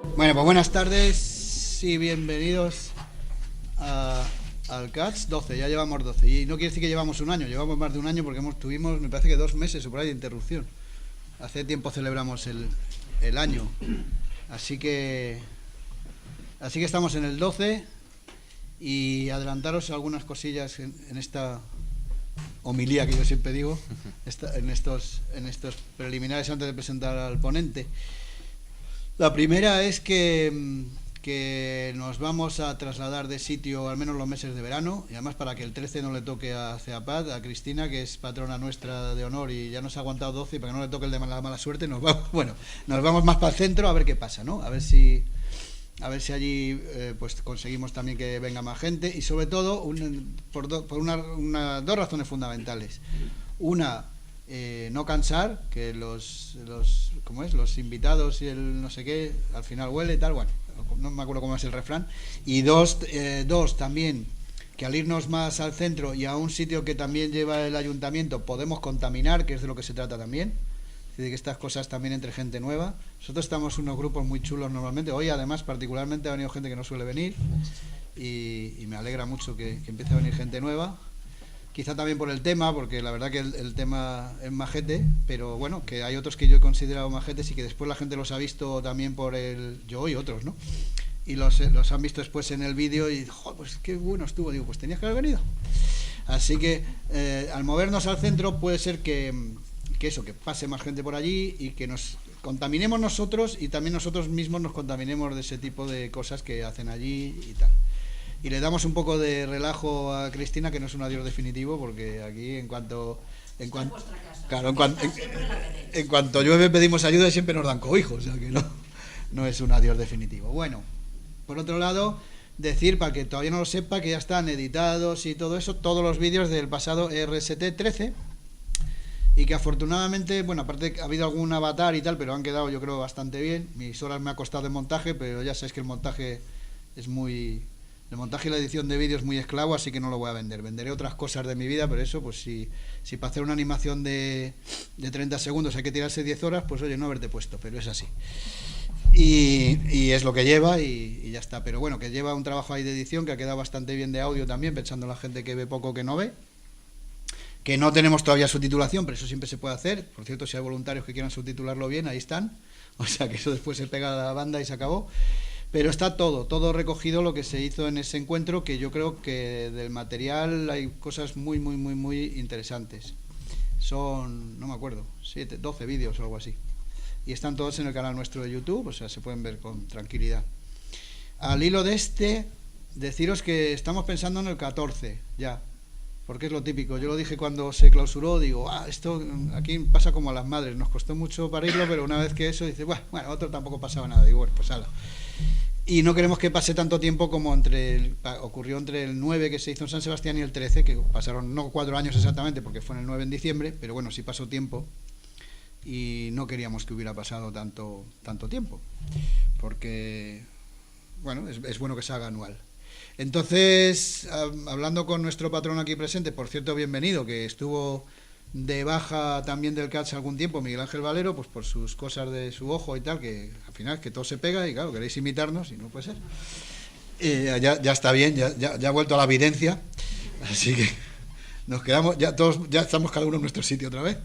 Bueno, pues buenas tardes y bienvenidos al CATS 12. Ya llevamos 12 y no quiere decir que llevamos un año, llevamos más de un año porque tuvimos, me parece que 2 meses o por ahí de interrupción. Hace tiempo celebramos el año, así que estamos en el 12 y adelantaros algunas cosillas en esta homilía que yo siempre digo, en estos preliminares antes de presentar al ponente. La primera es que nos vamos a trasladar de sitio al menos los meses de verano, y además para que el 13 no le toque a Ceapad, a Cristina, que es patrona nuestra de honor y ya nos ha aguantado 12, y para que no le toque el de la mala suerte, nos vamos más para el centro a ver qué pasa, ¿no? A ver si allí pues conseguimos también que venga más gente, y sobre todo por dos razones fundamentales. Una, no cansar, que los invitados y el no sé qué al final huele y tal, bueno, no me acuerdo cómo es el refrán. Y dos, también que al irnos más al centro y a un sitio que también lleva el ayuntamiento podemos contaminar, que es de lo que se trata también, de que estas cosas también entre gente nueva. Nosotros estamos unos grupos muy chulos normalmente. Hoy además particularmente ha venido gente que no suele venir y me alegra mucho que empiece a venir gente nueva. Quizá también por el tema, porque la verdad que el tema es majete, pero bueno, que hay otros que yo he considerado majetes y que después la gente los ha visto también yo y otros, ¿no? Y los han visto después en el vídeo y, joder, pues qué bueno estuvo. Digo, pues tenías que haber venido. Así que al movernos al centro puede ser que pase más gente por allí y que nos contaminemos nosotros y también nosotros mismos nos contaminemos de ese tipo de cosas que hacen allí y tal. Y le damos un poco de relajo a Cristina, que no es un adiós definitivo, porque aquí en cuanto llueve pedimos ayuda y siempre nos dan cobijo, o sea que no es un adiós definitivo. Bueno, por otro lado, decir, para que todavía no lo sepa, que ya están editados y todo eso, todos los vídeos del pasado RST13, y que afortunadamente, bueno, aparte ha habido algún avatar y tal, pero han quedado yo creo bastante bien. Mis horas me ha costado de montaje, pero ya sabéis que el montaje y la edición de vídeos es muy esclavo, así que no lo voy a vender. Venderé otras cosas de mi vida, pero eso, pues si para hacer una animación de 30 segundos hay que tirarse 10 horas, pues oye, no haberte puesto, pero es así. Y es lo que lleva y ya está. Pero bueno, que lleva un trabajo ahí de edición que ha quedado bastante bien de audio también, pensando en la gente que ve poco que no ve. Que no tenemos todavía subtitulación, pero eso siempre se puede hacer. Por cierto, si hay voluntarios que quieran subtitularlo bien, ahí están. O sea que eso después se pega a la banda y se acabó. Pero está todo recogido lo que se hizo en ese encuentro, que yo creo que del material hay cosas muy, muy, muy, muy interesantes. Son, no me acuerdo, 12 vídeos o algo así. Y están todos en el canal nuestro de YouTube, o sea, se pueden ver con tranquilidad. Al hilo de deciros que estamos pensando en el 14, ya. Porque es lo típico. Yo lo dije cuando se clausuró, digo, esto aquí pasa como a las madres, nos costó mucho parirlo, pero una vez que eso, dice, bueno, otro tampoco pasaba nada. Digo, bueno, pues hala. Y no queremos que pase tanto tiempo como ocurrió entre el 9 que se hizo en San Sebastián y el 13, que pasaron no 4 años exactamente, porque fue en el 9 en diciembre, pero bueno, sí pasó tiempo y no queríamos que hubiera pasado tanto tiempo, porque, bueno, es bueno que se haga anual. Entonces, hablando con nuestro patrón aquí presente, por cierto, bienvenido, que estuvo de baja también del CATS algún tiempo, Miguel Ángel Valero, pues por sus cosas de su ojo y tal, que al final que todo se pega y claro, queréis imitarnos y no puede ser. Ya está bien, ya ha vuelto a la evidencia, así que nos quedamos, ya estamos cada uno en nuestro sitio otra vez.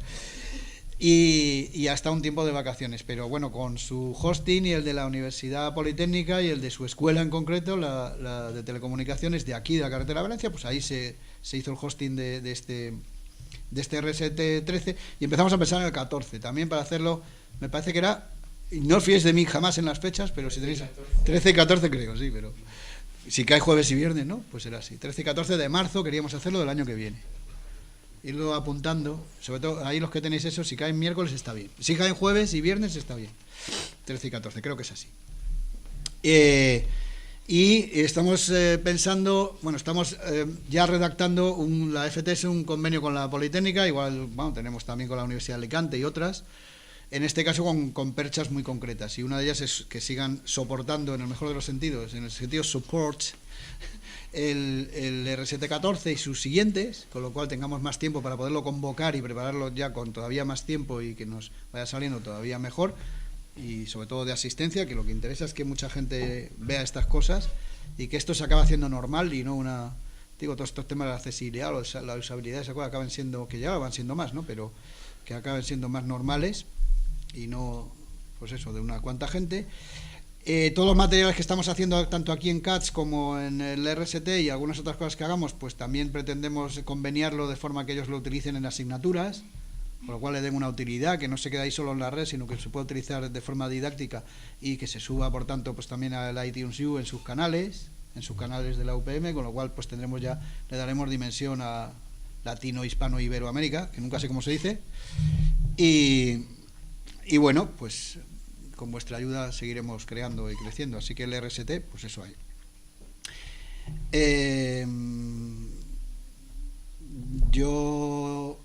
Y hasta un tiempo de vacaciones, pero bueno, con su hosting y el de la Universidad Politécnica y el de su escuela en concreto, la de telecomunicaciones de aquí, de la carretera de Valencia, pues ahí se hizo el hosting de este RST13 y empezamos a pensar en el 14, también para hacerlo, me parece que era, y no os fiéis de mí jamás en las fechas, pero si tenéis 13 y 14 creo, sí, pero si cae jueves y viernes, ¿no? Pues será así, 13 y 14 de marzo queríamos hacerlo del año que viene. Irlo apuntando, sobre todo ahí los que tenéis eso, si caen miércoles está bien, si caen jueves y viernes está bien, 13 y 14, creo que es así. Y estamos pensando, bueno, estamos ya redactando la FTS, un convenio con la Politécnica, igual, bueno, tenemos también con la Universidad de Alicante y otras, en este caso con perchas muy concretas, y una de ellas es que sigan soportando, en el mejor de los sentidos, en el sentido support, el RST14 y sus siguientes, con lo cual tengamos más tiempo para poderlo convocar y prepararlo ya con todavía más tiempo y que nos vaya saliendo todavía mejor, y sobre todo de asistencia, que lo que interesa es que mucha gente vea estas cosas y que esto se acabe haciendo normal y no todos estos temas de la accesibilidad o la usabilidad, esas cosas acaben siendo, que ya lo van siendo más, ¿no? Pero que acaben siendo más normales y no, pues eso, de una cuanta gente. Todos los materiales que estamos haciendo tanto aquí en CATS como en el RST y algunas otras cosas que hagamos, pues también pretendemos conveniarlo de forma que ellos lo utilicen en asignaturas, por lo cual le den una utilidad, que no se quede ahí solo en la red, sino que se pueda utilizar de forma didáctica y que se suba, por tanto, pues también al iTunes U en sus canales de la UPM, con lo cual pues le daremos dimensión a Latino, Hispano, Iberoamérica, que nunca sé cómo se dice, y bueno, pues con vuestra ayuda seguiremos creando y creciendo, así que el RST, pues eso hay. Yo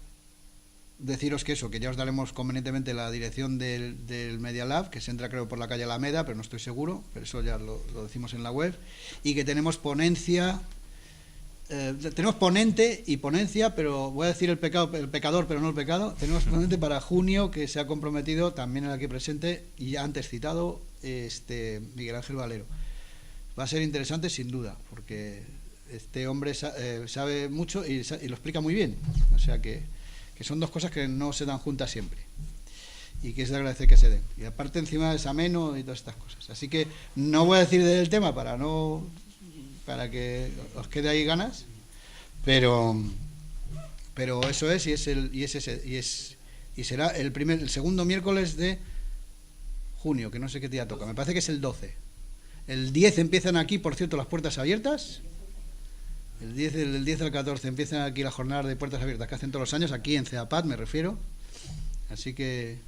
deciros que ya os daremos convenientemente la dirección del Media Lab, que se entra creo por la calle Alameda, pero no estoy seguro, pero eso ya lo decimos en la web, y que tenemos ponencia, tenemos ponente y ponencia, pero voy a decir el pecador, pero no el pecado. Tenemos ponente para junio, que se ha comprometido también el aquí presente y ya antes citado, Miguel Ángel Valero. Va a ser interesante sin duda, porque este hombre sabe mucho y lo explica muy bien, o sea que son dos cosas que no se dan juntas siempre y que es de agradecer que se den, y aparte encima es ameno y todas estas cosas, así que no voy a decir del tema para que os quede ahí ganas, pero eso es, y será el segundo miércoles de junio, que no sé qué día toca, me parece que es el 12. El 10 empiezan aquí, por cierto, las puertas abiertas. El 10 al 14 empiezan aquí las jornadas de puertas abiertas que hacen todos los años, aquí en CEAPAD me refiero. Así que,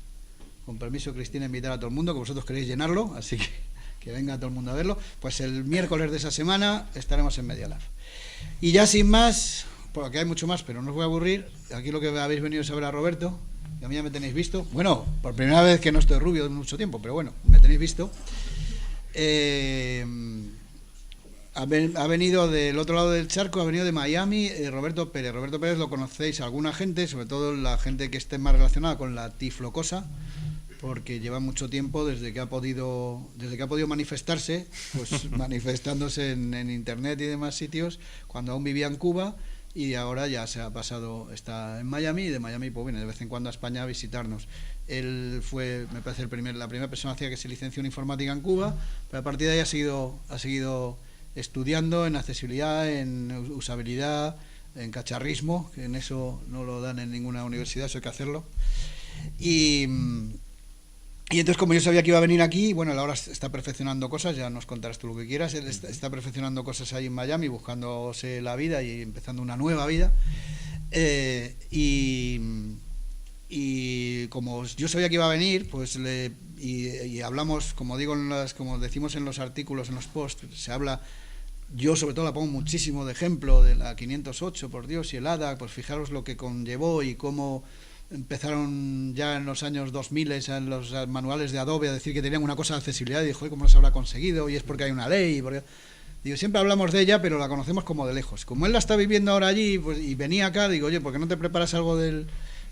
con permiso, Cristina, invitar a todo el mundo, que vosotros queréis llenarlo, así que venga todo el mundo a verlo. Pues el miércoles de esa semana estaremos en Media Lab. Y ya sin más, porque hay mucho más, pero no os voy a aburrir, aquí lo que habéis venido es a ver a Roberto, que a mí ya me tenéis visto. Bueno, por primera vez que no estoy rubio en mucho tiempo, pero bueno, me tenéis visto. Ha venido del otro lado del charco, ha venido de Miami, Roberto Pérez. Roberto Pérez lo conocéis alguna gente, sobre todo la gente que esté más relacionada con la tiflocosa, porque lleva mucho tiempo desde que ha podido manifestarse, pues manifestándose en internet y demás sitios, cuando aún vivía en Cuba, y ahora ya se ha pasado, está en Miami, y de Miami pues viene de vez en cuando a España a visitarnos. Él fue, me parece, la primera persona que se licenció en informática en Cuba, pero a partir de ahí ha seguido estudiando en accesibilidad, en usabilidad, en cacharrismo, que en eso no lo dan en ninguna universidad, eso hay que hacerlo. Y entonces, como yo sabía que iba a venir aquí, bueno, él ahora está perfeccionando cosas, ya nos contarás tú lo que quieras, él está perfeccionando cosas ahí en Miami, buscándose la vida y empezando una nueva vida. Y como yo sabía que iba a venir, pues y hablamos, como digo, como decimos en los artículos, en los posts, se habla, yo sobre todo la pongo muchísimo de ejemplo de la 508, por Dios, y el ADA, pues fijaros lo que conllevó y cómo empezaron ya en los años 2000 en los manuales de Adobe a decir que tenían una cosa de accesibilidad, y dijo, ¿cómo no se habrá conseguido? Y es porque hay una ley, digo, siempre hablamos de ella, pero la conocemos como de lejos. Como él la está viviendo ahora allí, pues, y venía acá, digo, oye, ¿por qué no te preparas algo de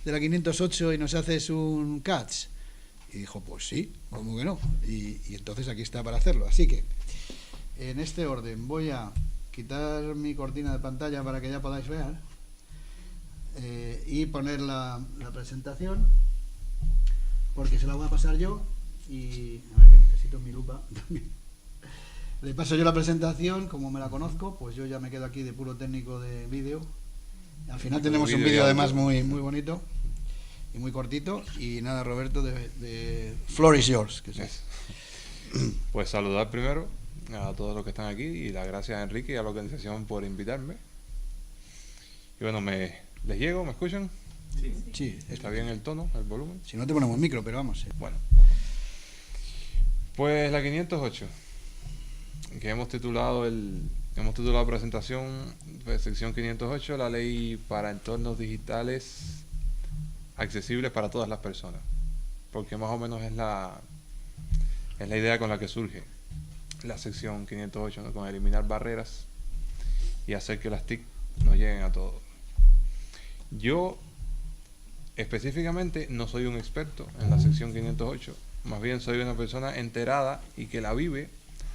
la 508 y nos haces un CATS? Y dijo, pues sí, ¿cómo que no? Y entonces aquí está para hacerlo. Así que, en este orden, voy a quitar mi cortina de pantalla para que ya podáis ver y poner la presentación, porque se la voy a pasar yo, y a ver, que necesito mi lupa también. Le paso yo la presentación, como me la conozco, pues yo ya me quedo aquí de puro técnico de vídeo. Al final tenemos un vídeo además muy bonito y muy cortito. Y nada, Roberto, the floor is yours. Pues saludar primero a todos los que están aquí y las gracias a Enrique y a la organización por invitarme. Y bueno, ¿les llego? ¿Me escuchan? Sí. ¿Está bien el tono, el volumen? Si no te ponemos micro, pero vamos. Bueno, pues la 508, que hemos titulado presentación, pues, sección 508, la ley para entornos digitales accesibles para todas las personas, porque más o menos es la idea con la que surge la sección 508, ¿no? Con eliminar barreras y hacer que las TIC nos lleguen a todos. Yo específicamente no soy un experto en la sección 508, más bien soy una persona enterada y que la vive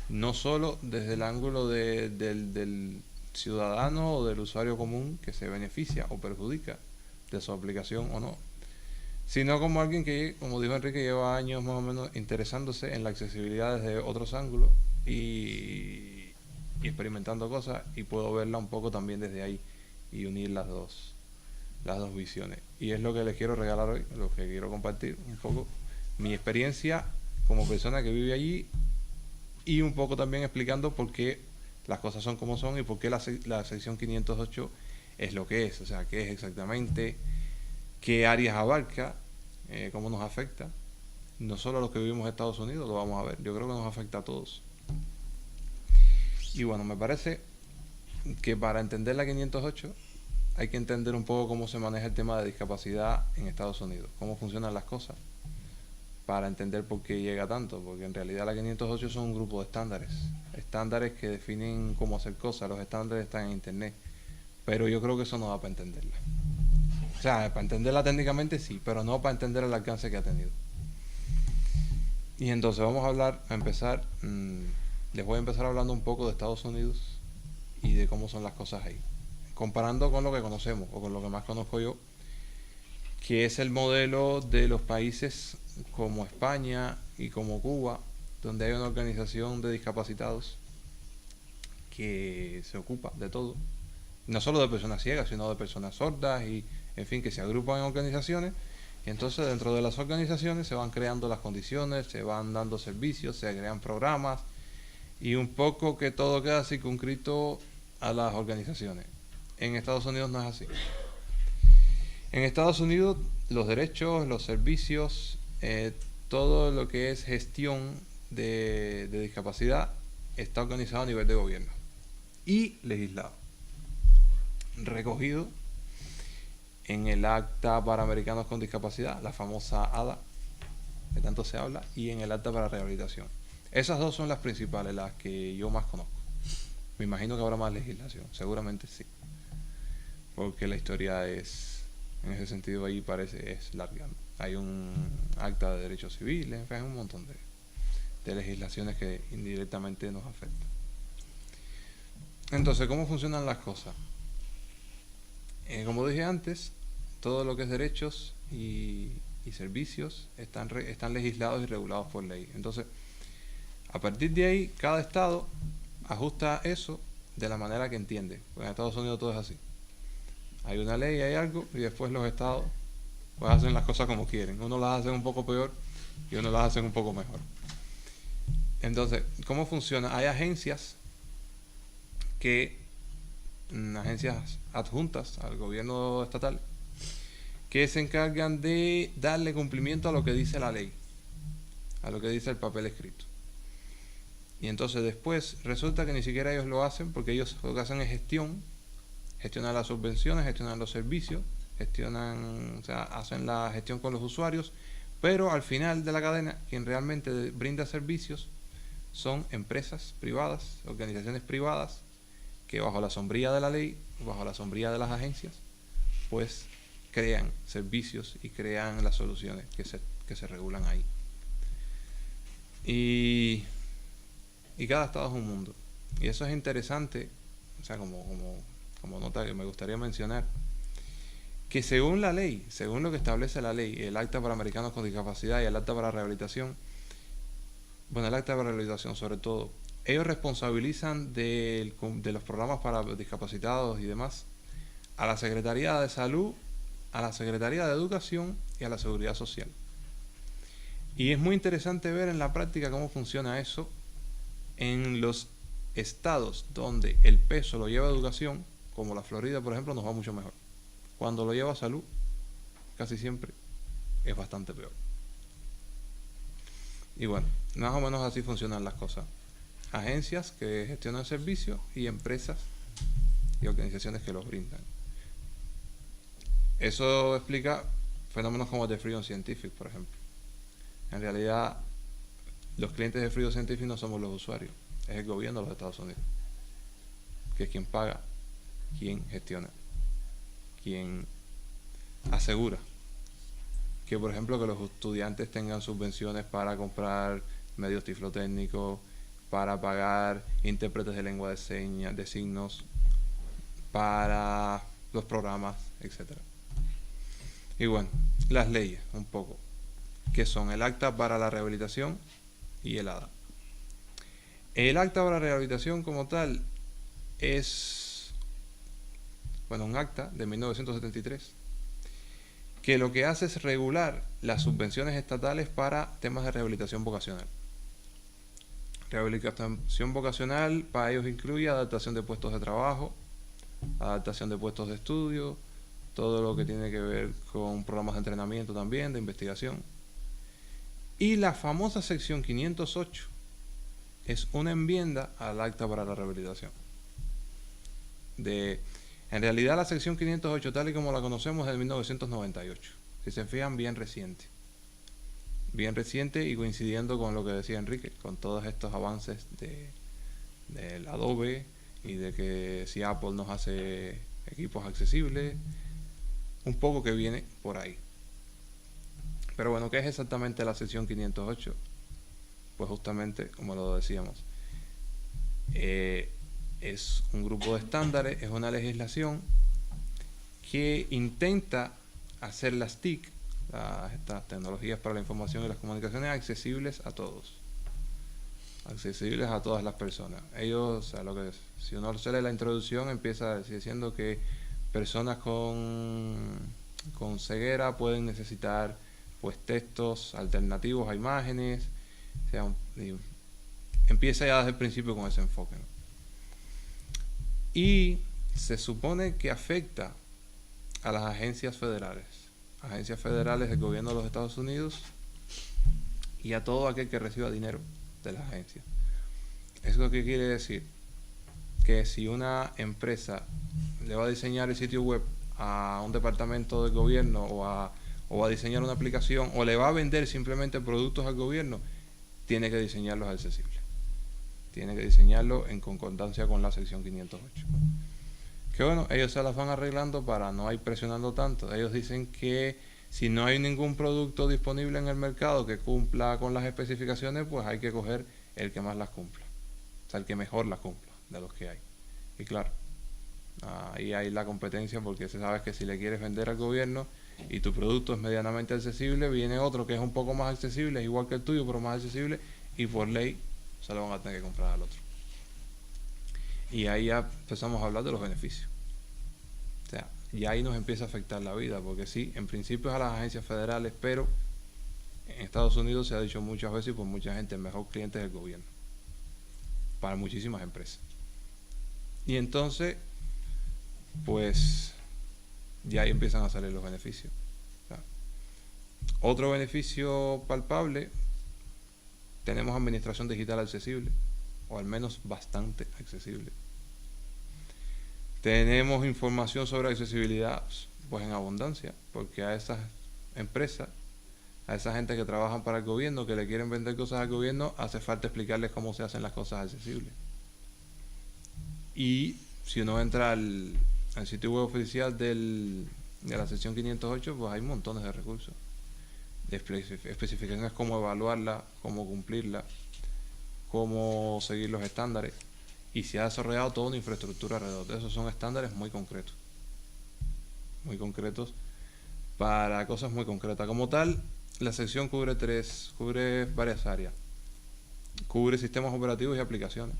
no solo desde el ángulo del ciudadano o del usuario común que se beneficia o perjudica de su aplicación o no, sino como alguien que, como dijo Enrique, lleva años más o menos interesándose en la accesibilidad desde otros ángulos y experimentando cosas, y puedo verla un poco también desde ahí y unir las dos visiones. Y es lo que les quiero regalar hoy, lo que quiero compartir un poco mi experiencia como persona que vive allí, y un poco también explicando por qué las cosas son como son y por qué la sección 508 es lo que es, o sea, qué es exactamente, qué áreas abarca, cómo nos afecta. No solo a los que vivimos en Estados Unidos, lo vamos a ver, yo creo que nos afecta a todos. Y bueno, me parece que para entender la 508 hay que entender un poco cómo se maneja el tema de discapacidad en Estados Unidos, cómo funcionan las cosas, para entender por qué llega tanto, porque en realidad la 508 son un grupo de estándares que definen cómo hacer cosas. Los estándares están en internet, pero yo creo que eso no da para entenderla. O sea, para entenderla técnicamente sí, pero no para entender el alcance que ha tenido. Y entonces vamos a empezar, les voy a empezar hablando un poco de Estados Unidos y de cómo son las cosas ahí, comparando con lo que conocemos, o con lo que más conozco yo, que es el modelo de los países como España y como Cuba, donde hay una organización de discapacitados que se ocupa de todo, no solo de personas ciegas, sino de personas sordas, y en fin, que se agrupan en organizaciones, y entonces dentro de las organizaciones se van creando las condiciones, se van dando servicios, se crean programas, y un poco que todo queda circunscrito a las organizaciones. En Estados Unidos no es así. En Estados Unidos los derechos, los servicios, todo lo que es gestión de discapacidad está organizado a nivel de gobierno y legislado, recogido en el Acta para Americanos con Discapacidad, la famosa ADA, que tanto se habla, y en el Acta para Rehabilitación. Esas dos son las principales, las que yo más conozco. Me imagino que habrá más legislación, seguramente sí, porque la historia es, en ese sentido ahí parece, es larga, ¿no? Hay un acta de derechos civiles, en fin, un montón de legislaciones que indirectamente nos afectan. Entonces, ¿cómo funcionan las cosas? Como dije antes, todo lo que es derechos y servicios están legislados y regulados por ley. Entonces, a partir de ahí, cada estado ajusta eso de la manera que entiende. Pues en Estados Unidos todo es así. Hay una ley, hay algo, y después los estados pues hacen las cosas como quieren. Unos las hacen un poco peor y unos las hacen un poco mejor. Entonces, ¿cómo funciona? Hay agencias agencias adjuntas al gobierno estatal, que se encargan de darle cumplimiento a lo que dice la ley, a lo que dice el papel escrito. Y entonces después resulta que ni siquiera ellos lo hacen, porque ellos lo que hacen es gestionan las subvenciones, gestionan los servicios, o sea, hacen la gestión con los usuarios, pero al final de la cadena, quien realmente brinda servicios son empresas privadas, organizaciones privadas, que bajo la sombrilla de la ley, bajo la sombrilla de las agencias, pues crean servicios y crean las soluciones que se regulan ahí. Y cada estado es un mundo. Y eso es interesante, o sea, como nota que me gustaría mencionar, que según la ley, según lo que establece la ley, el Acta para Americanos con Discapacidad y el Acta para Rehabilitación, bueno, el Acta para Rehabilitación sobre todo, ellos responsabilizan de los programas para discapacitados y demás a la Secretaría de Salud, a la Secretaría de Educación y a la Seguridad Social. Y es muy interesante ver en la práctica cómo funciona eso en los estados donde el peso lo lleva a educación, como la Florida, por ejemplo, nos va mucho mejor. Cuando lo lleva a salud, casi siempre es bastante peor. Y bueno, más o menos así funcionan las cosas. Agencias que gestionan servicios y empresas y organizaciones que los brindan. Eso explica fenómenos como el de Freedom Scientific, por ejemplo. En realidad, los clientes de Freedom Scientific no somos los usuarios, es el gobierno de los Estados Unidos, que es quien paga, quien gestiona, quien asegura que por ejemplo que los estudiantes tengan subvenciones para comprar medios tiflotécnicos, para pagar intérpretes de lengua de señas, de signos, para los programas, etcétera. Y bueno, las leyes, un poco, que son el Acta para la Rehabilitación y el ADA. El Acta para la Rehabilitación como tal es, bueno, un acta de 1973 que lo que hace es regular las subvenciones estatales para temas de rehabilitación vocacional. Rehabilitación vocacional para ellos incluye adaptación de puestos de trabajo, adaptación de puestos de estudio, todo lo que tiene que ver con programas de entrenamiento también, de investigación. Y la famosa sección 508 es una enmienda al Acta para la Rehabilitación. En realidad la sección 508 tal y como la conocemos es de 1998. Si se fijan, bien reciente. Bien reciente y coincidiendo con lo que decía Enrique, con todos estos avances del Adobe y de que si Apple nos hace equipos accesibles, un poco que viene por ahí. Pero bueno, ¿qué es exactamente la sección 508? Pues justamente, como lo decíamos, es un grupo de estándares, es una legislación que intenta hacer las TIC, estas tecnologías para la información y las comunicaciones, accesibles a todos, accesibles a todas las personas. Ellos, o sea, si uno se lee la introducción, empieza diciendo que personas con ceguera pueden necesitar pues textos alternativos a imágenes, o sea, empieza ya desde el principio con ese enfoque, ¿no? Y se supone que afecta a las agencias federales del gobierno de los Estados Unidos y a todo aquel que reciba dinero de las agencias. ¿Eso qué quiere decir? Que si una empresa le va a diseñar el sitio web a un departamento del gobierno o va a diseñar una aplicación o le va a vender simplemente productos al gobierno, tiene que diseñarlos accesibles. Tiene que diseñarlo en concordancia con la sección 508. Que bueno, ellos se las van arreglando para no ir presionando tanto. Ellos dicen que si no hay ningún producto disponible en el mercado que cumpla con las especificaciones, pues hay que coger el que más las cumpla. O sea, el que mejor las cumpla de los que hay. Y claro, ahí hay la competencia, porque se sabe que si le quieres vender al gobierno y tu producto es medianamente accesible, viene otro que es un poco más accesible, es igual que el tuyo, pero más accesible, y por ley se lo van a tener que comprar al otro. Y ahí ya empezamos a hablar de los beneficios. O sea, y ahí nos empieza a afectar la vida, porque sí, en principio es a las agencias federales, pero en Estados Unidos se ha dicho muchas veces y por mucha gente, el mejor cliente es el gobierno, para muchísimas empresas. Y entonces, pues, ya ahí empiezan a salir los beneficios. O sea, otro beneficio palpable, tenemos administración digital accesible, o al menos bastante accesible. Tenemos información sobre accesibilidad, pues en abundancia, porque a esas empresas, a esa gente que trabajan para el gobierno, que le quieren vender cosas al gobierno, hace falta explicarles cómo se hacen las cosas accesibles. Y si uno entra al sitio web oficial de la sección 508, pues hay montones de recursos, de especificaciones, cómo evaluarla, cómo cumplirla, cómo seguir los estándares, y se ha desarrollado toda una infraestructura alrededor de eso. Son estándares muy concretos para cosas muy concretas. Como tal, la sección cubre varias áreas. Cubre sistemas operativos y aplicaciones,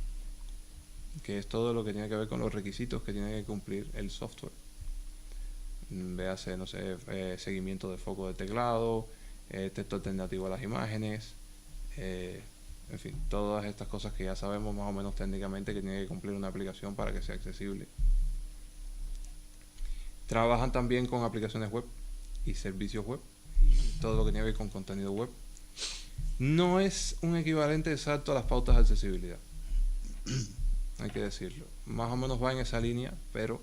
que es todo lo que tiene que ver con los requisitos que tiene que cumplir el software. Véase, no sé, seguimiento de foco de teclado, texto alternativo a las imágenes, en fin, todas estas cosas que ya sabemos más o menos técnicamente que tiene que cumplir una aplicación para que sea accesible. Trabajan también con aplicaciones web y servicios web y todo lo que tiene que ver con contenido web. No es un equivalente exacto a las pautas de accesibilidad, hay que decirlo. Más o menos va en esa línea, pero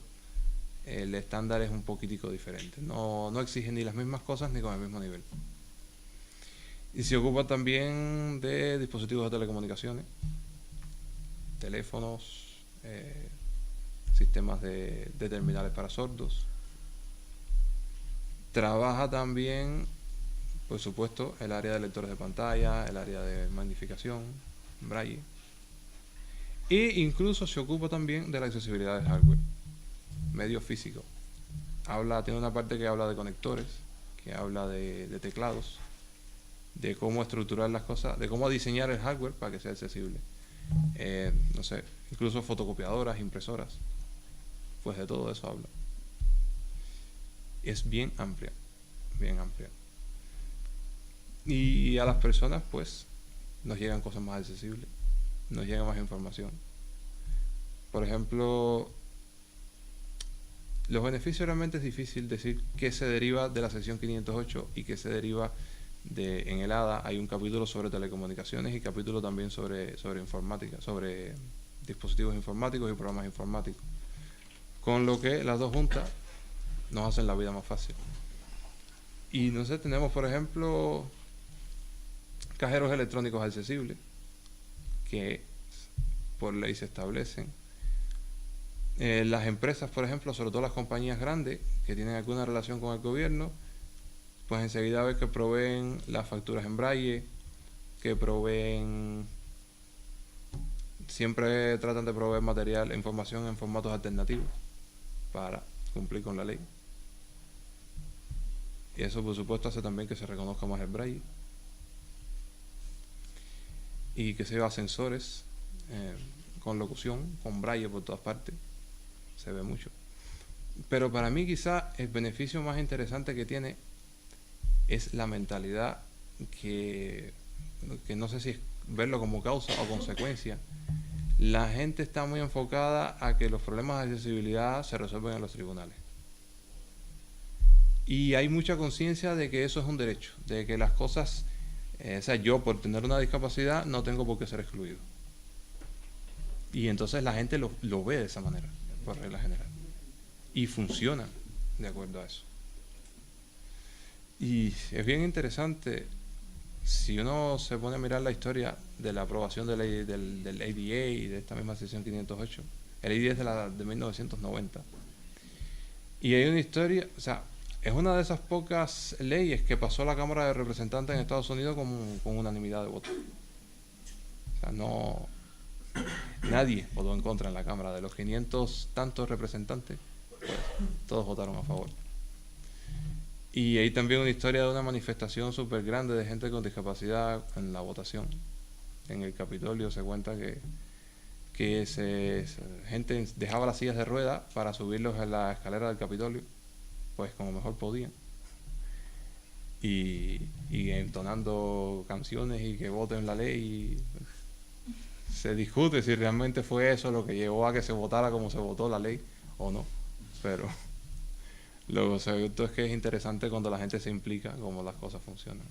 el estándar es un poquitico diferente. No exige ni las mismas cosas ni con el mismo nivel. Y se ocupa también de dispositivos de telecomunicaciones, teléfonos, sistemas de terminales para sordos. Trabaja también por supuesto, el área de lectores de pantalla, el área de magnificación, braille. E incluso se ocupa también de la accesibilidad del hardware, medio físico. Tiene una parte que habla de conectores, que habla de teclados, de cómo estructurar las cosas, de cómo diseñar el hardware para que sea accesible. No sé, incluso fotocopiadoras, impresoras, pues de todo eso habla. Es bien amplia, bien amplia. Y a las personas, pues, nos llegan cosas más accesibles, nos llega más información. Por ejemplo, los beneficios realmente es difícil decir qué se deriva de la sección 508 y qué se deriva en el ADA. Hay un capítulo sobre telecomunicaciones y capítulo también sobre informática, sobre dispositivos informáticos y programas informáticos. Con lo que las dos juntas nos hacen la vida más fácil. Y no sé, tenemos por ejemplo cajeros electrónicos accesibles que por ley se establecen. Las empresas, por ejemplo, sobre todo las compañías grandes que tienen alguna relación con el gobierno, pues enseguida ves que proveen las facturas en braille, que siempre tratan de proveer material e información en formatos alternativos para cumplir con la ley. Y eso, por supuesto, hace también que se reconozca más el braille. Y que se lleva sensores con locución, con braille por todas partes. Se ve mucho. Pero para mí quizá el beneficio más interesante que tiene es la mentalidad que no sé si es verlo como causa o consecuencia. La gente está muy enfocada a que los problemas de accesibilidad se resuelven en los tribunales. Y hay mucha conciencia de que eso es un derecho, de que las cosas, o sea, yo por tener una discapacidad no tengo por qué ser excluido. Y entonces la gente lo ve de esa manera, por regla general. Y funciona de acuerdo a eso. Y es bien interesante, si uno se pone a mirar la historia de la aprobación del ADA y de esta misma sección 508, el ADA es de 1990. Y hay una historia, o sea, es una de esas pocas leyes que pasó a la Cámara de Representantes en Estados Unidos con unanimidad de votos. O sea, nadie votó en contra en la Cámara. De los 500 tantos representantes, pues, todos votaron a favor. Y hay también una historia de una manifestación súper grande de gente con discapacidad en la votación. En el Capitolio se cuenta que gente dejaba las sillas de ruedas para subirlos a la escalera del Capitolio, pues como mejor podían. Y entonando canciones y que voten la ley. Se discute si realmente fue eso lo que llevó a que se votara como se votó la ley o no. Pero lo cierto es que es interesante cuando la gente se implica cómo las cosas funcionan.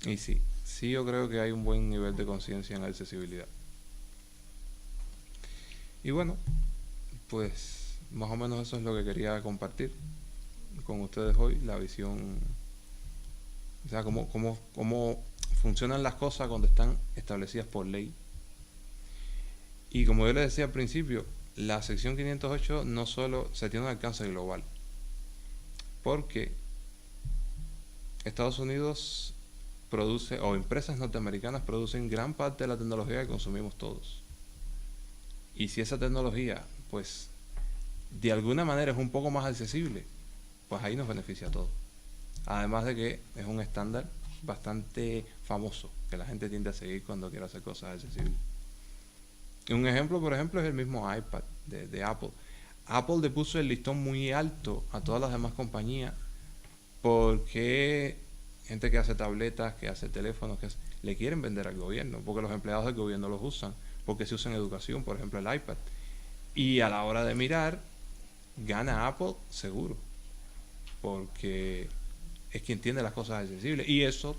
Y sí yo creo que hay un buen nivel de conciencia en la accesibilidad. Y bueno, pues más o menos eso es lo que quería compartir con ustedes hoy, la visión, o sea, cómo funcionan las cosas cuando están establecidas por ley. Y como yo les decía al principio, la sección 508 no solo se tiene un alcance global, porque Estados Unidos produce, o empresas norteamericanas producen gran parte de la tecnología que consumimos todos. Y si esa tecnología, pues, de alguna manera es un poco más accesible, pues ahí nos beneficia a todos. Además de que es un estándar bastante famoso que la gente tiende a seguir cuando quiere hacer cosas accesibles. Un ejemplo, por ejemplo, es el mismo iPad de Apple. Apple le puso el listón muy alto a todas las demás compañías porque gente que hace tabletas, que hace teléfonos, le quieren vender al gobierno, porque los empleados del gobierno los usan, porque se usa en educación, por ejemplo el iPad. Y a la hora de mirar, gana Apple seguro, porque es quien tiene las cosas accesibles, y eso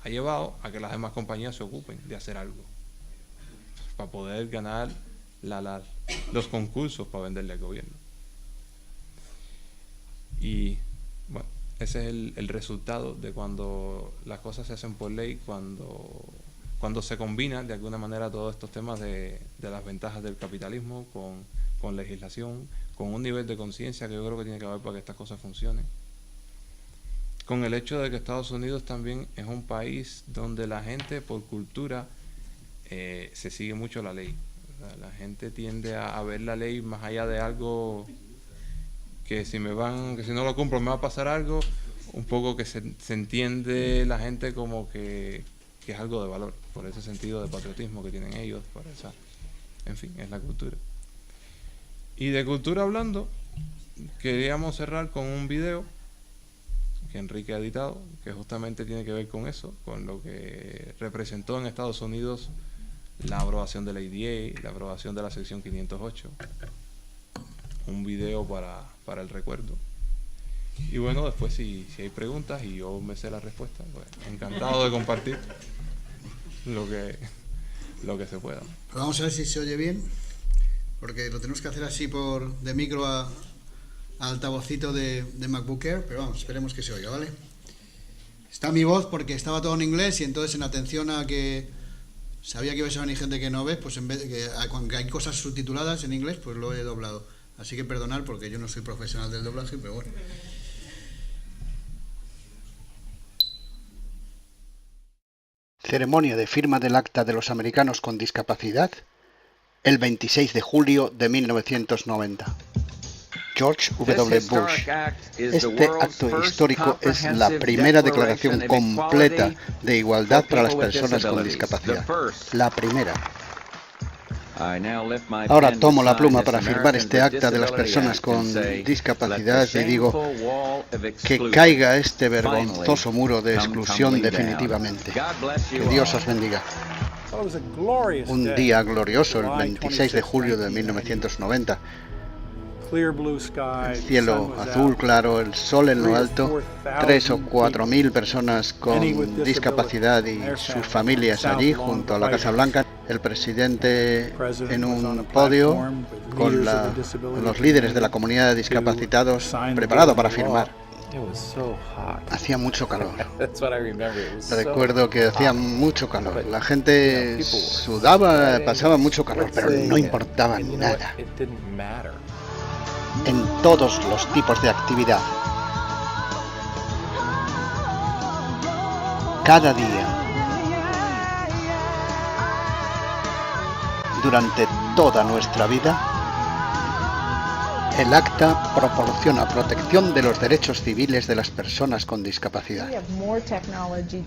ha llevado a que las demás compañías se ocupen de hacer algo para poder ganar los concursos para venderle al gobierno. Y bueno, ese es el resultado de cuando las cosas se hacen por ley, cuando se combinan de alguna manera todos estos temas de las ventajas del capitalismo con legislación, con un nivel de conciencia que yo creo que tiene que haber para que estas cosas funcionen. con el hecho de que Estados Unidos también es un país donde la gente por cultura se sigue mucho la ley. O sea, la gente tiende a ver la ley más allá de algo que si no lo cumplo me va a pasar algo, un poco que se entiende la gente como que es algo de valor, por ese sentido de patriotismo que tienen ellos, por esa, en fin, es la cultura. Y de cultura hablando, queríamos cerrar con un video que Enrique ha editado, que justamente tiene que ver con eso, con lo que representó en Estados Unidos la aprobación de la ADA, la aprobación de la sección 508. Un video para el recuerdo. Y bueno, después si hay preguntas y yo me sé la respuesta, pues encantado de compartir lo que se pueda. Pero vamos a ver si se oye bien, porque lo tenemos que hacer así de micro a altavocito de MacBook Air, pero vamos, esperemos que se oiga, ¿vale? Está mi voz porque estaba todo en inglés y entonces en atención a que sabía que iba a venir gente que no ve, pues en vez de que hay cosas subtituladas en inglés, pues lo he doblado. Así que perdonar porque yo no soy profesional del doblaje, pero bueno. Ceremonia de firma del Acta de los Americanos con Discapacidad, el 26 de julio de 1990. George W. Bush. Este acto histórico es la primera declaración completa de igualdad para las personas con discapacidad. La primera. Ahora tomo la pluma para firmar este acta de las personas con discapacidad y digo que caiga este vergonzoso muro de exclusión definitivamente. Que Dios os bendiga. Un día glorioso, el 26 de julio de 1990. El cielo azul claro, el sol en lo alto, 3 o 4 mil personas con discapacidad y sus familias allí junto a la Casa Blanca, el presidente en un podio con los líderes de la comunidad de discapacitados preparado para firmar. Hacía mucho calor. Recuerdo que hacía mucho calor. La gente sudaba, pasaba mucho calor, pero no importaba nada. En todos los tipos de actividad. Cada día. Durante toda nuestra vida, el acta proporciona protección de los derechos civiles de las personas con discapacidad.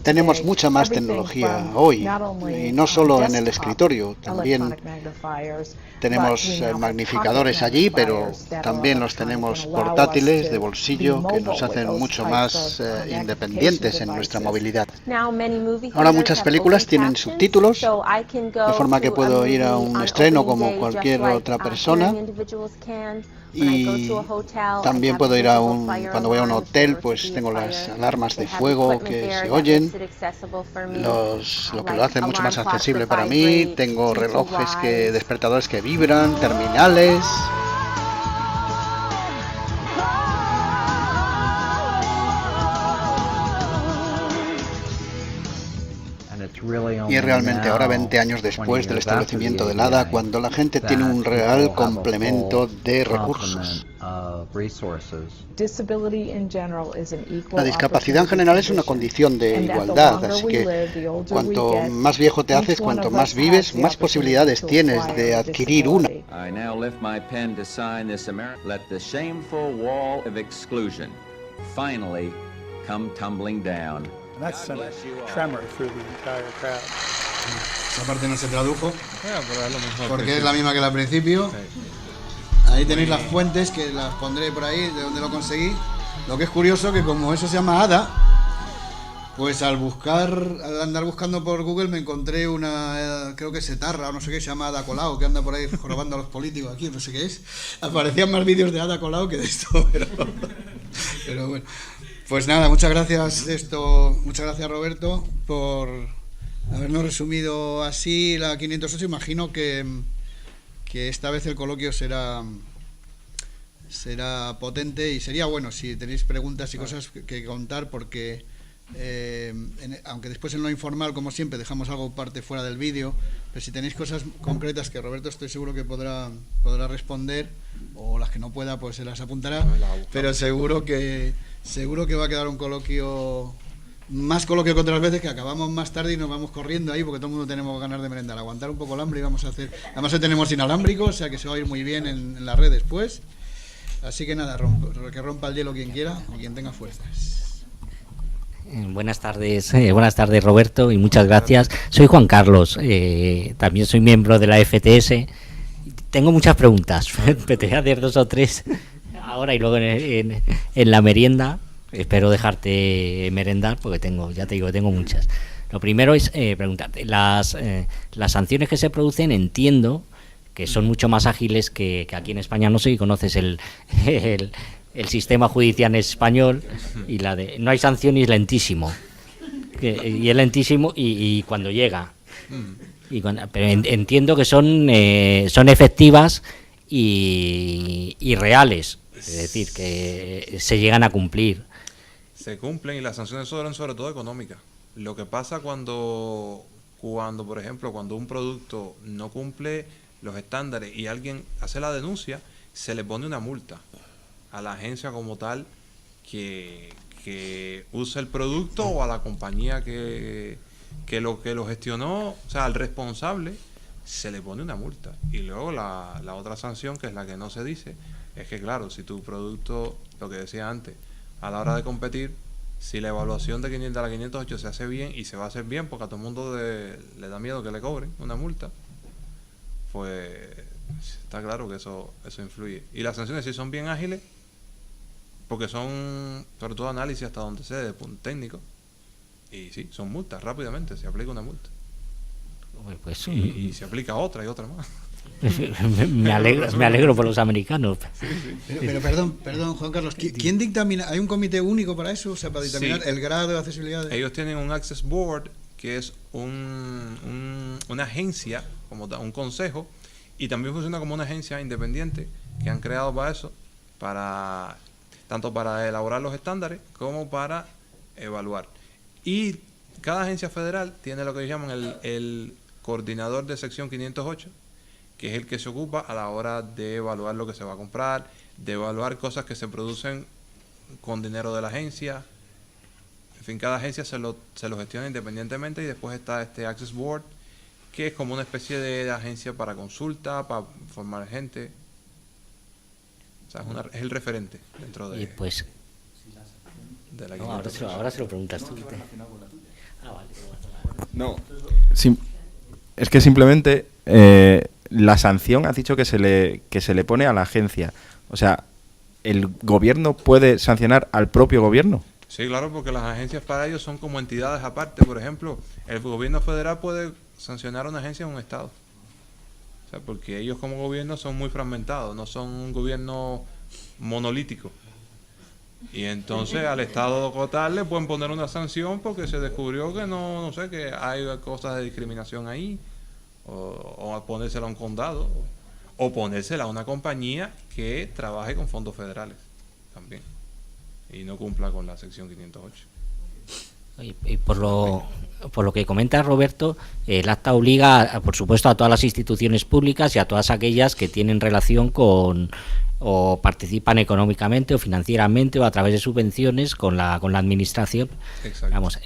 Tenemos mucha más tecnología hoy, y no solo en el escritorio, también tenemos magnificadores allí, pero también los tenemos portátiles de bolsillo que nos hacen mucho más independientes en nuestra movilidad. Ahora muchas películas tienen subtítulos, de forma que puedo ir a un estreno como cualquier otra persona. Y también puedo ir cuando voy a un hotel, pues tengo las alarmas de fuego que se oyen, lo que lo hace mucho más accesible para mí. Tengo relojes despertadores que vibran, terminales. Y realmente ahora, 20 años después del establecimiento del ADA, cuando la gente tiene un real complemento de recursos. La discapacidad en general es una condición de igualdad, así que cuanto más viejo te haces, cuanto más vives, más posibilidades tienes de adquirir una. Esa parte no se tradujo, Pero es lo mismo porque es la misma que la al principio. Ahí tenéis las fuentes, que las pondré por ahí, de donde lo conseguí. Lo que es curioso, que como eso se llama ADA, pues al andar buscando por Google me encontré una, creo que es etarra o no sé qué, se llama Ada Colau, que anda por ahí jorobando a los políticos aquí, no sé qué es. Aparecían más vídeos de Ada Colau que de esto, pero bueno. Pues nada, muchas gracias Roberto por habernos resumido así la 508. Imagino que esta vez el coloquio será potente y sería bueno si tenéis preguntas y cosas que contar, porque aunque después en lo informal, como siempre, dejamos algo parte fuera del vídeo, pero si tenéis cosas concretas que Roberto estoy seguro que podrá responder, o las que no pueda pues se las apuntará, pero seguro que seguro que va a quedar un coloquio, más coloquio que otras veces, que acabamos más tarde y nos vamos corriendo ahí porque todo el mundo tenemos ganas de merendar, aguantar un poco el hambre y vamos a hacer, además hoy tenemos inalámbrico, o sea que se va a ir muy bien en la red después, así que nada, que rompa el hielo quien quiera y quien tenga fuerzas. Buenas tardes Roberto, y muchas gracias. Soy Juan Carlos, también soy miembro de la FTS. Tengo muchas preguntas, te voy a hacer 2 o 3 ahora y luego en la merienda. Espero dejarte merendar porque ya te digo, tengo muchas. Lo primero es preguntarte, las sanciones que se producen, entiendo que son mucho más ágiles que aquí en España. No sé si conoces el sistema judicial español, y no hay sanción y es lentísimo. Y es lentísimo y cuando llega. Pero entiendo que son efectivas y reales, es decir, que se llegan a cumplir. Se cumplen y las sanciones son sobre todo económicas. Lo que pasa cuando por ejemplo, cuando un producto no cumple los estándares y alguien hace la denuncia, se le pone una multa a la agencia como tal que usa el producto, o a la compañía que lo gestionó, o sea, al responsable se le pone una multa. Y luego la otra sanción, que es la que no se dice, es que claro, si tu producto, lo que decía antes, a la hora de competir, si la evaluación de la 508 se hace bien, y se va a hacer bien porque a todo el mundo le da miedo que le cobren una multa, pues está claro que eso influye. Y las sanciones sí son bien ágiles, porque son sobre todo análisis hasta donde sea de punto técnico, y sí, son multas, rápidamente se aplica una multa. Pues, y se aplica otra y otra más. me alegro por los americanos. Pero perdón, Juan Carlos, ¿quién dictamina? ¿Hay un comité único para eso? O sea, para dictaminar el grado de accesibilidad. Ellos tienen un Access Board, que es una agencia, como un consejo, y también funciona como una agencia independiente que han creado para eso, tanto para elaborar los estándares como para evaluar. Y cada agencia federal tiene lo que llaman el coordinador de sección 508, que es el que se ocupa a la hora de evaluar lo que se va a comprar, de evaluar cosas que se producen con dinero de la agencia. En fin, cada agencia se lo gestiona independientemente, y después está este Access Board, que es como una especie de agencia para consulta, para formar gente. O sea, es el referente dentro de, pues, de la no, ahora se lo preguntas tú. No, es que simplemente la sanción has dicho que se le pone a la agencia. O sea, ¿el gobierno puede sancionar al propio gobierno? Sí, claro, porque las agencias para ellos son como entidades aparte. Por ejemplo, el gobierno federal puede sancionar a una agencia en un estado. O sea, porque ellos como gobierno son muy fragmentados, no son un gobierno monolítico. Y entonces al estado local le pueden poner una sanción porque se descubrió que no sé, que hay cosas de discriminación ahí, o a ponérsela a un condado, o ponérsela a una compañía que trabaje con fondos federales también y no cumpla con la sección 508. Y por lo que comenta Roberto, el acta obliga, por supuesto, a todas las instituciones públicas y a todas aquellas que tienen relación con o participan económicamente o financieramente o a través de subvenciones con la administración. Exacto. Vamos,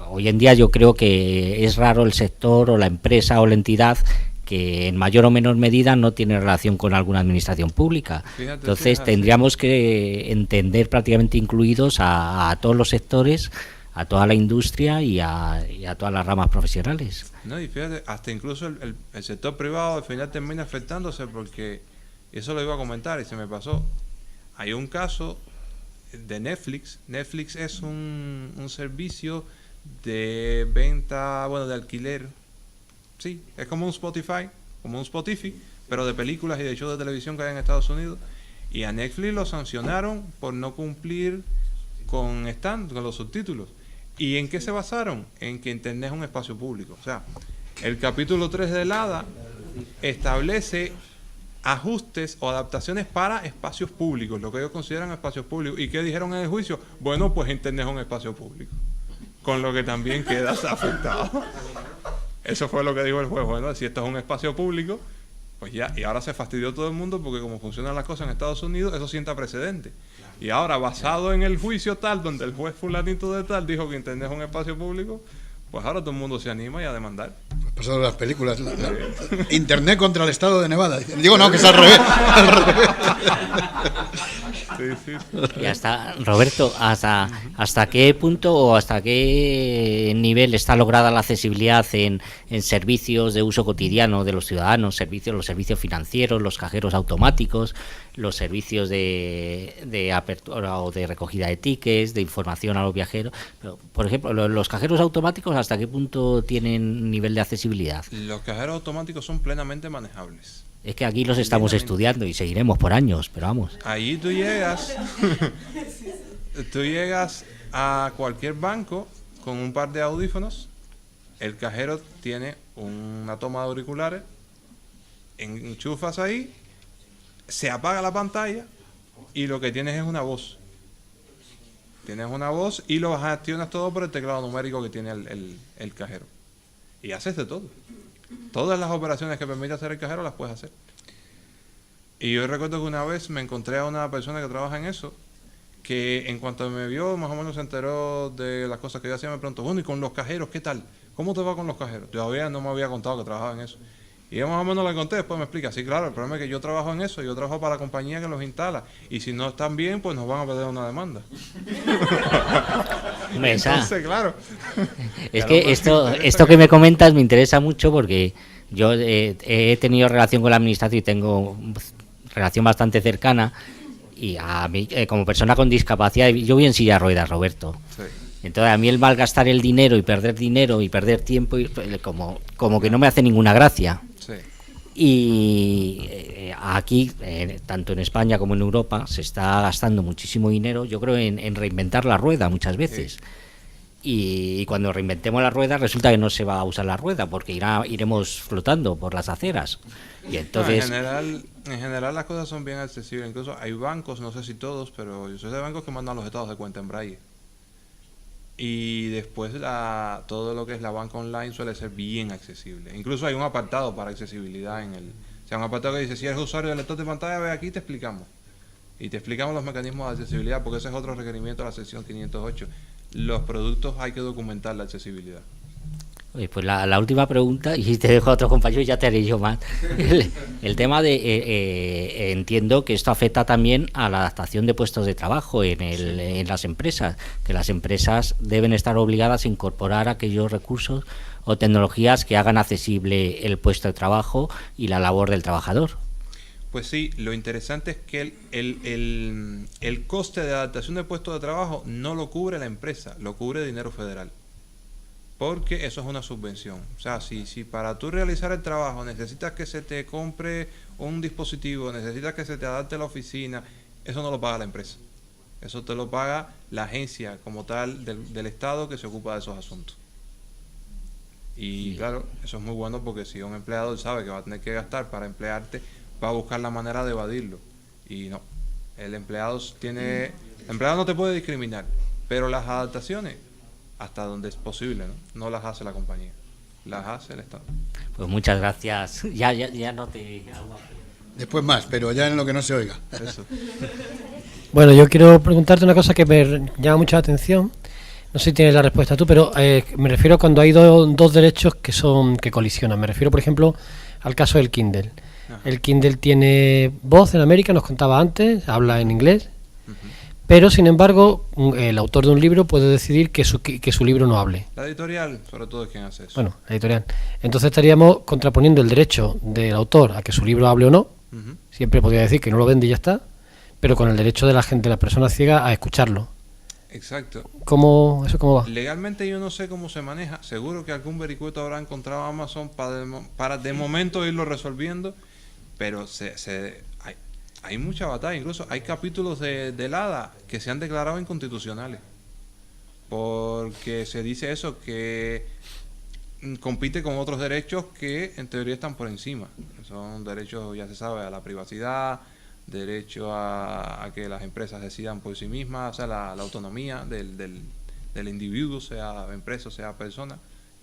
hoy en día yo creo que es raro el sector o la empresa o la entidad que en mayor o menor medida no tiene relación con alguna administración pública. Entonces tendríamos que entender prácticamente incluidos a todos los sectores, a toda la industria y a todas las ramas profesionales. No, y fíjate, hasta incluso el sector privado al final termina afectándose, porque eso lo iba a comentar y se me pasó. Hay un caso de Netflix. Netflix es un servicio de venta, de alquiler. Sí, es como un Spotify, pero de películas y de shows de televisión que hay en Estados Unidos. Y a Netflix lo sancionaron por no cumplir con los subtítulos. ¿Y en qué se basaron? En que Internet es un espacio público. O sea, el capítulo 3 de HADA establece ajustes o adaptaciones para espacios públicos, lo que ellos consideran espacios públicos. ¿Y qué dijeron en el juicio? Bueno, pues Internet es un espacio público, con lo que también quedas afectado. Eso fue lo que dijo el juez. Bueno, si esto es un espacio público, Pues ya, y ahora se fastidió todo el mundo porque como funcionan las cosas en Estados Unidos, eso sienta precedente. Y ahora, basado en el juicio tal, donde el juez fulanito de tal dijo que Internet es un espacio público, pues ahora todo el mundo se anima y a demandar. Pues pasado las películas, Internet contra el estado de Nevada. Digo, no, que es al revés. Al revés. Sí. Y hasta, Roberto, ¿hasta qué punto o hasta qué nivel está lograda la accesibilidad en servicios de uso cotidiano de los ciudadanos, los servicios financieros, los cajeros automáticos, los servicios de apertura o de recogida de tickets, de información a los viajeros? Pero, por ejemplo, los cajeros automáticos, ¿hasta qué punto tienen nivel de accesibilidad? Los cajeros automáticos son plenamente manejables. Es que aquí los estamos estudiando y seguiremos por años, pero vamos. Ahí tú llegas a cualquier banco con un par de audífonos, el cajero tiene una toma de auriculares, enchufas ahí, se apaga la pantalla y lo que tienes es una voz. Tienes una voz y lo gestionas todo por el teclado numérico que tiene el cajero. Y haces de todo. Todas las operaciones que permite hacer el cajero las puedes hacer. Y yo recuerdo que una vez me encontré a una persona que trabaja en eso, que en cuanto me vio, más o menos se enteró de las cosas que yo hacía, me preguntó, bueno, ¿y con los cajeros qué tal? ¿Cómo te va con los cajeros? Todavía no me había contado que trabajaba en eso. Y yo más o menos le conté, después me explica, sí, claro, el problema es que yo trabajo en eso, yo trabajo para la compañía que los instala, y si no están bien, pues nos van a perder una demanda. Entonces, claro. Es que esto que me comentas me interesa mucho porque yo he tenido relación con la administración y tengo relación bastante cercana, y a mí, como persona con discapacidad, yo voy en silla de ruedas, Roberto. Sí. Entonces a mí el malgastar el dinero y perder tiempo como que no me hace ninguna gracia. Sí. Y aquí, tanto en España como en Europa, se está gastando muchísimo dinero, yo creo, en reinventar la rueda muchas veces. Sí. Y cuando reinventemos la rueda resulta que no se va a usar la rueda porque iremos flotando por las aceras. Y entonces, en general las cosas son bien accesibles. Incluso hay bancos, no sé si todos, pero yo sé de bancos que mandan los estados de cuenta en braille. Y después todo lo que es la banca online suele ser bien accesible. Incluso hay un apartado para accesibilidad o sea, un apartado que dice, si eres usuario de lector de pantalla, ve aquí, te explicamos. Y te explicamos los mecanismos de accesibilidad, porque ese es otro requerimiento de la sección 508. Los productos hay que documentar la accesibilidad. Oye, pues la última pregunta, y te dejo a otro compañero y ya te haré yo más. El tema de, entiendo que esto afecta también a la adaptación de puestos de trabajo en las empresas, que las empresas deben estar obligadas a incorporar aquellos recursos o tecnologías que hagan accesible el puesto de trabajo y la labor del trabajador. Pues sí, lo interesante es que el coste de adaptación de puesto de trabajo no lo cubre la empresa, lo cubre dinero federal. Porque eso es una subvención. O sea, si para tú realizar el trabajo necesitas que se te compre un dispositivo, necesitas que se te adapte la oficina, eso no lo paga la empresa. Eso te lo paga la agencia como tal del Estado que se ocupa de esos asuntos. Y claro, eso es muy bueno porque si un empleador sabe que va a tener que gastar para emplearte, va a buscar la manera de evadirlo. Y no, el empleado no te puede discriminar, pero las adaptaciones, hasta donde es posible, no las hace la compañía, las hace el Estado. Pues muchas gracias. Ya no te... Después más, pero ya en lo que no se oiga. Eso. Bueno, yo quiero preguntarte una cosa que me llama mucho la atención. No sé si tienes la respuesta tú, pero me refiero a cuando hay dos derechos que colisionan. Me refiero, por ejemplo, al caso del Kindle. Ajá. El Kindle tiene voz en América, nos contaba antes, habla en inglés. Pero, sin embargo, el autor de un libro puede decidir que su libro no hable. La editorial, sobre todo, es quien hace eso. Bueno, la editorial. Entonces estaríamos contraponiendo el derecho del autor a que su libro hable o no. Siempre podría decir que no lo vende y ya está. Pero con el derecho de la gente, de la persona ciega, a escucharlo. Exacto. ¿Cómo va? Legalmente yo no sé cómo se maneja. Seguro que algún vericueto habrá encontrado Amazon para de momento irlo resolviendo. Pero hay mucha batalla, incluso hay capítulos del ADA que se han declarado inconstitucionales porque se dice eso, que compite con otros derechos que en teoría están por encima. Son derechos, ya se sabe, a la privacidad, derecho a que las empresas decidan por sí mismas, o sea, la autonomía del individuo, sea empresa o sea persona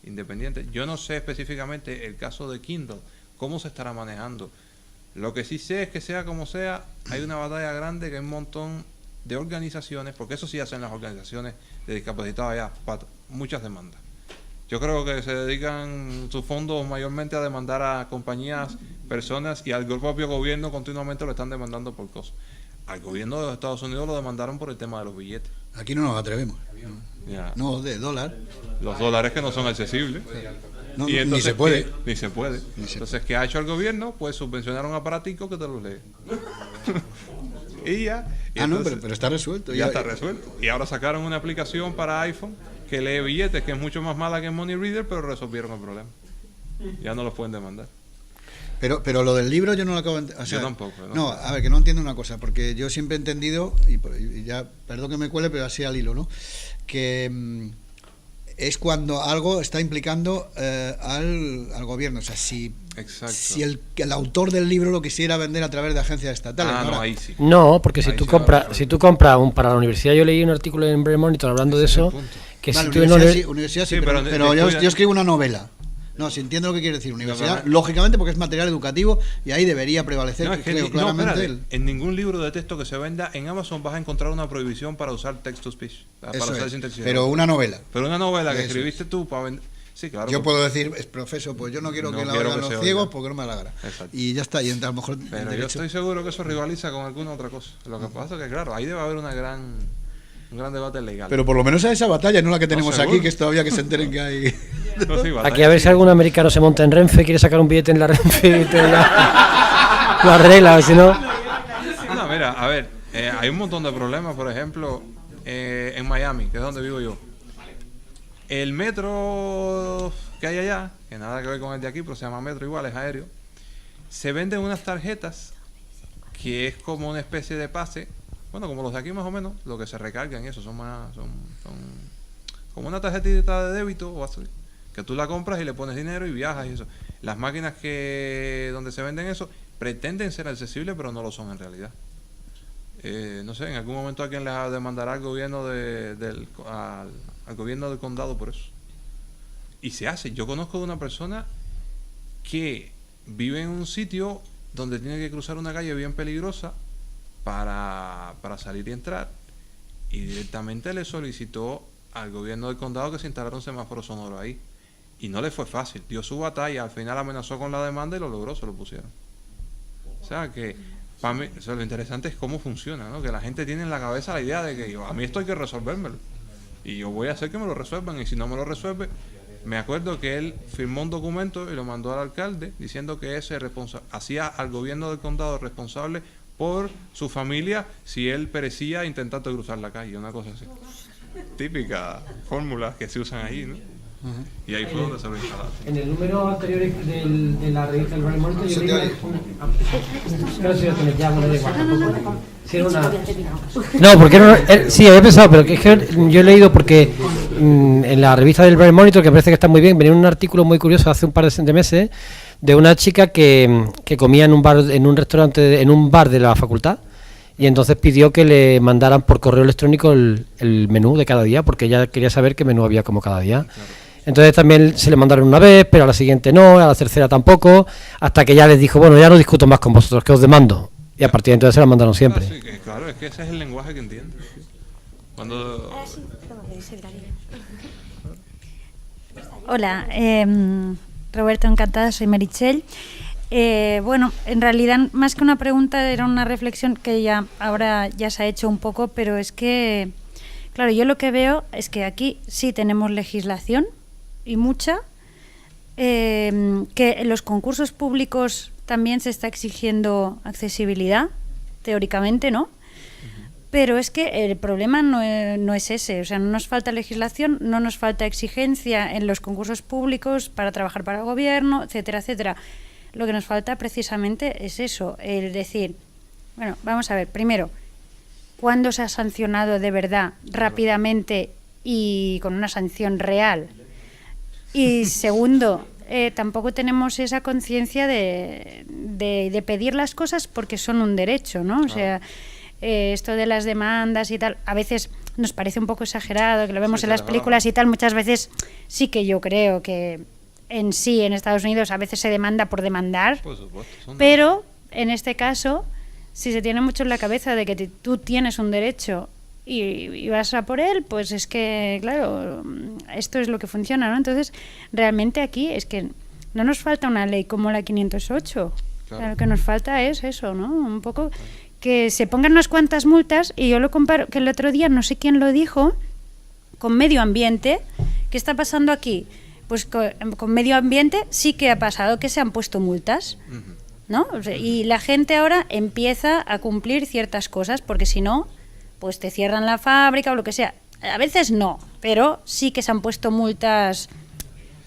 independiente. Yo no sé específicamente el caso de Kindle, cómo se estará manejando. Lo que sí sé es que sea como sea, hay una batalla grande, que hay un montón de organizaciones, porque eso sí hacen las organizaciones de discapacitados allá, muchas demandas. Yo creo que se dedican sus fondos mayormente a demandar a compañías, personas, y al propio gobierno continuamente lo están demandando por cosas. Al gobierno de los Estados Unidos lo demandaron por el tema de los billetes. Aquí no nos atrevemos. Ya. No, de dólar. Los dólares que no son accesibles. No, Y entonces, ni se puede. Ni se puede. Entonces, ¿qué ha hecho el gobierno? Pues subvencionar un aparatico que te lo lee. Y ya. Y entonces, no, pero está resuelto. Ya está resuelto. Y ahora sacaron una aplicación para iPhone que lee billetes, que es mucho más mala que Money Reader, pero resolvieron el problema. Ya no los pueden demandar. Pero lo del libro yo no lo acabo de entender. O sea, yo tampoco. No, a ver, que no entiendo una cosa, porque yo siempre he entendido, y ya, perdón que me cuele, pero así al hilo, ¿no? Que es cuando algo está implicando al gobierno. O sea, si el autor del libro lo quisiera vender a través de agencias estatales. No, ahí sí. No, porque si tú compras para la universidad, yo leí un artículo en Brain Monitor hablando de eso, que vale, si tú no universidad sí, pero yo escribo una novela. No, si entiendo lo que quiere decir universidad, lógicamente, porque es material educativo y ahí debería prevalecer, creo claramente. En ningún libro de texto que se venda en Amazon vas a encontrar una prohibición para usar text-to-speech, para usar sintaxis. Pero una novela. Pero una novela que escribiste tú para vender. Sí, claro. Yo puedo decir, profesor, pues yo no quiero que la oigan los ciegos porque no me la gana. Y ya está, y a lo mejor. Pero yo estoy seguro que eso rivaliza con alguna otra cosa. Lo que pasa es que, claro, ahí debe haber un gran debate legal. Pero por lo menos a esa batalla, no la que tenemos aquí, que es todavía que se enteren que hay. No, sí, aquí a ver si algún americano se monta en Renfe, quiere sacar un billete en la Renfe y te lo arregla, si no. No, mira, a ver, hay un montón de problemas, por ejemplo, en Miami, que es donde vivo yo. El metro que hay allá, que nada que ver con el de aquí, pero se llama metro igual, es aéreo, se venden unas tarjetas que es como una especie de pase, bueno, como los de aquí más o menos, lo que se recargan y eso, son como una tarjetita de débito o así, que tú la compras y le pones dinero y viajas y eso. Las máquinas donde se venden eso pretenden ser accesibles, pero no lo son en realidad. No sé, en algún momento alguien les demandará al gobierno al gobierno del condado por eso. Y se hace. Yo conozco de una persona que vive en un sitio donde tiene que cruzar una calle bien peligrosa para salir y entrar, y directamente le solicitó al gobierno del condado que se instalara un semáforo sonoro ahí. Y no le fue fácil. Dio su batalla, al final amenazó con la demanda y lo logró, se lo pusieron. O sea que para mí, lo interesante es cómo funciona, ¿no? Que la gente tiene en la cabeza la idea de que a mí esto hay que resolvérmelo. Y yo voy a hacer que me lo resuelvan, y si no me lo resuelve, me acuerdo que él firmó un documento y lo mandó al alcalde diciendo que ese hacía al gobierno del condado responsable por su familia si él perecía intentando cruzar la calle, una cosa así. Típica fórmula que se usan ahí, ¿no? Y ahí fue donde se lo instalaron. En el número anterior de la revista del Brain Monitor yo leí no, porque sí, había pensado, pero que es que yo he leído porque en la revista del Brain Monitor, que parece que está muy bien, venía un artículo muy curioso hace un par de meses de una chica que comía en un restaurante, en un bar de la facultad, y entonces pidió que le mandaran por correo electrónico el menú de cada día, porque ella quería saber qué menú había como cada día. Claro. Entonces también se le mandaron una vez, pero a la siguiente no, a la tercera tampoco, hasta que ya les dijo, bueno, ya no discuto más con vosotros, que os demando. Y a partir de entonces se la mandaron siempre. Sí, claro, es que ese es el lenguaje que entiende. Cuando... Hola, Roberto, encantada, soy Merichel. Bueno, en realidad más que una pregunta era una reflexión que ahora ya se ha hecho un poco, pero es que, claro, yo lo que veo es que aquí sí tenemos legislación y mucha, que en los concursos públicos también se está exigiendo accesibilidad, teóricamente, ¿no? Pero es que el problema no es ese, o sea, no nos falta legislación, no nos falta exigencia en los concursos públicos para trabajar para el gobierno, etcétera, etcétera. Lo que nos falta precisamente es eso, el decir, bueno, vamos a ver, primero, ¿cuándo se ha sancionado de verdad, rápidamente y con una sanción real? Y segundo, tampoco tenemos esa conciencia de pedir las cosas porque son un derecho, ¿no? O sea, esto de las demandas y tal, a veces nos parece un poco exagerado, que lo vemos en las películas y tal, muchas veces sí que yo creo que en Estados Unidos a veces se demanda por demandar, pero en este caso, si se tiene mucho en la cabeza de que tú tienes un derecho y vas a por él, pues es que, claro, esto es lo que funciona, ¿no? Entonces, realmente aquí es que no nos falta una ley como la 508. Claro. Lo que nos falta es eso, ¿no? Un poco que se pongan unas cuantas multas, y yo lo comparo, que el otro día, no sé quién lo dijo, con medio ambiente. ¿Qué está pasando aquí? Pues con medio ambiente sí que ha pasado que se han puesto multas, ¿no? O sea, y la gente ahora empieza a cumplir ciertas cosas, porque si no, pues te cierran la fábrica o lo que sea. A veces no, pero sí que se han puesto multas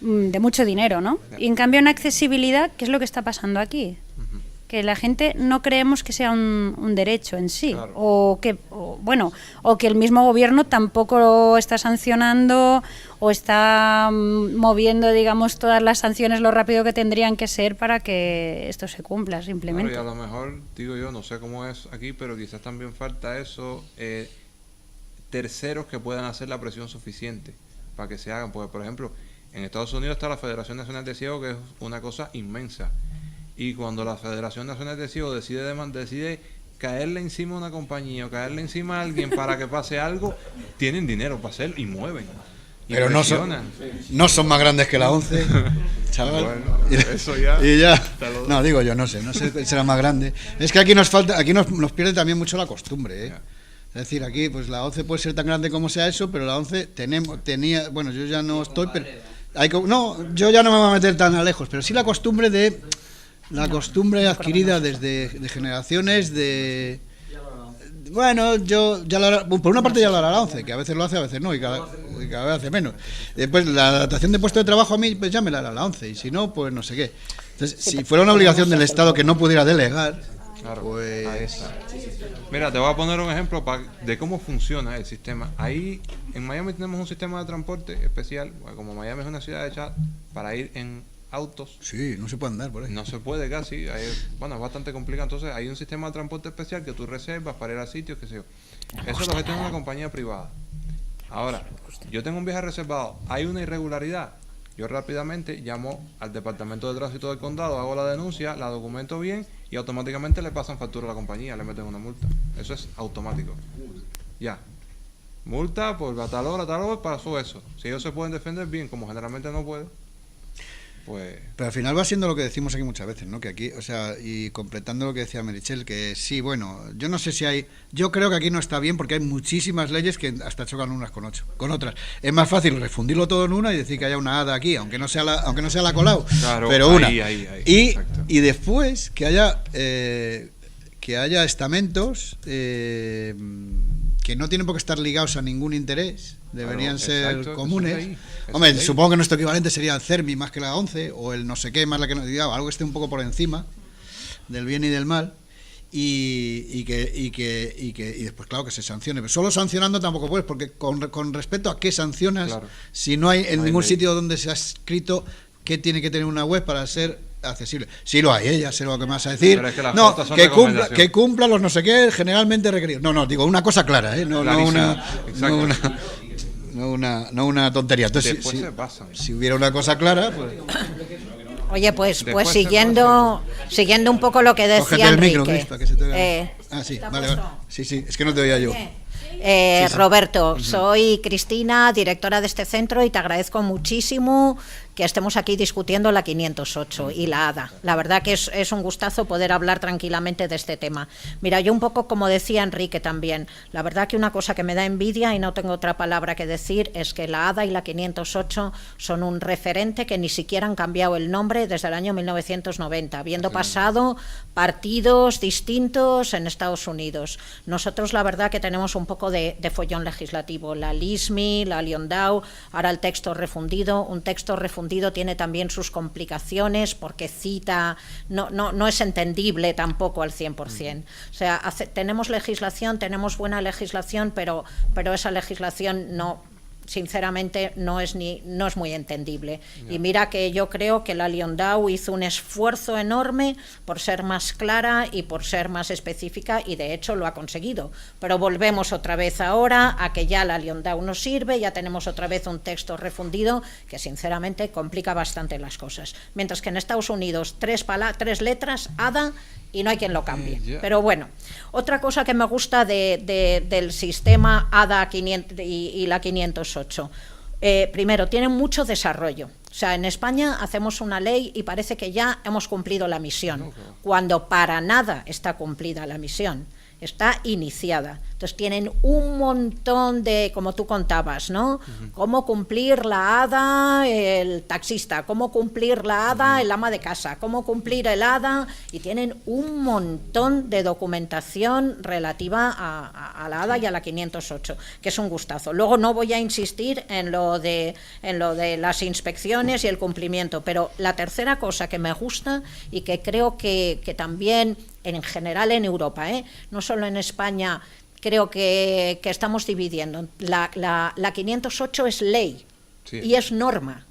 de mucho dinero, ¿no? Y en cambio en accesibilidad, ¿qué es lo que está pasando aquí? Que la gente no creemos que sea un derecho en sí, claro. o que el mismo gobierno tampoco está sancionando o está moviendo, digamos, todas las sanciones lo rápido que tendrían que ser para que esto se cumpla, simplemente. Claro, y a lo mejor, digo yo, no sé cómo es aquí, pero quizás también falta eso, terceros que puedan hacer la presión suficiente para que se hagan, porque por ejemplo, en Estados Unidos está la Federación Nacional de Ciegos, que es una cosa inmensa. Y cuando la Federación Nacional de Ciegos decide caerle encima a una compañía o caerle encima a alguien para que pase algo, tienen dinero para hacer y mueven. Pero no son más grandes que la 11, chaval. Bueno, eso ya. Y ya. No, digo yo, no sé será más grande. Es que aquí nos pierde también mucho la costumbre, ¿eh? Es decir, aquí pues la 11 puede ser tan grande como sea eso, pero la 11 tenía, bueno, yo ya no estoy, pero yo ya no me voy a meter tan lejos, pero sí la costumbre adquirida desde generaciones de... Bueno, por una parte ya lo hará la 11, que a veces lo hace, a veces no, y cada vez hace menos. Después, la adaptación de puesto de trabajo a mí, pues ya me la hará la 11, y si no, pues no sé qué. Entonces, si fuera una obligación del Estado que no pudiera delegar, claro, pues... Mira, te voy a poner un ejemplo de cómo funciona el sistema. Ahí, en Miami tenemos un sistema de transporte especial, como Miami es una ciudad hecha para ir en autos. Sí, no se puede andar por ahí. No se puede casi, es bastante complicado. Entonces hay un sistema de transporte especial que tú reservas para ir a sitios, qué sé yo. Eso lo gestiona una compañía privada. Ahora, yo tengo un viaje reservado, hay una irregularidad, yo rápidamente llamo al departamento de tránsito del condado, hago la denuncia, la documento bien y automáticamente le pasan factura a la compañía, le meten una multa. Eso es automático. Ya. Multa por a tal hora pasó eso. Si ellos se pueden defender bien, como generalmente no pueden, pues... Pero al final va siendo lo que decimos aquí muchas veces, ¿no? Que aquí, o sea, y completando lo que decía Meritxell, que sí, bueno, yo no sé si hay... Yo creo que aquí no está bien porque hay muchísimas leyes que hasta chocan unas con otras. Es más fácil refundirlo todo en una y decir que haya una hada aquí, aunque no sea la Colau, claro, pero una. Ahí, y después que haya estamentos que no tienen por qué estar ligados a ningún interés, deberían ser comunes. Hombre, supongo que nuestro equivalente sería el CERMI más que la 11, o el no sé qué más la que nos diga, algo que esté un poco por encima del bien y del mal, y después, claro, que se sancione. Pero solo sancionando tampoco puedes, porque con respecto a qué sancionas, claro, si no hay en ningún sitio donde se ha escrito que tiene que tener una web para ser accesible. Sí lo hay, ya sé lo que me vas a decir. Es que no, que cumpla los no sé qué, generalmente requeridos. No, digo, una cosa clara, no una tontería. Entonces, si hubiera una cosa clara, pues... Oye, pues siguiendo un poco lo que decía Enrique. El micro, para que se te oiga. Sí, vale. Sí, es que no te oía yo. Roberto, soy Cristina, directora de este centro, y te agradezco muchísimo que estemos aquí discutiendo la 508 y la ADA. La verdad que es un gustazo poder hablar tranquilamente de este tema. Mira, yo un poco como decía Enrique también, la verdad que una cosa que me da envidia, y no tengo otra palabra que decir, es que la ADA y la 508 son un referente que ni siquiera han cambiado el nombre desde el año 1990, habiendo pasado partidos distintos en Estados Unidos. Nosotros la verdad que tenemos un poco de follón legislativo, la LISMI, la Liondau, ahora el texto refundido. Un texto refundido tiene también sus complicaciones porque cita, no es entendible tampoco al 100%. O sea, tenemos legislación, tenemos buena legislación, pero esa legislación no sinceramente no es muy entendible. Y mira que yo creo que la Liondau hizo un esfuerzo enorme por ser más clara y por ser más específica, y de hecho lo ha conseguido. Pero volvemos otra vez ahora a que ya la Liondau no sirve, ya tenemos otra vez un texto refundido que sinceramente complica bastante las cosas. Mientras que en Estados Unidos 3 letras, ADA, y no hay quien lo cambie. Pero bueno, otra cosa que me gusta del sistema ADA 500 y la 508, primero, tienen mucho desarrollo. O sea, en España hacemos una ley y parece que ya hemos cumplido la misión, cuando para nada está cumplida la misión, está iniciada. Entonces tienen un montón de, como tú contabas, ¿no? Cómo cumplir la ADA el taxista, cómo cumplir la ADA el ama de casa, cómo cumplir el ADA, y tienen un montón de documentación relativa a la ADA y a la 508, que es un gustazo. Luego no voy a insistir en lo de las inspecciones y el cumplimiento, pero la tercera cosa que me gusta y que creo que también en general en Europa, no solo en España, creo que estamos dividiendo. La 508 es ley, sí, y es norma.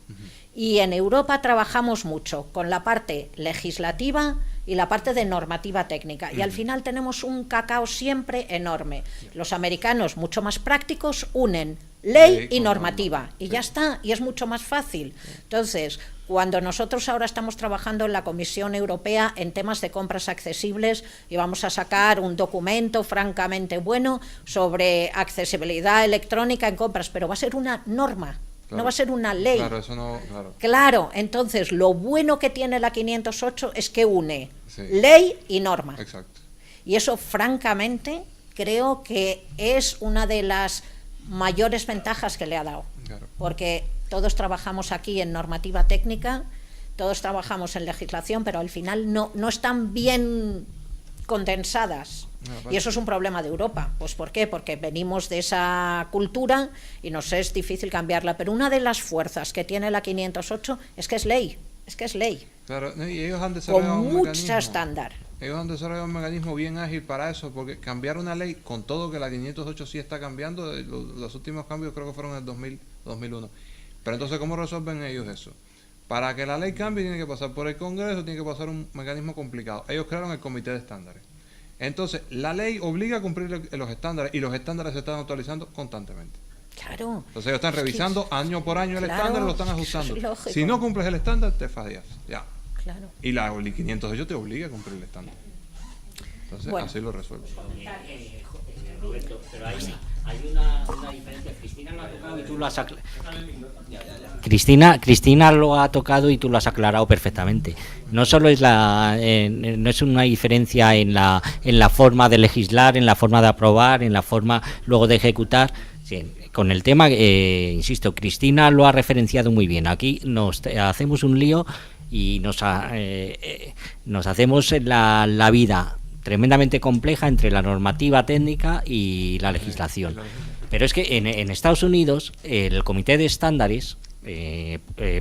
Y en Europa trabajamos mucho con la parte legislativa y la parte de normativa técnica. Y al final tenemos un cacao siempre enorme. Los americanos, mucho más prácticos, unen ley y normativa. Y ya está, y es mucho más fácil. Entonces, cuando nosotros ahora estamos trabajando en la Comisión Europea en temas de compras accesibles, y vamos a sacar un documento francamente bueno sobre accesibilidad electrónica en compras, pero va a ser una norma, claro, no va a ser una ley. Claro, eso no, claro. Claro, entonces lo bueno que tiene la 508 es que une, sí, ley y norma. Exacto. Y eso francamente creo que es una de las mayores ventajas que le ha dado. Claro. Porque todos trabajamos aquí en normativa técnica, todos trabajamos en legislación, pero al final no están bien condensadas. Y eso es un problema de Europa. Pues ¿por qué? Porque venimos de esa cultura y nos es difícil cambiarla. Pero una de las fuerzas que tiene la 508 es que es ley. Es que es ley. Claro, y ellos han desarrollado con mucho estándar. Ellos han desarrollado un mecanismo bien ágil para eso, porque cambiar una ley, con todo que la 508 sí está cambiando, los últimos cambios creo que fueron en el 2001. Pero entonces, ¿cómo resuelven ellos eso? Para que la ley cambie tiene que pasar por el Congreso, tiene que pasar un mecanismo complicado. Ellos crearon el Comité de Estándares. Entonces, la ley obliga a cumplir los estándares, y los estándares se están actualizando constantemente. Claro. Entonces ellos están revisando año por año el estándar y lo están ajustando. Es si no cumples el estándar, te fallas. Ya. Claro. Y la 508 te obliga a cumplir el estándar. Entonces, bueno, así lo resuelve. Roberto, pero hay una diferencia. Cristina lo ha tocado y tú lo has aclarado. Cristina lo ha tocado y tú lo has aclarado perfectamente. No solo es no es una diferencia en la forma de legislar, en la forma de aprobar, en la forma luego de ejecutar. Sí, con el tema, insisto, Cristina lo ha referenciado muy bien. Aquí nos hacemos un lío y nos hacemos la vida tremendamente compleja entre la normativa técnica y la legislación. Pero es que en Estados Unidos el Comité de Estándares,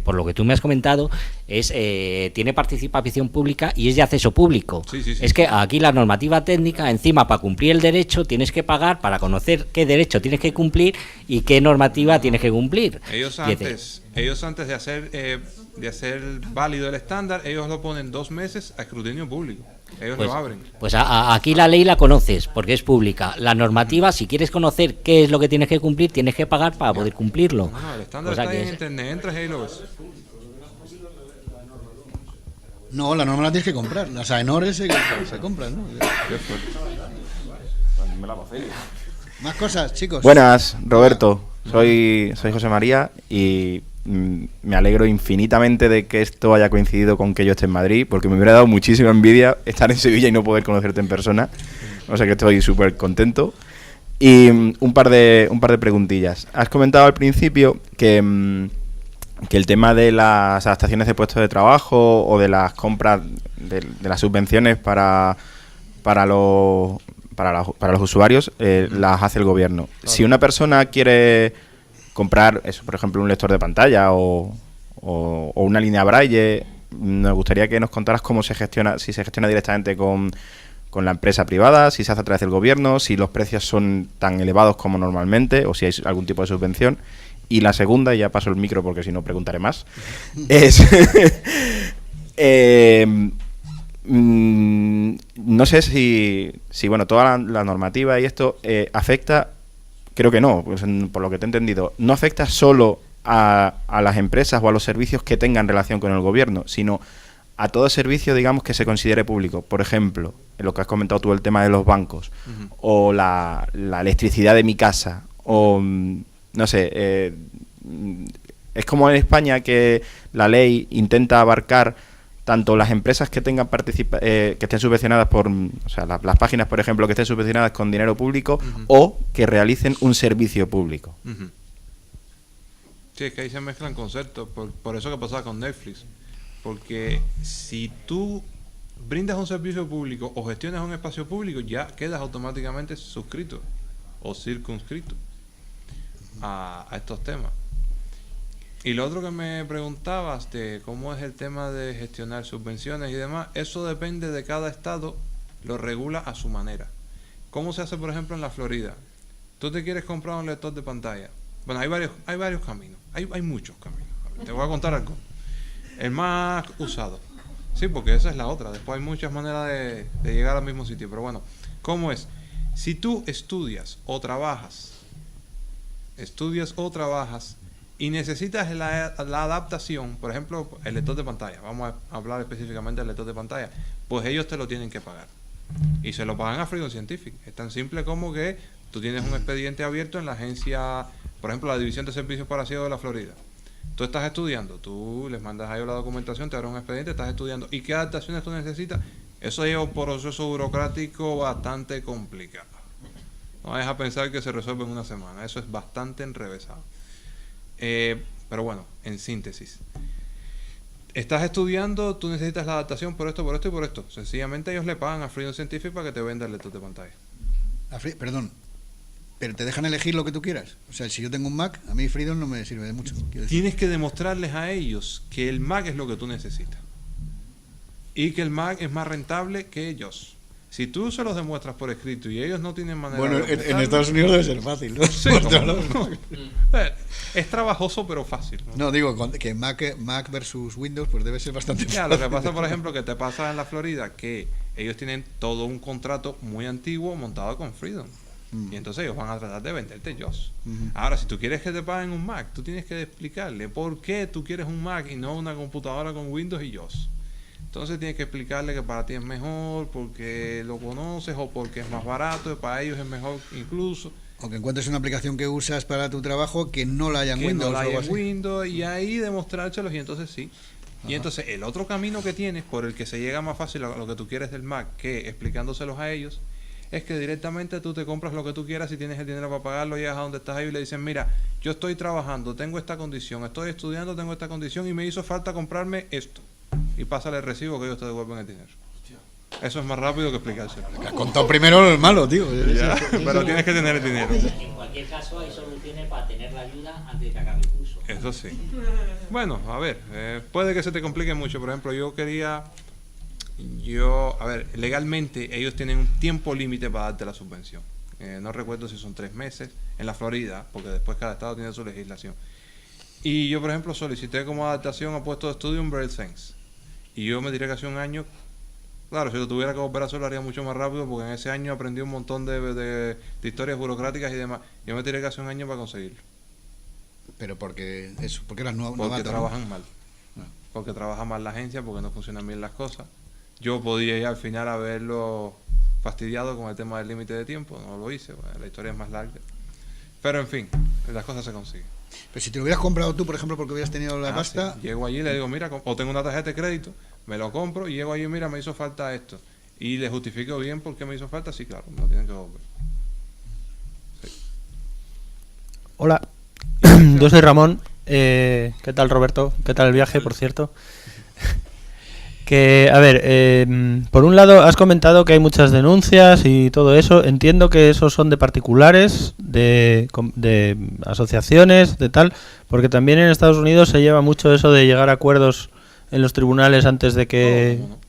por lo que tú me has comentado, tiene participación pública y es de acceso público. Sí. Es que aquí la normativa técnica, encima, para cumplir el derecho tienes que pagar para conocer qué derecho tienes que cumplir y qué normativa tienes que cumplir. Ellos antes de hacer válido el estándar, ellos lo ponen 2 meses a escrutinio público. Ellos lo abren. Pues aquí la ley la conoces porque es pública. La normativa, si quieres conocer qué es lo que tienes que cumplir, tienes que pagar para poder cumplirlo. No, el estándar está en internet, entras y ahí lo ves. No, la norma la tienes que comprar. Las AENOR se compran, ¿no? Más cosas, chicos. Buenas, Roberto. Soy José María y me alegro infinitamente de que esto haya coincidido con que yo esté en Madrid, porque me hubiera dado muchísima envidia estar en Sevilla y no poder conocerte en persona. O sea que estoy súper contento. Y un par de preguntillas. Has comentado al principio que el tema de las adaptaciones de puestos de trabajo o de las compras de las subvenciones para los usuarios las hace el gobierno. Claro. Si una persona quiere comprar, eso, por ejemplo, un lector de pantalla o una línea Braille, nos gustaría que nos contaras cómo se gestiona, si se gestiona directamente con la empresa privada, si se hace a través del gobierno, si los precios son tan elevados como normalmente o si hay algún tipo de subvención. Y la segunda, y ya paso el micro porque si no preguntaré más, es... no sé si bueno, toda la normativa y esto afecta, creo que no, pues, por lo que te he entendido, no afecta solo a las empresas o a los servicios que tengan relación con el gobierno, sino a todo servicio, digamos, que se considere público. Por ejemplo, en lo que has comentado tú, el tema de los bancos, o la electricidad de mi casa, o no sé, es como en España que la ley intenta abarcar tanto las empresas que tengan que estén subvencionadas por, o sea, las páginas, por ejemplo, que estén subvencionadas con dinero público, o que realicen un servicio público. Sí, es que ahí se mezclan conceptos, por eso que pasaba con Netflix. Porque si tú brindas un servicio público o gestionas un espacio público, ya quedas automáticamente suscrito o circunscrito a estos temas. Y lo otro que me preguntabas de cómo es el tema de gestionar subvenciones y demás, eso depende de cada estado, lo regula a su manera. ¿Cómo se hace, por ejemplo, en la Florida? Tú te quieres comprar un lector de pantalla. Bueno, hay varios caminos, hay muchos caminos. Te voy a contar algo. El más usado. Sí, porque esa es la otra. Después hay muchas maneras de llegar al mismo sitio. Pero bueno, ¿cómo es? Si tú estudias o trabajas y necesitas la adaptación, por ejemplo, el lector de pantalla, vamos a hablar específicamente del lector de pantalla, pues ellos te lo tienen que pagar. Y se lo pagan a Freedom Scientific. Es tan simple como que tú tienes un expediente abierto en la agencia, por ejemplo, la División de Servicios para Ciegos de la Florida. Tú estás estudiando, tú les mandas a ellos la documentación, te abren un expediente, estás estudiando. ¿Y qué adaptaciones tú necesitas? Eso lleva un proceso burocrático bastante complicado. No vayas a pensar que se resuelve en una semana. Eso es bastante enrevesado. Pero bueno, en síntesis. Estás estudiando, tú necesitas la adaptación por esto, por esto y por esto. Sencillamente ellos le pagan a Freedom Scientific para que te venda el lector de pantalla. Perdón. Pero te dejan elegir lo que tú quieras. O sea, si yo tengo un Mac, a mí Freedom no me sirve de mucho. Tienes que demostrarles a ellos que el Mac es lo que tú necesitas. Y que el Mac es más rentable que ellos. Si tú se los demuestras por escrito y ellos no tienen manera de... Bueno, en Estados Unidos debe ser fácil, ¿no? Sí, no. Es trabajoso, pero fácil. No, digo, que Mac versus Windows, pues debe ser bastante fácil. Ya, lo que pasa, por ejemplo, que te pasa en la Florida, que ellos tienen todo un contrato muy antiguo montado con Freedom. Y entonces ellos van a tratar de venderte JAWS. Ahora, si tú quieres que te paguen un Mac, tú tienes que explicarle por qué tú quieres un Mac y no una computadora con Windows y JAWS. Entonces tienes que explicarle que para ti es mejor porque lo conoces o porque es más barato y para ellos es mejor incluso. O que encuentres una aplicación que usas para tu trabajo que no la haya en Windows. No la haya en Windows y ahí demostrárselos y entonces sí. Y entonces el otro camino que tienes por el que se llega más fácil a lo que tú quieres del Mac que explicándoselos a ellos es que directamente tú te compras lo que tú quieras y tienes el dinero para pagarlo, llegas a donde estás ahí y le dicen, mira, yo estoy trabajando, tengo esta condición, estoy estudiando, tengo esta condición y me hizo falta comprarme esto. Y pásale el recibo que ellos te devuelven el dinero. Eso es más rápido que explicarse. Has contado primero el malo, tío. Ya, pero tienes que tener el dinero. En cualquier caso hay soluciones para tener la ayuda antes de que acabe el curso. Eso sí. Bueno, a ver, puede que se te complique mucho. Por ejemplo, legalmente ellos tienen un tiempo límite para darte la subvención. No recuerdo si son 3 meses en la Florida, porque después cada estado tiene su legislación. Y yo, por ejemplo, solicité como adaptación a puesto de estudio un Braille Sense. Y yo me diré que hace un año, claro, si lo tuviera que volver a hacer lo haría mucho más rápido, porque en ese año aprendí un montón de historias burocráticas y demás. Yo me tiré que hace un año para conseguirlo. Pero porque eras novato. Porque trabajan mal. No. Porque trabaja mal la agencia, porque no funcionan bien las cosas. Yo podía ya al final haberlo fastidiado con el tema del límite de tiempo, no lo hice, bueno, la historia es más larga. Pero en fin, las cosas se consiguen. Pero si te lo hubieras comprado tú, por ejemplo, porque hubieras tenido la pasta... Sí. Llego allí y le digo, mira, o tengo una tarjeta de crédito, me lo compro y llego allí, mira, me hizo falta esto. Y le justifico bien por qué me hizo falta, sí, claro, me lo tienen que devolver. Sí. Hola, yo soy Ramón. ¿Qué tal, Roberto? ¿Qué tal el viaje, por cierto? Que, a ver, por un lado has comentado que hay muchas denuncias y todo eso. Entiendo que esos son de particulares, de asociaciones, de tal, porque también en Estados Unidos se lleva mucho eso de llegar a acuerdos en los tribunales antes de que... No.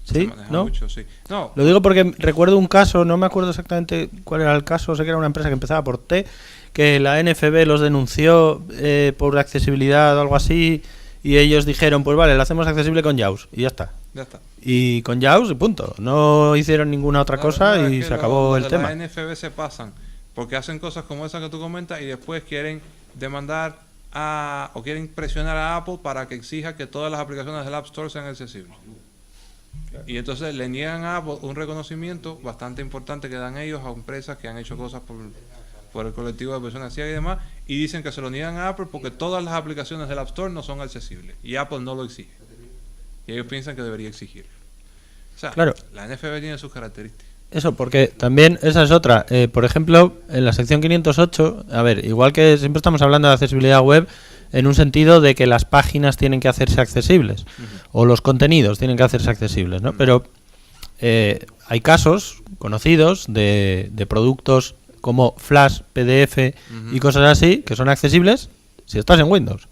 ¿Sí? ¿No? Mucho, sí. No. Lo digo porque recuerdo un caso, no me acuerdo exactamente cuál era el caso, sé que era una empresa que empezaba por T, que la NFB los denunció por accesibilidad o algo así, y ellos dijeron, pues vale, lo hacemos accesible con JAWS, y ya está. Ya está. Y con JAWS y punto. No hicieron ninguna otra cosa y se acabó el tema. La NFB se pasan porque hacen cosas como esa que tú comentas y después quieren demandar o quieren presionar a Apple para que exija que todas las aplicaciones del App Store sean accesibles. Y entonces le niegan a Apple un reconocimiento bastante importante que dan ellos a empresas que han hecho cosas por el colectivo de personas ciegas y demás, y dicen que se lo niegan a Apple porque todas las aplicaciones del App Store no son accesibles y Apple no lo exige. Y ellos piensan que debería exigirlo. O sea, claro, la NFB tiene sus características. Eso, porque también esa es otra. Por ejemplo, en la sección 508, a ver, igual que siempre estamos hablando de accesibilidad web en un sentido de que las páginas tienen que hacerse accesibles, o los contenidos tienen que hacerse accesibles, ¿no? Pero hay casos conocidos de productos como Flash, PDF y cosas así que son accesibles si estás en Windows.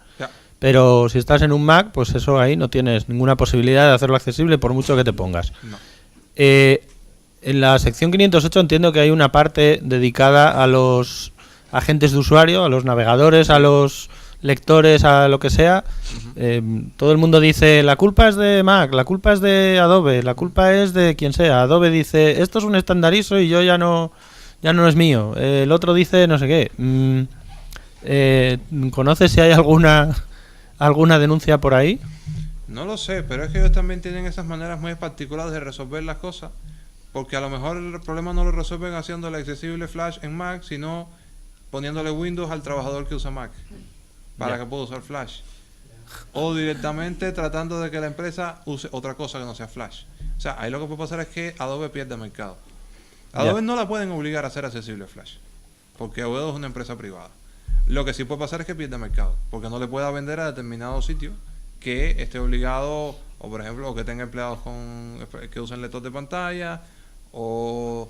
Pero si estás en un Mac, pues eso ahí no tienes ninguna posibilidad de hacerlo accesible por mucho que te pongas. No. En la sección 508 entiendo que hay una parte dedicada a los agentes de usuario, a los navegadores, a los lectores, a lo que sea. Todo el mundo dice, la culpa es de Mac, la culpa es de Adobe, la culpa es de quien sea. Adobe dice, esto es un estandarizo y yo ya no es mío. El otro dice no sé qué. ¿Conoces si hay alguna denuncia por ahí? No lo sé, pero es que ellos también tienen esas maneras muy particulares de resolver las cosas, porque a lo mejor el problema no lo resuelven haciéndole accesible Flash en Mac, sino poniéndole Windows al trabajador que usa Mac para que pueda usar Flash, o directamente tratando de que la empresa use otra cosa que no sea Flash. O sea, ahí lo que puede pasar es que Adobe pierde mercado. Adobe no la pueden obligar a hacer accesible Flash, porque Adobe es una empresa privada. Lo que sí puede pasar es que pierde mercado, porque no le pueda vender a determinado sitio que esté obligado, o por ejemplo, que tenga empleados que usen lector de pantalla, o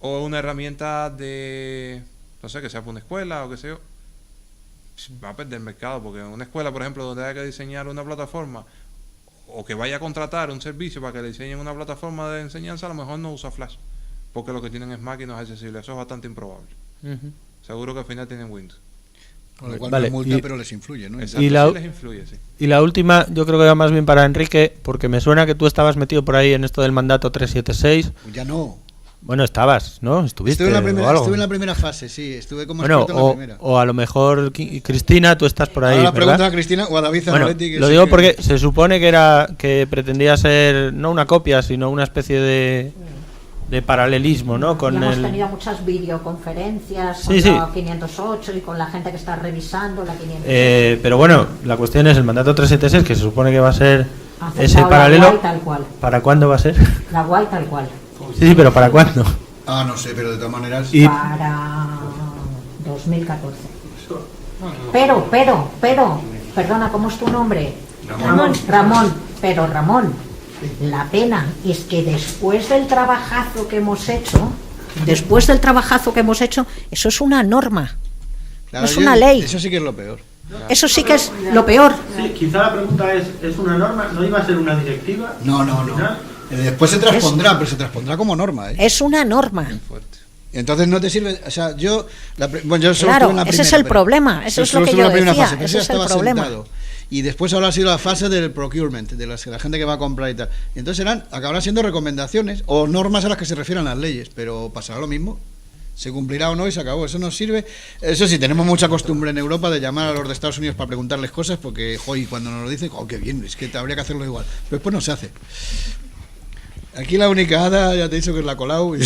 una herramienta de, no sé, que sea para una escuela o qué sé yo. Va a perder mercado, porque en una escuela, por ejemplo, donde haya que diseñar una plataforma, o que vaya a contratar un servicio para que le diseñen una plataforma de enseñanza, a lo mejor no usa Flash, porque lo que tienen es Mac y no es accesible. Eso es bastante improbable. Seguro que al final tienen Windows. Con lo cual no es multa, pero les influye, ¿no? Exacto, sí les influye, sí. Y la última, yo creo que va más bien para Enrique, porque me suena que tú estabas metido por ahí en esto del mandato 376. Ya no. Bueno, estabas, ¿no? Estuviste. Estuve en la primera fase, sí. Estuve como experto en la primera. O a lo mejor, Cristina, tú estás por ahí. Ahora pregunta a Cristina o a David Zanoletti. Lo digo porque se supone que pretendía ser no una copia, sino una especie de paralelismo, ¿no? Hemos tenido muchas videoconferencias con la 508 y con la gente que está revisando la 508. Pero bueno, la cuestión es el mandato 376, que se supone que va a ser ese paralelo. La guay tal cual. ¿Para cuándo va a ser? La guay tal cual. Sí, pero ¿para cuándo? No sé, pero de todas maneras... Para 2014. Pero, perdona, ¿cómo es tu nombre? Ramón, pero Ramón, la pena es que después del trabajazo que hemos hecho, eso es una norma, claro, no es una ley. Eso sí que es lo peor. Eso sí que es lo peor. Sí, quizá la pregunta ¿es una norma? ¿No iba a ser una directiva? No. Después se transpondrá, pero se transpondrá como norma. Es una norma. Entonces no te sirve, o sea, yo solo claro, estuve en la primera, ese es el problema, eso es lo que yo decía, ese es el problema. Sentado. Y después habrá sido la fase del procurement, de la gente que va a comprar y tal. Y entonces acabarán siendo recomendaciones o normas a las que se refieran las leyes, pero pasará lo mismo. Se cumplirá o no y se acabó. Eso nos sirve. Eso sí, tenemos mucha costumbre en Europa de llamar a los de Estados Unidos para preguntarles cosas, porque, joder, cuando nos lo dicen, qué bien, es que habría que hacerlo igual. Pero después no se hace. Aquí la única hada, ya te he dicho que es la Colau.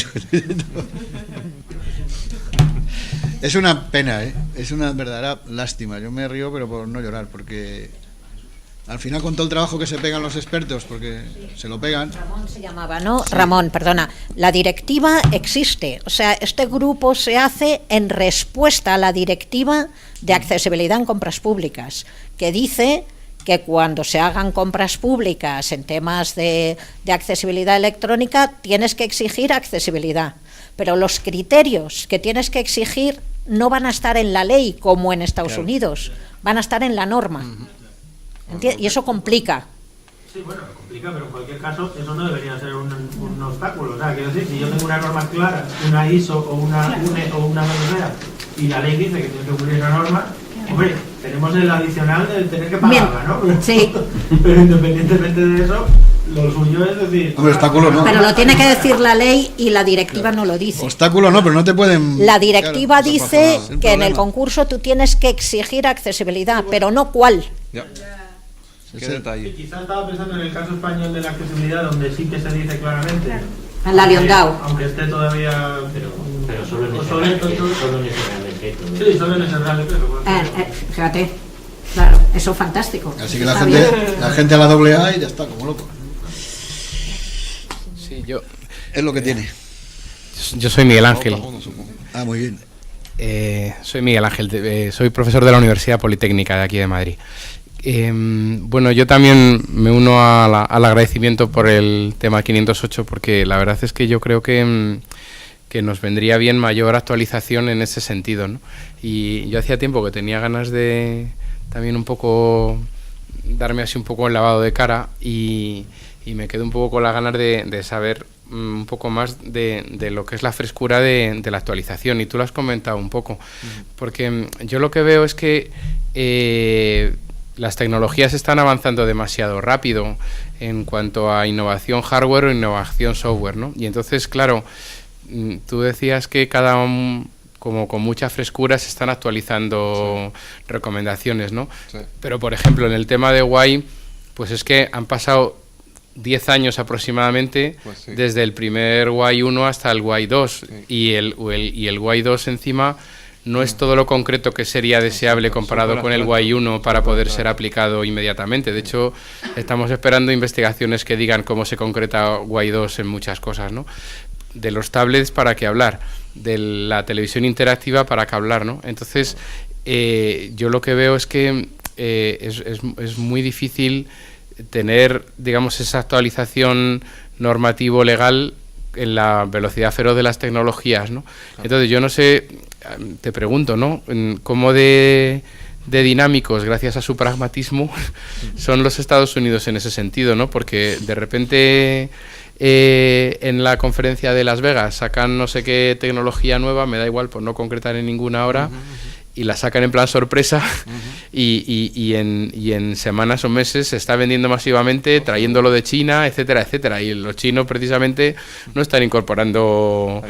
Es una pena, es una verdadera lástima. Yo me río, pero por no llorar, porque al final con todo el trabajo que se pegan los expertos, porque se lo pegan. Ramón se llamaba, ¿no? Sí. Ramón, perdona. La directiva existe, o sea, este grupo se hace en respuesta a la directiva de accesibilidad en compras públicas, que dice que cuando se hagan compras públicas en temas de accesibilidad electrónica tienes que exigir accesibilidad, pero los criterios que tienes que exigir no van a estar en la ley como en Estados Unidos, van a estar en la norma. Y eso complica. Sí, bueno, complica, pero en cualquier caso eso no debería ser un obstáculo. O sea, quiero decir, si yo tengo una norma clara, una ISO o una UNE o una BBVA, y la ley dice que tiene que cumplir esa norma, hombre, tenemos el adicional de tener que pagarla, ¿no? Sí. Pero independientemente de eso, lo suyo es decir... Hombre, obstáculo no. Pero lo tiene que decir la ley y la directiva no lo dice. Obstáculo no, pero no te pueden... La directiva claro, dice no pasa que en nada. el concurso tú tienes que exigir accesibilidad, pero no cuál. Ya. Qué Sí. detalle. Quizás estaba pensando en el caso español de la accesibilidad, donde sí que se dice claramente. En la Liondau. Aunque esté todavía... Pero solo en ese obsoleto, Real todo. solo en ese Real Decreto. Sí, solo en ese Real Decreto. Bueno. Fíjate, claro, eso es fantástico. Así que la Está gente, bien. la gente a la AA y ya está, como loco. Sí, yo Es lo que tiene. soy Miguel Ángel. Uno, supongo. Ah, muy bien. Soy Miguel Ángel, soy profesor de la Universidad Politécnica de aquí de Madrid. Bueno, yo también me uno al agradecimiento por el tema 508, porque la verdad es que yo creo que nos vendría bien mayor actualización en ese sentido, ¿no? Y yo hacía tiempo que tenía ganas de también un poco darme así un poco el lavado de cara y me quedé un poco con las ganas de saber un poco más de lo que es la frescura de la actualización, y tú lo has comentado un poco, porque yo lo que veo es que las tecnologías están avanzando demasiado rápido en cuanto a innovación hardware o innovación software, ¿no? Y entonces, claro, tú decías que como con mucha frescura se están actualizando recomendaciones, ¿no? Sí. Pero, por ejemplo, en el tema de Wi, pues es que han pasado 10 años aproximadamente, Pues sí. desde el primer Wi 1 hasta el Wi 2, Sí. y el Wi 2 encima no es todo lo concreto que sería deseable comparado con el Wi 1 para poder ser aplicado inmediatamente. De hecho, estamos esperando investigaciones que digan cómo se concreta Wi 2 en muchas cosas, ¿no? De los tablets, para qué hablar, de la televisión interactiva, para qué hablar, ¿no? Entonces, yo lo que veo es que es muy difícil tener, digamos, esa actualización normativo-legal en la velocidad feroz de las tecnologías, ¿no? Claro. Entonces, yo no sé, te pregunto, ¿no? ¿Cómo de dinámicos, gracias a su pragmatismo, son los Estados Unidos en ese sentido, ¿no? Porque de repente en la conferencia de Las Vegas sacan no sé qué tecnología nueva, me da igual por no concretar en ninguna hora, y la sacan en plan sorpresa, y en semanas o meses se está vendiendo masivamente, trayéndolo de China, etcétera, etcétera. Y los chinos precisamente no están incorporando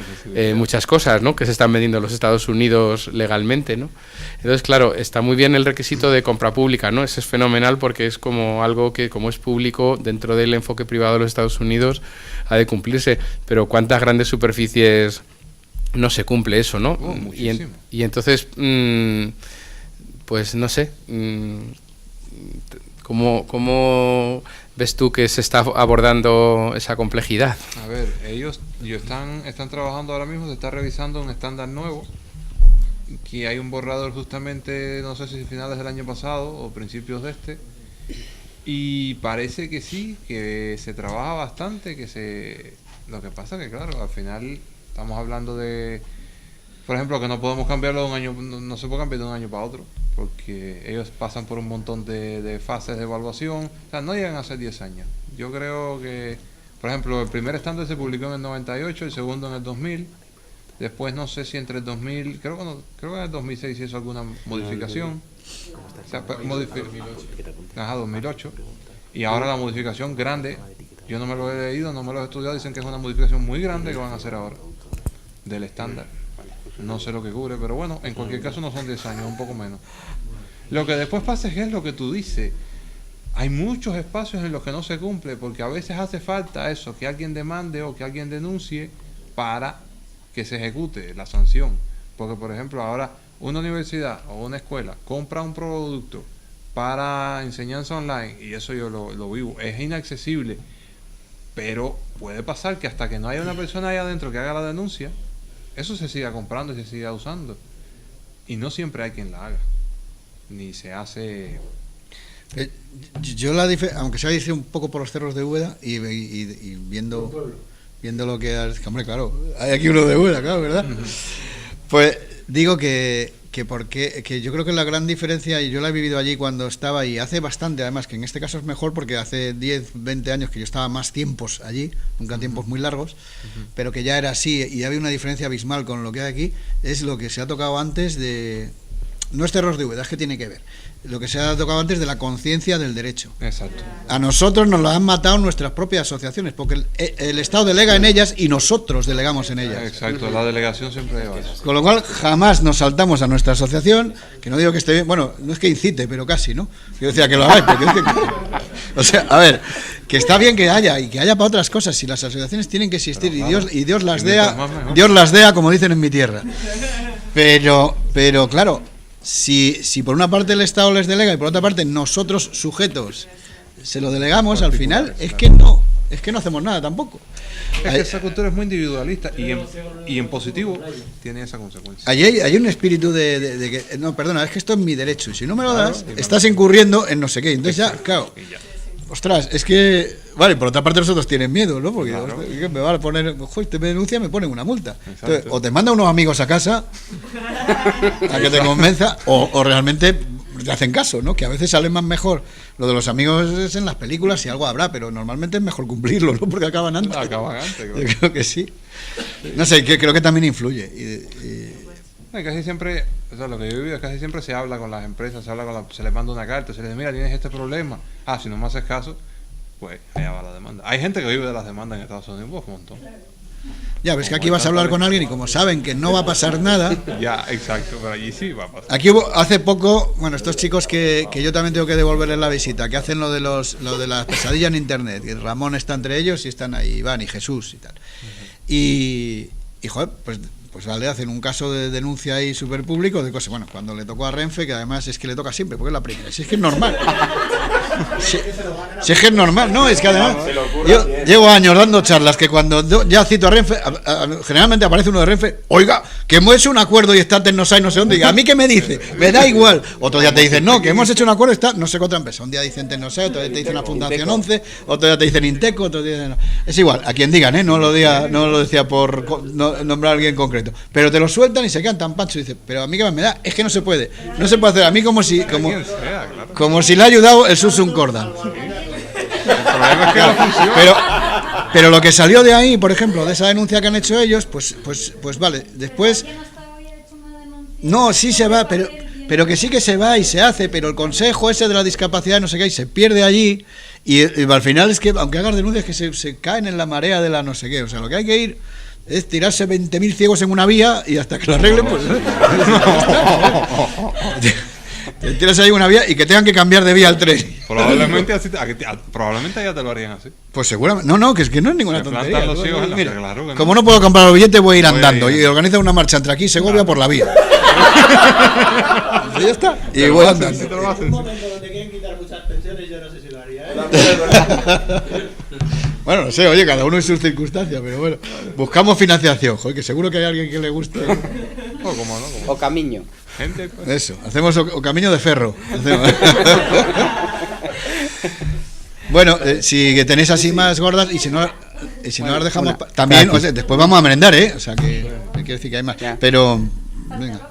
muchas cosas, ¿no?, que se están vendiendo en los Estados Unidos legalmente, ¿no? Entonces, claro, está muy bien el requisito de compra pública, ¿no? Ese es fenomenal, porque es como algo que, como es público, dentro del enfoque privado de los Estados Unidos, ha de cumplirse. Pero ¿cuántas grandes superficies no se cumple eso, ¿no? Y entonces, pues no sé, ¿cómo ves tú que se está abordando esa complejidad? A ver, ellos están trabajando ahora mismo, se está revisando un estándar nuevo, que hay un borrador justamente, no sé si finales del año pasado o principios de este, y parece que sí, que se trabaja bastante, lo que pasa que claro, al final estamos hablando de, por ejemplo, que no podemos cambiarlo de un año, no se puede cambiar de un año para otro, porque ellos pasan por un montón de fases de evaluación, o sea, no llegan a ser 10 años. Yo creo que, por ejemplo, el primer estándar se publicó en el 98, el segundo en el 2000, después no sé si entre el 2000, creo que en el 2006 se hizo alguna modificación, o sea, 2008, y ahora la modificación grande, yo no me lo he leído, no me lo he estudiado, dicen que es una modificación muy grande que van a hacer ahora del estándar. No sé lo que cubre, pero bueno, en cualquier caso no son 10 años, un poco menos. Lo que después pasa es lo que tú dices. Hay muchos espacios en los que no se cumple, porque a veces hace falta eso, que alguien demande o que alguien denuncie para que se ejecute la sanción. Porque, por ejemplo, ahora una universidad o una escuela compra un producto para enseñanza online, y eso yo lo vivo, es inaccesible, pero puede pasar que hasta que no haya una persona ahí adentro que haga la denuncia, eso se siga comprando y se siga usando, y no siempre hay quien la haga, ni se hace. Yo aunque sea hice un poco por los cerros de Úbeda y viendo lo que hombre, claro, hay aquí uno de Úbeda, claro, ¿verdad? Pues digo que que yo creo que la gran diferencia, y yo la he vivido allí cuando estaba, y hace bastante además, que en este caso es mejor porque hace 10, 20 años que yo estaba más tiempos allí, nunca tiempos muy largos, pero que ya era así y había una diferencia abismal con lo que hay aquí, es lo que se ha tocado antes de... No es terror de Úbeda, es que tiene que ver. Lo que se ha tocado antes de la conciencia del derecho. Exacto. A nosotros nos la han matado nuestras propias asociaciones, porque el Estado delega en ellas y nosotros delegamos en ellas. Exacto, la delegación siempre lleva eso. Con lo cual jamás nos saltamos a nuestra asociación, que no digo que esté bien, bueno, no es que incite, pero casi, ¿no? Yo decía que lo hagáis, porque o sea, a ver, que está bien que haya, y que haya para otras cosas, si las asociaciones tienen que existir, y Dios las dea, como dicen en mi tierra. Pero claro, si por una parte el Estado les delega y por otra parte nosotros sujetos se lo delegamos, al final es que no hacemos nada tampoco. Es que esa cultura es muy individualista y en positivo tiene esa consecuencia. Hay un espíritu de que, no, perdona, es que esto es mi derecho y si no me lo das, estás incurriendo en no sé qué. Entonces ya, claro, ostras, es que, vale, por otra parte nosotros tienen miedo, ¿no? Porque me van a poner, joder, te me denuncia, me ponen una multa. Entonces, o te manda unos amigos a casa a que te convenza, o realmente te hacen caso, ¿no? Que a veces sale más mejor. Lo de los amigos es en las películas, si algo habrá, pero normalmente es mejor cumplirlo, ¿no? Porque acaban antes. Claro. Yo creo que sí. No sé, creo que también influye. Casi siempre, o sea, lo que yo he vivido, casi siempre se habla con las empresas, se les manda una carta, se les dice, mira, tienes este problema. Si no me haces caso, pues allá va la demanda. Hay gente que vive de las demandas en Estados Unidos, pues un montón. Ya, ves que aquí vas a hablar con alguien y como saben que no va a pasar nada... Ya, exacto, pero allí sí va a pasar. Aquí hubo, hace poco, bueno, estos chicos que yo también tengo que devolverles la visita, que hacen lo de las pesadillas en internet, que Ramón está entre ellos y están ahí Iván y Jesús y tal. Y joder, pues vale, hacen un caso de denuncia ahí súper público de cosas, bueno, cuando le tocó a Renfe, que además es que le toca siempre, porque es la primera, si es que es normal. Si es que es normal, no, es que además yo llevo años dando charlas que cuando ya cito a Renfe, generalmente aparece uno de Renfe, oiga, que hemos hecho un acuerdo y está Tecnosai no sé dónde, y a mí qué me dice, me da igual, otro día te dicen, no, que hemos hecho un acuerdo y está no sé qué otra empresa, un día dicen Tecnosai, otro día te dicen una Fundación 11, otro día te dicen Inteco, otro día no. Es igual, a quien digan, no lo decía por nombrar a alguien concreto, pero te lo sueltan y se quedan tan panchos y dice, pero a mí qué me da, es que no se puede hacer, a mí como si le ha ayudado el Susun Cordal. Pero lo que salió de ahí, por ejemplo, de esa denuncia que han hecho ellos, pues vale, después no, sí se va, pero que sí que se va y se hace, pero el consejo ese de la discapacidad no sé qué, y se pierde allí y al final es que aunque hagas denuncias que se caen en la marea de la no sé qué, o sea, lo que hay que ir es tirarse 20.000 ciegos en una vía y hasta que lo arreglen, pues te tiras ahí una vía y que tengan que cambiar de vía al tren. Probablemente ya te lo harían así. Pues seguramente. No, que es que no es ninguna tontería. Mira, claro que no. Como no puedo comprar los billetes, voy a ir andando y organiza una marcha entre aquí y Segovia por la vía. Y ya está. Y voy andando. En un momento donde quieren quitar muchas pensiones, yo no sé si lo haría, Bueno, no sé, oye, cada uno en sus circunstancias, pero bueno, buscamos financiación, joder, que seguro que hay alguien que le guste. O camiño. Eso, hacemos o camino de ferro. Bueno, si tenéis así más gordas y si no las dejamos también, o sea, después vamos a merendar, o sea que quiero decir que hay más, pero venga.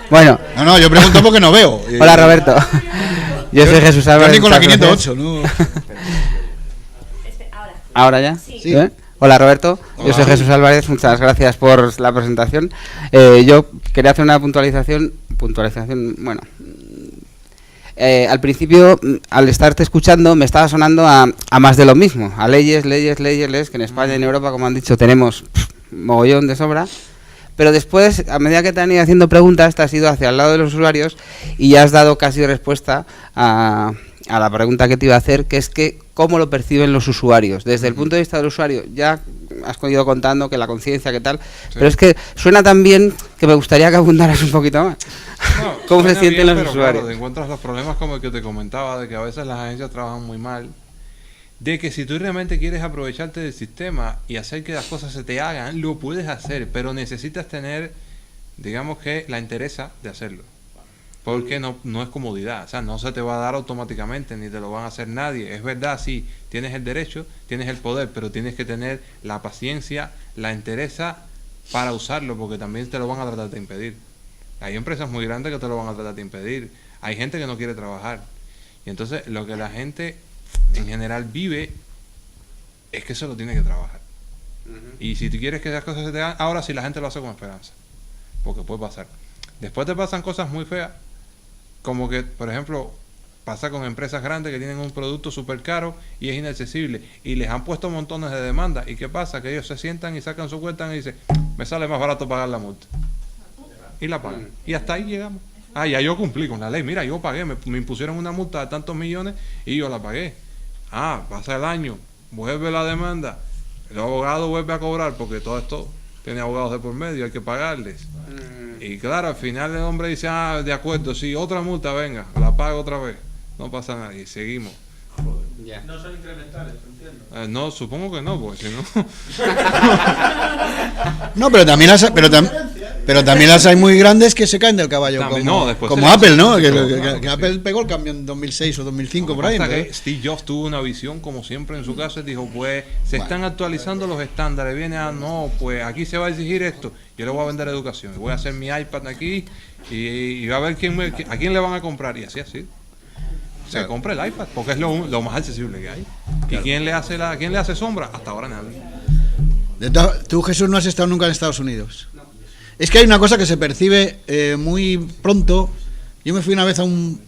Bueno. No, yo pregunto porque no veo. Hola, Roberto. Yo soy Jesús Álvarez. Yo con la 508, ¿no? ¿Ahora ya? Sí. Hola, Roberto. Yo soy Jesús Álvarez. Muchas gracias por la presentación. Yo quería hacer una puntualización. Bueno, al principio, al estarte escuchando, me estaba sonando a más de lo mismo. A leyes, que en España y en Europa, como han dicho, tenemos mogollón de sobra. Pero después, a medida que te han ido haciendo preguntas, te has ido hacia el lado de los usuarios y ya has dado casi respuesta a la pregunta que te iba a hacer, que es que cómo lo perciben los usuarios. Desde el punto de vista del usuario, ya has ido contando que la conciencia, que tal, sí. Pero es que suena tan bien que me gustaría que abundaras un poquito más. No, ¿Cómo se sienten los usuarios? Claro, te encuentras los problemas como el que te comentaba, de que a veces las agencias trabajan muy mal, de que si tú realmente quieres aprovecharte del sistema y hacer que las cosas se te hagan, lo puedes hacer, pero necesitas tener, digamos que, la entereza de hacerlo. Porque no es comodidad, o sea, no se te va a dar automáticamente, ni te lo van a hacer nadie. Es verdad, sí, tienes el derecho, tienes el poder, pero tienes que tener la paciencia, la entereza para usarlo, porque también te lo van a tratar de impedir. Hay empresas muy grandes que te lo van a tratar de impedir. Hay gente que no quiere trabajar. Y entonces lo que la gente en general vive es que solo tiene que trabajar. Y si tú quieres que esas cosas se te hagan, ahora sí la gente lo hace con esperanza. Porque puede pasar. Después te pasan cosas muy feas, como que, por ejemplo, pasa con empresas grandes que tienen un producto súper caro y es inaccesible. Y les han puesto montones de demandas. ¿Y qué pasa? Que ellos se sientan y sacan su cuenta y dicen, me sale más barato pagar la multa. Y la pagan. Y hasta ahí llegamos. Ah, ya yo cumplí con la ley. Mira, yo pagué. Me impusieron una multa de tantos millones y yo la pagué. Ah, pasa el año. Vuelve la demanda. El abogado vuelve a cobrar porque todo esto tiene abogados de por medio. Hay que pagarles. Y claro, al final el hombre dice, ah, de acuerdo, sí, otra multa, venga, la pago otra vez. No pasa nada. Y seguimos. No son incrementales, entiendo. No, supongo que no, porque si no... No, pero también las hay muy grandes que se caen del caballo, También, como, no, después como se Apple, ¿no? sí, Que Apple pegó el cambio en 2006 o 2005 por ahí. Hasta que Steve Jobs tuvo una visión, como siempre en su casa, y dijo, pues, se están actualizando los estándares, viene a, no, pues, aquí se va a exigir esto, yo le voy a vender educación, y voy a hacer mi iPad aquí, y va a ver a quién le van a comprar, y así. Se compra el iPad, porque es lo más accesible que hay. ¿Y quién le hace sombra? Hasta ahora nadie. Tú, Jesús, no has estado nunca en Estados Unidos. No. Es que hay una cosa que se percibe muy pronto. Yo me fui una vez a un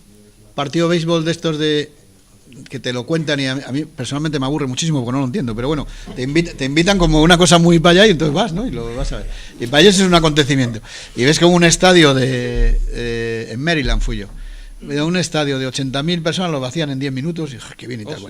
partido de béisbol de estos que te lo cuentan y a mí personalmente me aburre muchísimo porque no lo entiendo, pero bueno, te invitan como una cosa muy para allá y entonces vas, ¿no? Y lo vas a ver. Y para ellos es un acontecimiento. Y ves como un estadio en Maryland fui yo. Un estadio de 80.000 personas lo vacían en 10 minutos y qué bien y tal. Sí.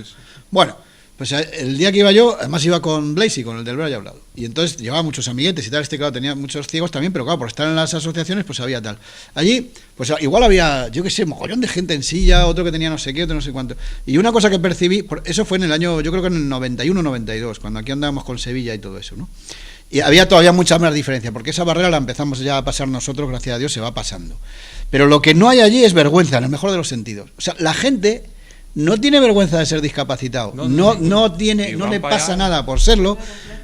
Bueno, pues el día que iba yo, además iba con Blaisey, con el del Bray hablado. Y entonces llevaba muchos amiguetes y tal, claro, tenía muchos ciegos también, pero claro, por estar en las asociaciones, pues había tal. Allí, pues igual había, yo qué sé, mogollón de gente en silla, otro que tenía no sé qué, otro no sé cuánto. Y una cosa que percibí, eso fue en el año, yo creo que en el 91-92, cuando aquí andábamos con Sevilla y todo eso, ¿no? Y había todavía mucha más diferencia, porque esa barrera la empezamos ya a pasar nosotros, gracias a Dios, se va pasando. Pero lo que no hay allí es vergüenza, en el mejor de los sentidos. O sea, la gente no tiene vergüenza de ser discapacitado, no le pasa nada por serlo,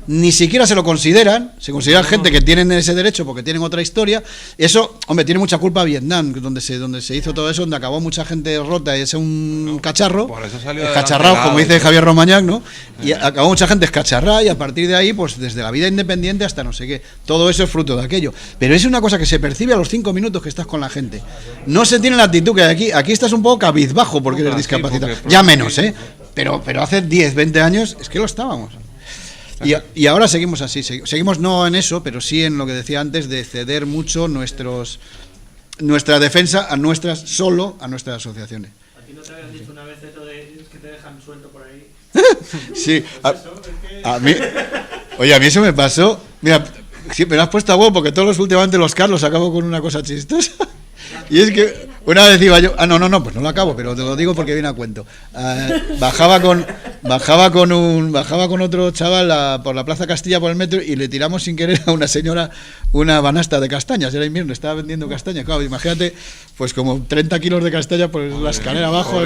ni siquiera se lo consideran, se consideran gente que tienen ese derecho porque tienen otra historia. Eso, hombre, tiene mucha culpa Vietnam, donde se hizo todo eso, donde acabó mucha gente rota y es un cacharro, escacharrado, como dice Javier Romañac, ¿no? Y acabó mucha gente escacharrada y a partir de ahí, pues desde la vida independiente hasta no sé qué, todo eso es fruto de aquello. Pero es una cosa que se percibe a los 5 minutos que estás con la gente. No se tiene la actitud que hay aquí estás un poco cabizbajo porque eres discapacitado, ya menos, pero hace 10, 20 años es que lo estábamos. Y ahora seguimos así, seguimos no en eso, pero sí en lo que decía antes de ceder mucho nuestra defensa a nuestras asociaciones. ¿A ti no te habían dicho una vez eso de que te dejan suelto por ahí? Sí, a mí eso me pasó. Mira, sí, me lo has puesto a huevo porque últimamente los Carlos acabo con una cosa chistosa. Y es que una vez iba yo, no, pues no lo acabo, pero te lo digo porque viene a cuento. Bajaba con otro chaval por la Plaza Castilla por el metro y le tiramos sin querer a una señora una banasta de castañas. Era invierno, estaba vendiendo castañas. Claro, imagínate, pues como 30 kilos de castaña por la escalera abajo.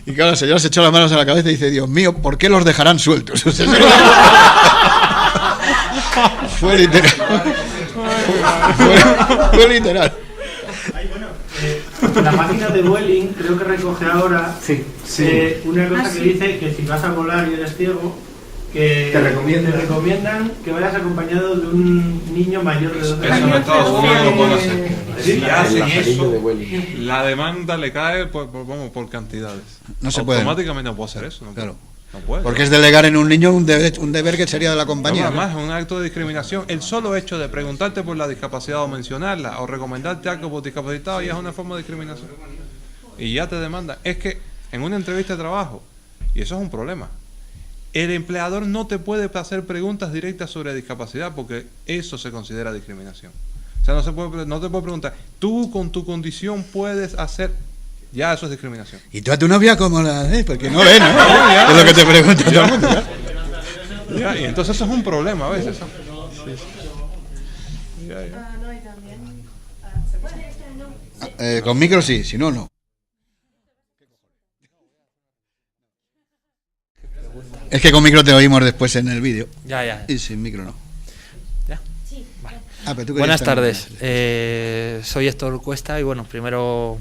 Y claro, la señora se echó las manos a la cabeza y dice, Dios mío, ¿por qué los dejarán sueltos? O sea, fue literal. Fue literal. La página de Vueling creo que recoge ahora una cosa que dice que si vas a volar y eres ciego, que te recomiendan que vayas acompañado de un niño mayor de 12 años. Eso en Estados Unidos lo pueden hacer. Si hacen eso, la demanda le cae por cantidades. No se puede. Automáticamente no puedo hacer eso. Claro. No puede. Porque es delegar en un niño un deber que sería de la compañía. Además, es un acto de discriminación. El solo hecho de preguntarte por la discapacidad o mencionarla o recomendarte algo por discapacitado ya es una forma de discriminación. Y ya te demandan. Es que en una entrevista de trabajo, y eso es un problema, el empleador no te puede hacer preguntas directas sobre discapacidad porque eso se considera discriminación. O sea, no te puede preguntar, tú con tu condición puedes hacer... Ya eso es discriminación. ¿Y tú a tu novia cómo la ves? Porque no ve, ¿no? Es lo que te pregunta todo el mundo. Ya, y entonces eso es un problema a veces. Con micro sí, si no, no. Es que con micro te oímos después en el vídeo. Ya. Y sin micro no. ¿Ya? Sí. Buenas tardes. Soy Héctor Cuesta y bueno, primero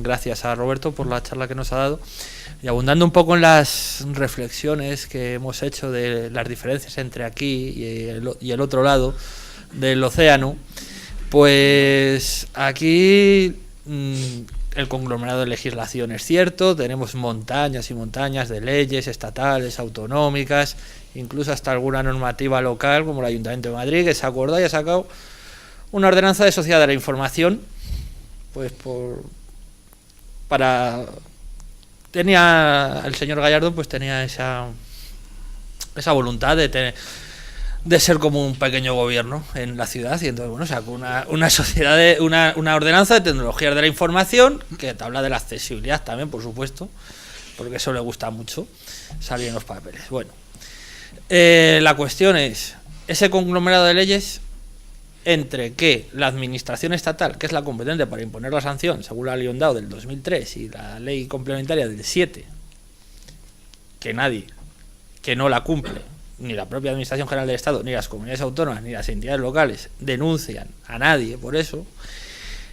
gracias a Roberto por la charla que nos ha dado. Y abundando un poco en las reflexiones que hemos hecho de las diferencias entre aquí y el otro lado del océano, pues aquí el conglomerado de legislación es cierto, tenemos montañas y montañas de leyes estatales, autonómicas, incluso hasta alguna normativa local como el Ayuntamiento de Madrid, que se ha acordado y ha sacado una ordenanza de sociedad de la información, pues el señor Gallardo pues tenía esa voluntad de ser como un pequeño gobierno en la ciudad, y entonces bueno, sacó una sociedad una ordenanza de tecnologías de la información que te habla de la accesibilidad también, por supuesto, porque eso le gusta mucho salir en los papeles. Bueno, la cuestión es ese conglomerado de leyes entre que la administración estatal, que es la competente para imponer la sanción, según la ley Ondao del 2003 y la ley complementaria del 7, que no la cumple, ni la propia Administración General del Estado, ni las comunidades autónomas, ni las entidades locales denuncian a nadie por eso,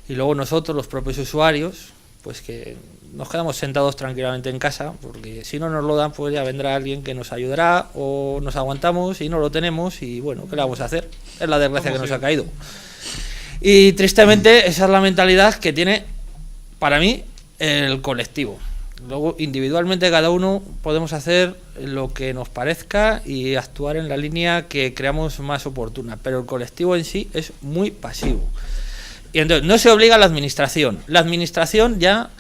y luego nosotros, los propios usuarios, pues que nos quedamos sentados tranquilamente en casa, porque si no nos lo dan, pues ya vendrá alguien que nos ayudará, o nos aguantamos y no lo tenemos, y bueno, ¿qué le vamos a hacer? Es la desgracia que nos ha caído. Y tristemente esa es la mentalidad que tiene, para mí, el colectivo. Luego, individualmente, cada uno podemos hacer lo que nos parezca y actuar en la línea que creamos más oportuna, pero el colectivo en sí es muy pasivo. Y entonces no se obliga a la administración. La administración ya,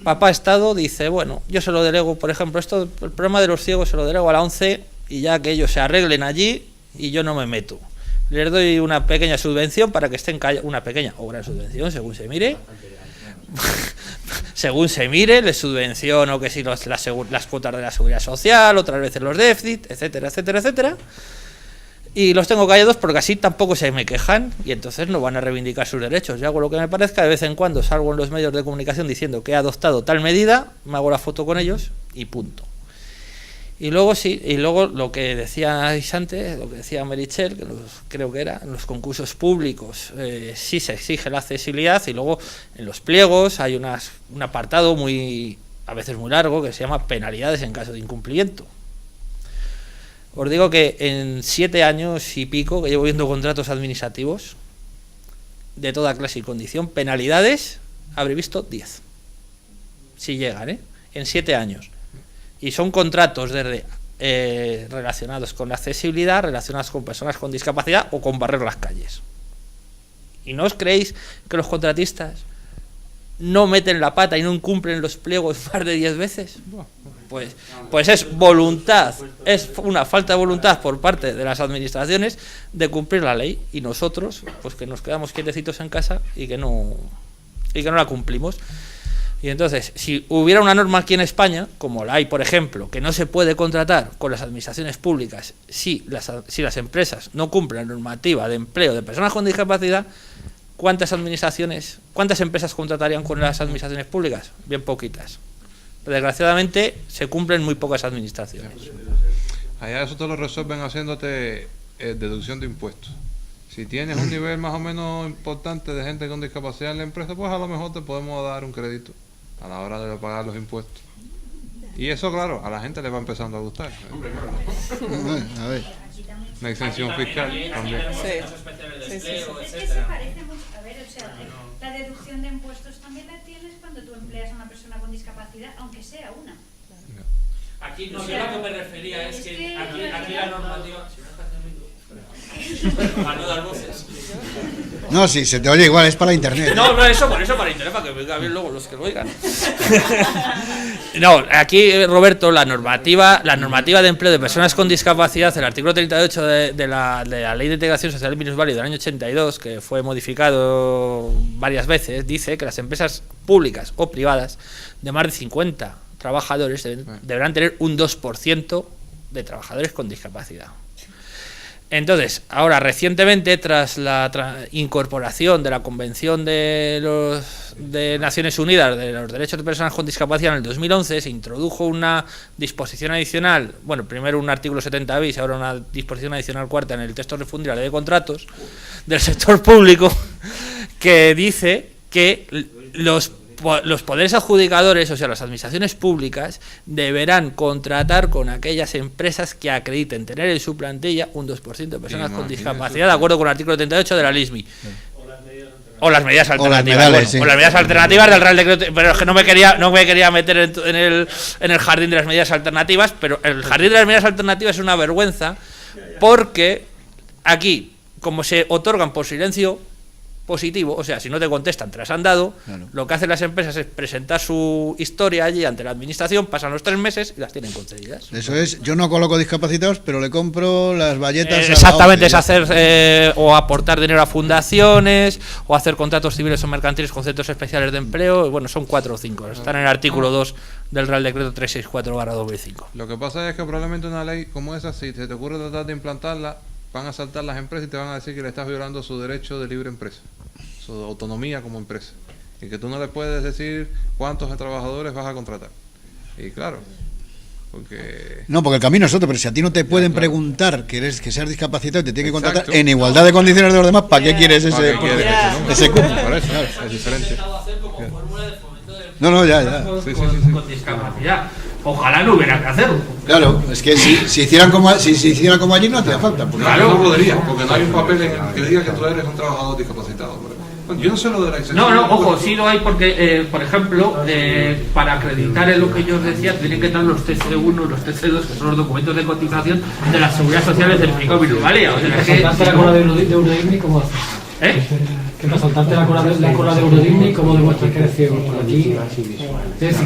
papá Estado, dice, bueno, yo se lo delego, por ejemplo, el problema de los ciegos se lo delego a la ONCE y ya que ellos se arreglen allí y yo no me meto. Les doy una pequeña subvención para que estén callados, una pequeña o gran subvención, según se mire. Según se mire, les subvenciono que si las cuotas de la seguridad social, otras veces los déficits, etcétera, etcétera, etcétera. Y los tengo callados porque así tampoco se me quejan y entonces no van a reivindicar sus derechos. Yo hago lo que me parezca, de vez en cuando salgo en los medios de comunicación diciendo que he adoptado tal medida, me hago la foto con ellos y punto. Y luego lo que decíais antes, lo que decía Meritxell, que creo que era, en los concursos públicos sí se exige la accesibilidad y luego en los pliegos hay un apartado a veces muy largo que se llama penalidades en caso de incumplimiento. Os digo que en 7 años y pico que llevo viendo contratos administrativos de toda clase y condición, penalidades habré visto 10. Si llegan, en 7 años. Y son contratos relacionados con la accesibilidad, relacionados con personas con discapacidad o con barrer las calles. ¿Y no os creéis que los contratistas no meten la pata y no incumplen los pliegos más de 10 veces? Pues es voluntad, es una falta de voluntad por parte de las administraciones de cumplir la ley, y nosotros pues que nos quedamos quietecitos en casa y que no la cumplimos. Y entonces, si hubiera una norma aquí en España, como la hay, por ejemplo, que no se puede contratar con las administraciones públicas si las empresas no cumplen la normativa de empleo de personas con discapacidad, ¿cuántas empresas contratarían con las administraciones públicas? Bien poquitas. Desgraciadamente, se cumplen muy pocas administraciones. Allá eso te lo resuelven haciéndote deducción de impuestos. Si tienes un nivel más o menos importante de gente con discapacidad en la empresa, pues a lo mejor te podemos dar un crédito a la hora de pagar los impuestos. Y eso, claro, a la gente le va empezando a gustar. A ver. Una exención fiscal también. Es que se parece mucho. A ver, o sea, la deducción de impuestos también la tienes cuando tú empleas a una persona con discapacidad, aunque sea una. Aquí no, yo lo que me refería es que aquí la normativa... No, sí, se te oye igual, es para internet. No, por eso para internet, para que venga bien luego los que lo oigan. No, aquí, Roberto, la normativa de empleo de personas con discapacidad, el artículo 38 de la Ley de Integración Social y Minusválido del año 82, que fue modificado varias veces, dice que las empresas públicas o privadas de más de 50 trabajadores deberán tener un 2% de trabajadores con discapacidad. Entonces, ahora recientemente, tras la incorporación de la Convención de los de Naciones Unidas de los Derechos de Personas con Discapacidad en el 2011 se introdujo una disposición adicional, bueno, primero un artículo 70 bis, ahora una disposición adicional cuarta en el texto refundido de la ley de contratos del sector público, que dice que los poderes adjudicadores, o sea, las administraciones públicas, deberán contratar con aquellas empresas que acrediten tener en su plantilla un 2% de personas con discapacidad, de acuerdo con el artículo 38 de la LISMI. O las medidas alternativas. O las medidas alternativas del Real Decreto. Pero es que no me quería meter en el jardín de las medidas alternativas, pero el jardín de las medidas alternativas es una vergüenza, porque aquí, como se otorgan por silencio positivo, o sea, si no te contestan, te las han dado, claro, lo que hacen las empresas es presentar su historia allí ante la administración, pasan los 3 meses y las tienen concedidas. Eso es, yo no coloco discapacitados, pero le compro las bayetas. Exactamente, es hacer o aportar dinero a fundaciones, o hacer contratos civiles o mercantiles con centros especiales de empleo, bueno, son 4 o 5, están en el artículo 2 del Real Decreto 364/2005. Lo que pasa es que probablemente una ley como esa, si se te ocurre tratar de implantarla, van a saltar las empresas y te van a decir que le estás violando su derecho de libre empresa, su autonomía como empresa, y que tú no le puedes decir cuántos trabajadores vas a contratar. Y claro, porque... No, porque el camino es otro, pero si a ti no te pueden preguntar que seas discapacitado y te tienen que contratar en igualdad de condiciones de los demás, ¿para qué quieres ese cupo? Por eso, es diferente. No, ya. Con discapacidad. Ojalá no hubiera que hacerlo. Claro, es que si hicieran como allí no hacía falta. Claro, no podría, porque no hay un papel en el que diga que tú eres un trabajador discapacitado. Yo no sé lo de la excepción. No, ojo, sí lo hay porque, por ejemplo, para acreditar en lo que yo os decía, tienen que estar los TC1 y los TC2, que son los documentos de cotización de las seguridad sociales del pico Bilbalia. O sea, que la cola de Eurodigni, ¿cómo haces? Que para saltarte la cola de Eurodigni, ¿cómo demuestras que eres ciego? Por aquí. La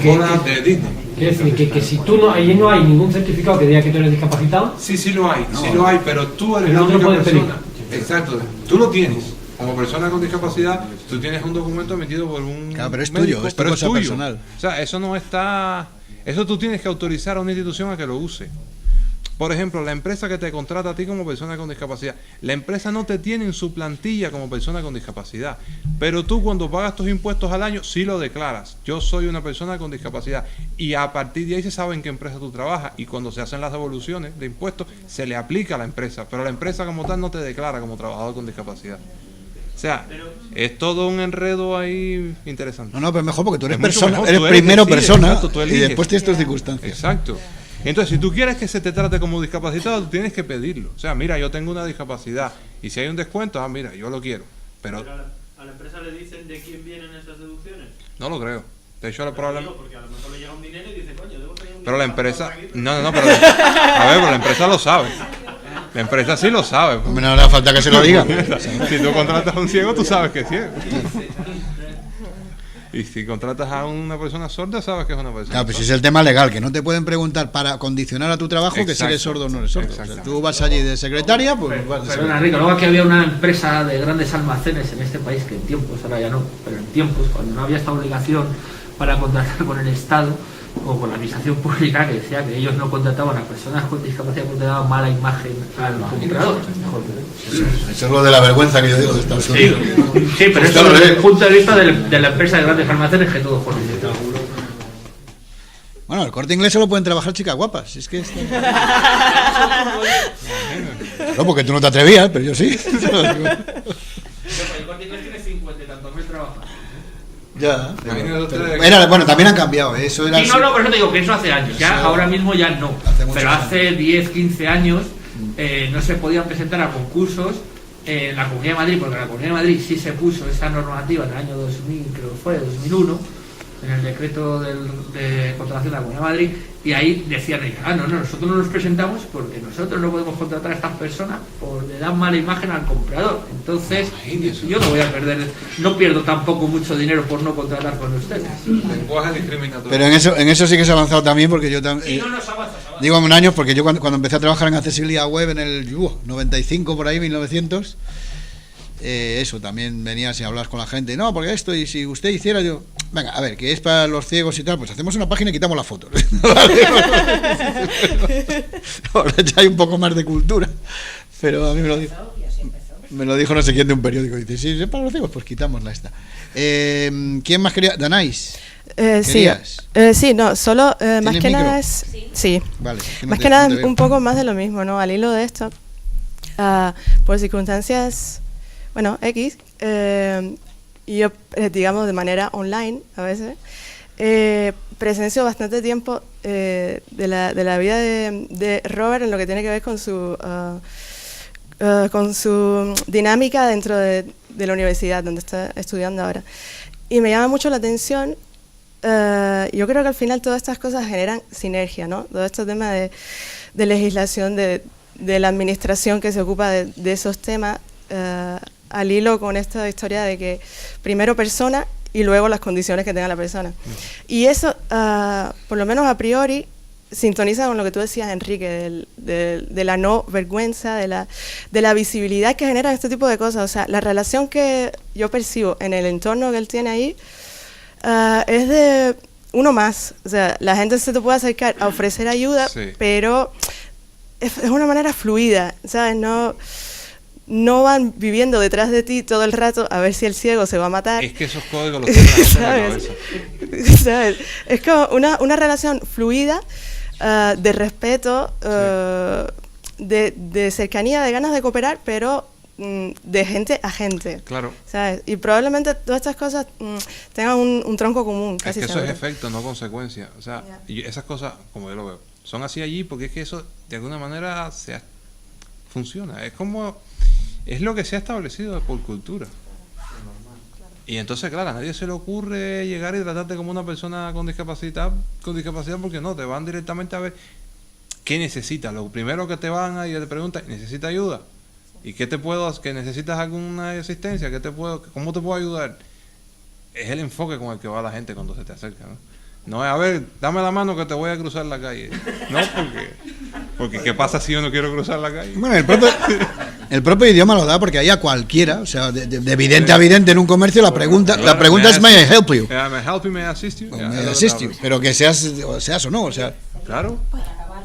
cola de Disney. Quiere decir que si tú ahí no hay ningún certificado que diga que tú eres discapacitado. Sí lo hay, pero tú eres la única persona. Exacto, tú lo tienes. Como persona con discapacidad, tú tienes un documento emitido por un claro, pero es médico, tuyo, es tu cosa personal. O sea, eso no está... Eso tú tienes que autorizar a una institución a que lo use. Por ejemplo, la empresa que te contrata a ti como persona con discapacidad, la empresa no te tiene en su plantilla como persona con discapacidad, pero tú cuando pagas tus impuestos al año sí lo declaras. Yo soy una persona con discapacidad y a partir de ahí se sabe en qué empresa tú trabajas, y cuando se hacen las devoluciones de impuestos se le aplica a la empresa, pero la empresa como tal no te declara como trabajador con discapacidad. O sea, es todo un enredo ahí interesante. No, pero mejor porque tú eres persona, eres primero persona, exacto, y después tienes tus circunstancias. Exacto. Entonces, si tú quieres que se te trate como discapacitado, tú tienes que pedirlo. O sea, mira, yo tengo una discapacidad y si hay un descuento, mira, yo lo quiero. Pero ¿a la empresa le dicen de quién vienen esas deducciones? No lo creo. De hecho, probablemente... Porque a lo mejor le llega un dinero y dice, coño, debo tener un pero la empresa... No, pero... A ver, pero la empresa lo sabe. La empresa sí lo sabe. No le da falta que se lo diga. Si tú contratas a un ciego, tú sabes que es ciego. Y si contratas a una persona sorda, sabes que es una persona claro, pues es el tema legal, que no te pueden preguntar para condicionar a tu trabajo exacto, que si eres sordo o no eres sordo. O sea, tú vas allí de secretaria, pues vas de Perdona, Rico, luego aquí había una empresa de grandes almacenes en este país, que en tiempos, ahora ya no, pero en tiempos, cuando no había esta obligación para contratar con el Estado o con la administración pública, que decía que ellos no contrataban a personas con discapacidad porque daban mala imagen al comprador. Eso es lo de la vergüenza que yo digo de Estados Unidos. Sí, pero eso desde el punto de vista de la empresa de grandes almacenes, que todo fue bueno, el Corte Inglés solo pueden trabajar chicas guapas. Es que no, porque tú no te atrevías, pero yo sí. El Corte Inglés tiene 50 y tantos mil trabajadores. Ya. Bueno, también han cambiado. Eso era sí, no, por eso te digo que eso hace años. Ya, ahora mismo ya no. Pero hace 10, 15 años no se podían presentar a concursos en la Comunidad de Madrid, porque en la Comunidad de Madrid sí se puso esa normativa en el año 2000, creo que fue, 2001, en el decreto de contratación de la Comunidad de Madrid, y ahí decían ellos, nosotros no nos presentamos porque nosotros no podemos contratar a estas personas porque le dan mala imagen al comprador. Entonces, yo no pierdo tampoco mucho dinero por no contratar con ustedes. Lenguaje discriminatorio. Pero en eso sí que se ha avanzado también, porque yo también... digo en años, porque yo cuando empecé a trabajar en accesibilidad web en el 95, por ahí, 1900... eso, también venías y hablabas con la gente, no, porque esto, y si usted hiciera, yo, venga, a ver, que es para los ciegos y tal, pues hacemos una página y quitamos las fotos. Ahora ya hay un poco más de cultura, pero a mí me lo dice. Me lo dijo no sé quién de un periódico. Dice, sí, es para los ciegos, pues quitámosla esta. ¿Quién más quería? Danais. Sí, no, solo más que nada es... Sí, vale, más que nada un poco más de lo mismo, ¿no? Al hilo de esto, por circunstancias, bueno, X, yo, digamos, de manera online, a veces, presencio bastante tiempo de la vida de Robert en lo que tiene que ver con su dinámica dentro de la universidad donde está estudiando ahora. Y me llama mucho la atención, yo creo que al final todas estas cosas generan sinergia, ¿no? Todo este tema de legislación, de la administración que se ocupa de esos temas, al hilo con esta historia de que primero persona y luego las condiciones que tenga la persona. Y eso, por lo menos a priori, sintoniza con lo que tú decías, Enrique, de la no vergüenza, de la visibilidad que generan este tipo de cosas. O sea, la relación que yo percibo en el entorno que él tiene ahí es de uno más. O sea, la gente se te puede acercar a ofrecer ayuda, pero es una manera fluida, ¿sabes? No van viviendo detrás de ti todo el rato a ver si el ciego se va a matar. Es que esos códigos los tienen en la cabeza. ¿Sabes? Es como una relación fluida, de respeto, de cercanía, de ganas de cooperar, pero de gente a gente. Claro. ¿Sabes? Y probablemente todas estas cosas tengan un tronco común. Casi es que eso es efecto, no consecuencia. O sea, y esas cosas, como yo lo veo, son así allí porque es que eso de alguna manera funciona. Es lo que se ha establecido por cultura. Y entonces, claro, a nadie se le ocurre llegar y tratarte como una persona con discapacidad porque no, te van directamente a ver qué necesitas. Lo primero que te van a ir te preguntan, ¿necesitas ayuda? ¿Y qué que necesitas alguna asistencia? ¿Cómo te puedo ayudar? Es el enfoque con el que va la gente cuando se te acerca, ¿no? No es, a ver, dame la mano que te voy a cruzar la calle. No, porque ¿qué pasa si yo no quiero cruzar la calle? Bueno, el propio idioma lo da porque ahí a cualquiera, o sea, de evidente a evidente en un comercio, la pregunta es ¿may I help you? May I help you, may I assist you? May I assist you, pero que seas o no, o sea. Claro.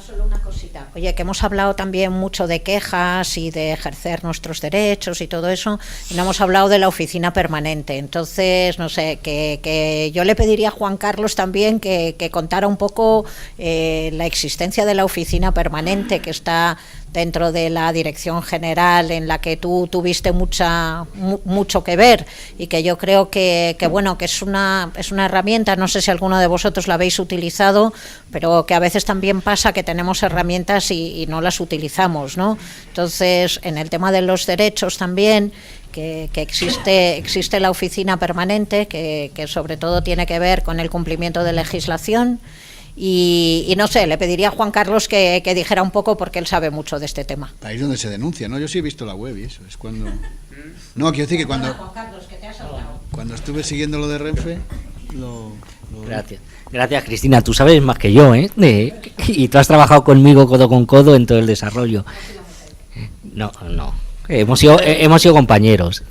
Solo una cosita. Oye, que hemos hablado también mucho de quejas y de ejercer nuestros derechos y todo eso, y no hemos hablado de la oficina permanente. Entonces, no sé, que yo le pediría a Juan Carlos también que contara un poco la existencia de la oficina permanente que está dentro de la dirección general, en la que tú tuviste mucho que ver, y que yo creo que bueno, que es una herramienta. No sé si alguno de vosotros la habéis utilizado, pero que a veces también pasa que tenemos herramientas y no las utilizamos, ¿no? Entonces, en el tema de los derechos también, que existe la oficina permanente, que sobre todo tiene que ver con el cumplimiento de legislación. Y no sé, le pediría a Juan Carlos que dijera un poco, porque él sabe mucho de este tema. Ahí es donde se denuncia, ¿no? Yo sí he visto la web y eso, es cuando... No, quiero decir que cuando... Juan Carlos, que te has saltado. Cuando estuve siguiendo lo de Renfe, Gracias, Cristina. Tú sabes más que yo, ¿eh? Y tú has trabajado conmigo codo con codo en todo el desarrollo. No. Hemos sido compañeros.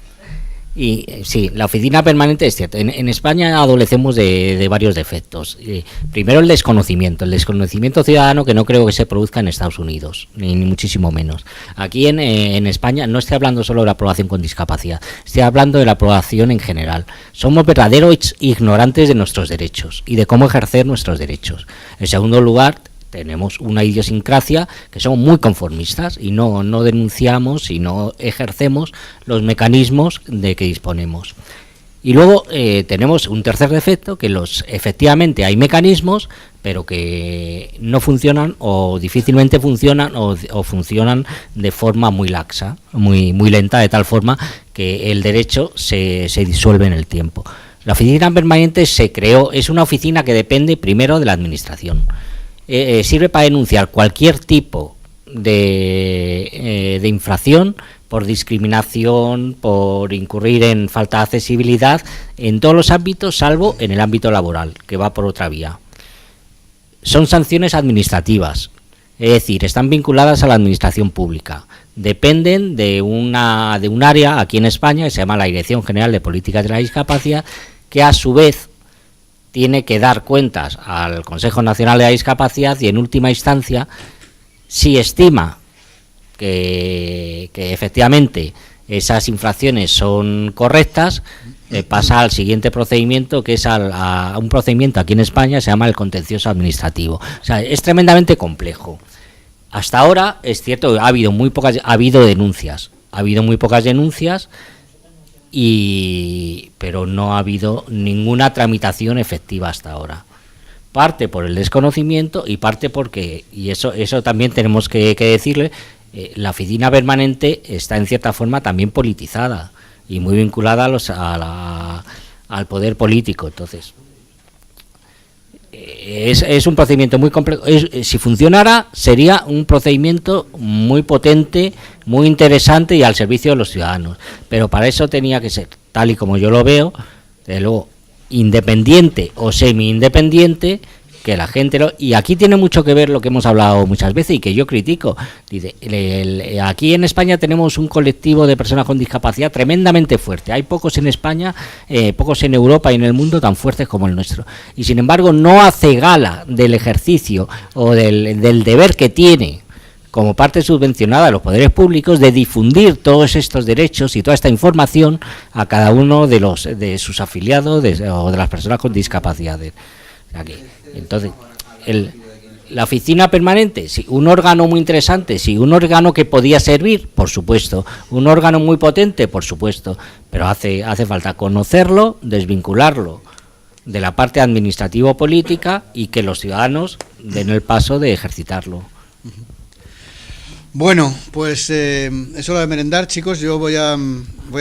Y sí, la oficina permanente es cierto. En España adolecemos de varios defectos. Primero, el desconocimiento ciudadano, que no creo que se produzca en Estados Unidos, ni muchísimo menos. Aquí en España no estoy hablando solo de la población con discapacidad, estoy hablando de la población en general. Somos verdaderos ignorantes de nuestros derechos y de cómo ejercer nuestros derechos. En segundo lugar, tenemos una idiosincrasia que somos muy conformistas y no denunciamos y no ejercemos los mecanismos de que disponemos. Y luego tenemos un tercer defecto, que efectivamente hay mecanismos, pero que no funcionan o difícilmente funcionan o funcionan de forma muy laxa, muy lenta, de tal forma que el derecho se disuelve en el tiempo. La oficina permanente se creó, es una oficina que depende primero de la administración. Sirve para denunciar cualquier tipo de infracción por discriminación, por incurrir en falta de accesibilidad, en todos los ámbitos, salvo en el ámbito laboral, que va por otra vía. Son sanciones administrativas, es decir, están vinculadas a la administración pública. Dependen de un área aquí en España que se llama la Dirección General de Políticas de la Discapacidad, que a su vez tiene que dar cuentas al Consejo Nacional de la Discapacidad y, en última instancia, si estima que efectivamente esas infracciones son correctas, pasa al siguiente procedimiento, que es a un procedimiento aquí en España, se llama el contencioso administrativo. O sea, es tremendamente complejo. Hasta ahora, es cierto, ha habido muy pocas denuncias, pero no ha habido ninguna tramitación efectiva hasta ahora. Parte por el desconocimiento y parte porque, y eso también tenemos que decirle, la oficina permanente está en cierta forma también politizada y muy vinculada al poder político. Entonces, es un procedimiento muy complejo. Si funcionara, sería un procedimiento muy potente, muy interesante y al servicio de los ciudadanos. Pero para eso tenía que ser, tal y como yo lo veo, desde luego, independiente o semi-independiente, que la gente y aquí tiene mucho que ver lo que hemos hablado muchas veces y que yo critico. Dice, aquí en España tenemos un colectivo de personas con discapacidad tremendamente fuerte. Hay pocos en España, pocos en Europa y en el mundo tan fuertes como el nuestro. Y sin embargo no hace gala del ejercicio o del deber que tiene como parte subvencionada de los poderes públicos de difundir todos estos derechos y toda esta información a cada uno de sus afiliados o de las personas con discapacidades. Aquí. Entonces, la oficina permanente, sí, un órgano muy interesante, sí, un órgano que podía servir, por supuesto, un órgano muy potente, por supuesto, pero hace falta conocerlo, desvincularlo de la parte administrativo-política y que los ciudadanos den el paso de ejercitarlo. Bueno, pues es hora de merendar, chicos. Yo voy a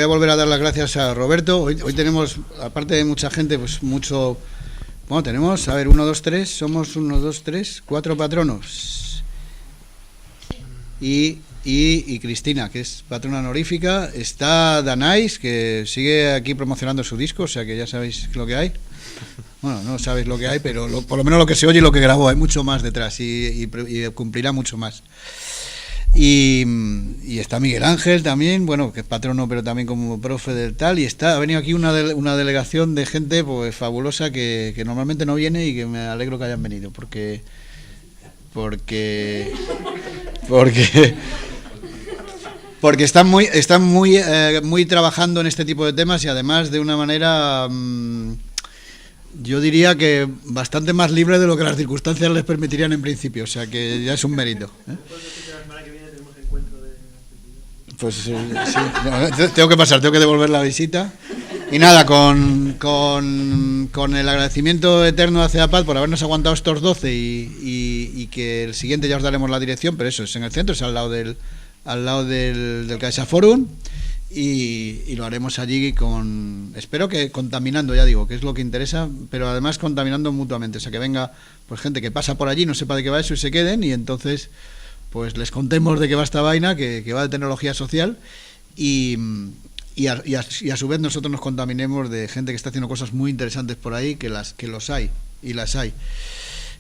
volver a dar las gracias a Roberto. Hoy tenemos, aparte de mucha gente, pues mucho... Bueno, tenemos, a ver, 1, 2, 3, somos 1, 2, 3, 4 patronos. Y Cristina, que es patrona honorífica. Está Danais, que sigue aquí promocionando su disco, o sea que ya sabéis lo que hay. Bueno, no sabéis lo que hay, pero por lo menos lo que se oye y lo que grabó, hay mucho más detrás y cumplirá mucho más. Y está Miguel Ángel también, bueno, que es patrono pero también como profe del tal, y ha venido aquí una delegación de gente pues fabulosa que normalmente no viene y que me alegro que hayan venido porque están muy trabajando en este tipo de temas y además de una manera yo diría que bastante más libre de lo que las circunstancias les permitirían en principio, o sea que ya es un mérito, ¿eh? Pues sí, tengo que devolver la visita. Y nada, con el agradecimiento eterno a CEAPAD por habernos aguantado estos 12 y que el siguiente ya os daremos la dirección, pero eso es en el centro, es al lado del CaixaForum y lo haremos allí espero que contaminando, ya digo, que es lo que interesa, pero además contaminando mutuamente, o sea que venga pues gente que pasa por allí, no sepa de qué va eso y se queden y entonces pues les contemos de qué va esta vaina, que va de tecnología social y a su vez nosotros nos contaminemos de gente que está haciendo cosas muy interesantes por ahí, que los hay, y las hay.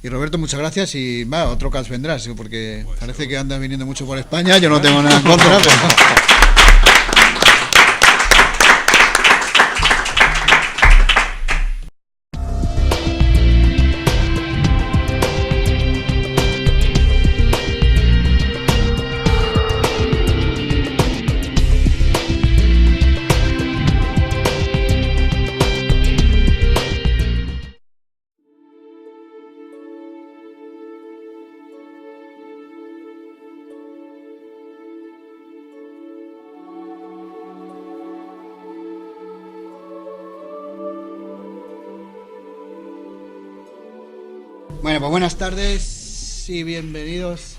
Y Roberto, muchas gracias y otro caso vendrás, porque parece que andas viniendo mucho por España, yo no tengo nada en contra, pero... Bueno, pues buenas tardes y bienvenidos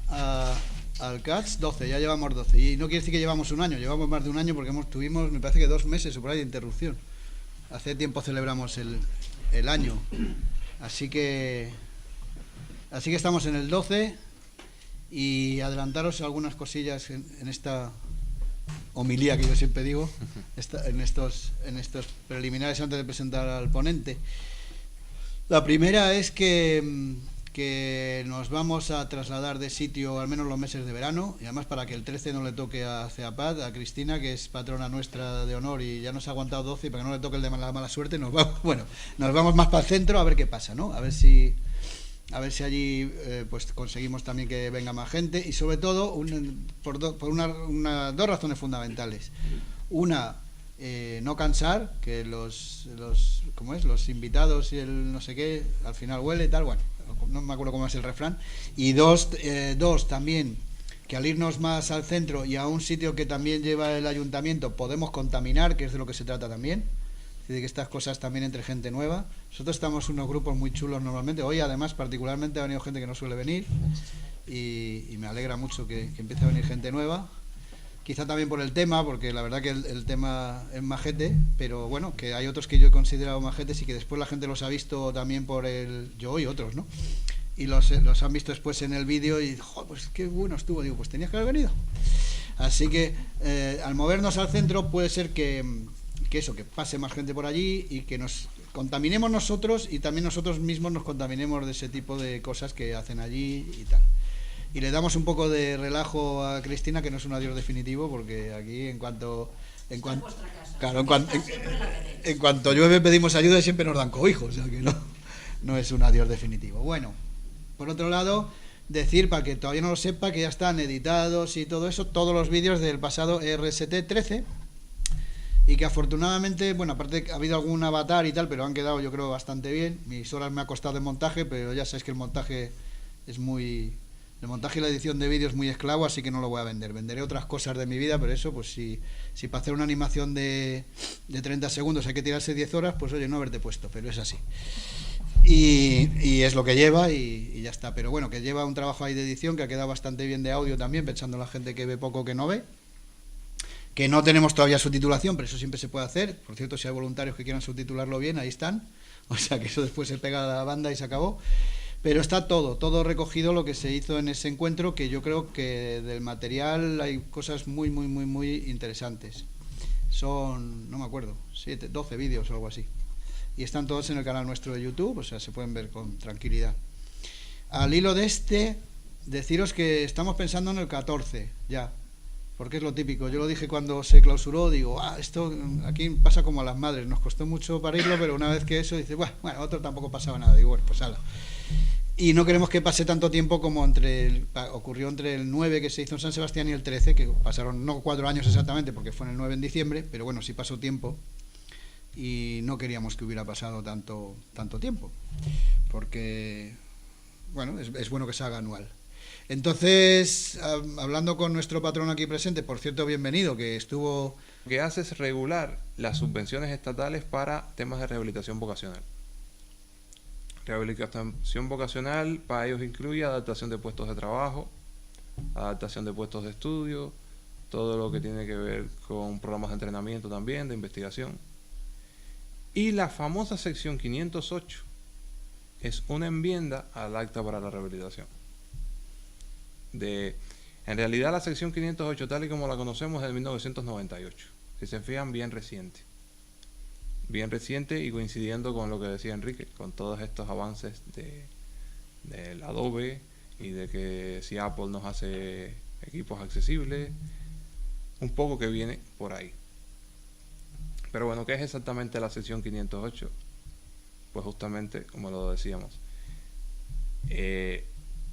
al CATS 12, ya llevamos 12 y no quiere decir que llevamos un año, llevamos más de un año porque tuvimos me parece que 2 meses o por ahí de interrupción. Hace tiempo celebramos el año, así que estamos en el 12 y adelantaros algunas cosillas en esta homilía que yo siempre digo, en estos preliminares antes de presentar al ponente. La primera es que nos vamos a trasladar de sitio al menos los meses de verano y además para que el 13 no le toque a CEAPAD, a Cristina, que es patrona nuestra de honor y ya nos ha aguantado 12 y para que no le toque el de la mala suerte nos vamos más para el centro a ver qué pasa, ¿no? A ver si a ver si allí pues conseguimos también que venga más gente y sobre todo por dos razones fundamentales. Una, no cansar, que los invitados y el no sé qué al final huele y tal, bueno, no me acuerdo cómo es el refrán. Y dos también, que al irnos más al centro y a un sitio que también lleva el ayuntamiento podemos contaminar, que es de lo que se trata también, de que estas cosas también entre gente nueva. Nosotros estamos unos grupos muy chulos normalmente, hoy además particularmente ha venido gente que no suele venir y me alegra mucho que empiece a venir gente nueva, quizá también por el tema, porque la verdad que el tema es majete, pero bueno, que hay otros que yo he considerado majetes y que después la gente los ha visto también yo y otros, ¿no? Y los han visto después en el vídeo y, joder, pues qué bueno estuvo, digo, pues tenías que haber venido. Así que al movernos al centro puede ser que pase más gente por allí y que nos contaminemos nosotros y también nosotros mismos nos contaminemos de ese tipo de cosas que hacen allí y tal. Y le damos un poco de relajo a Cristina, que no es un adiós definitivo, porque aquí en cuanto llueve pedimos ayuda y siempre nos dan cobijo, o sea que no es un adiós definitivo. Bueno, por otro lado, decir, para que todavía no lo sepa, que ya están editados y todo eso, todos los vídeos del pasado RST 13, y que afortunadamente, bueno, aparte ha habido algún avatar y tal, pero han quedado yo creo bastante bien. Mis horas me ha costado el montaje, pero ya sabéis que el montaje el montaje y la edición de vídeos es muy esclavo, así que no lo voy a vender. Venderé otras cosas de mi vida, pero eso, pues si para hacer una animación de 30 segundos hay que tirarse 10 horas, pues oye, no haberte puesto, pero es así. Y es lo que lleva y ya está. Pero bueno, que lleva un trabajo ahí de edición que ha quedado bastante bien de audio también, pensando en la gente que ve poco que no ve. Que no tenemos todavía subtitulación, pero eso siempre se puede hacer. Por cierto, si hay voluntarios que quieran subtitularlo bien, ahí están. O sea que eso después se pega a la banda y se acabó. Pero está todo recogido lo que se hizo en ese encuentro, que yo creo que del material hay cosas muy, muy, muy, muy interesantes. Son, no me acuerdo, 12 vídeos o algo así. Y están todos en el canal nuestro de YouTube, o sea, se pueden ver con tranquilidad. Al hilo de deciros que estamos pensando en el 14, ya. Porque es lo típico, yo lo dije cuando se clausuró, digo, esto aquí pasa como a las madres, nos costó mucho parirlo, pero una vez que eso, dice, bueno, otro tampoco pasaba nada, digo, bueno, pues hala. Y no queremos que pase tanto tiempo como ocurrió entre el 9 que se hizo en San Sebastián y el 13, que pasaron no 4 años exactamente, porque fue en el 9 en diciembre, pero bueno, sí pasó tiempo, y no queríamos que hubiera pasado tanto tiempo, porque, bueno, es bueno que se haga anual. Entonces, hablando con nuestro patrón aquí presente, por cierto, bienvenido, que estuvo... Lo que hace es regular las subvenciones estatales para temas de rehabilitación vocacional. Rehabilitación vocacional para ellos incluye adaptación de puestos de trabajo, adaptación de puestos de estudio, todo lo que tiene que ver con programas de entrenamiento también, de investigación. Y la famosa sección 508 es una enmienda al acta para la rehabilitación. En realidad la sección 508 tal y como la conocemos es de 1998, si se fijan, bien reciente y coincidiendo con lo que decía Enrique, con todos estos avances del Adobe y de que si Apple nos hace equipos accesibles, un poco que viene por ahí. Pero bueno, ¿qué es exactamente la sección 508? Pues justamente, como lo decíamos,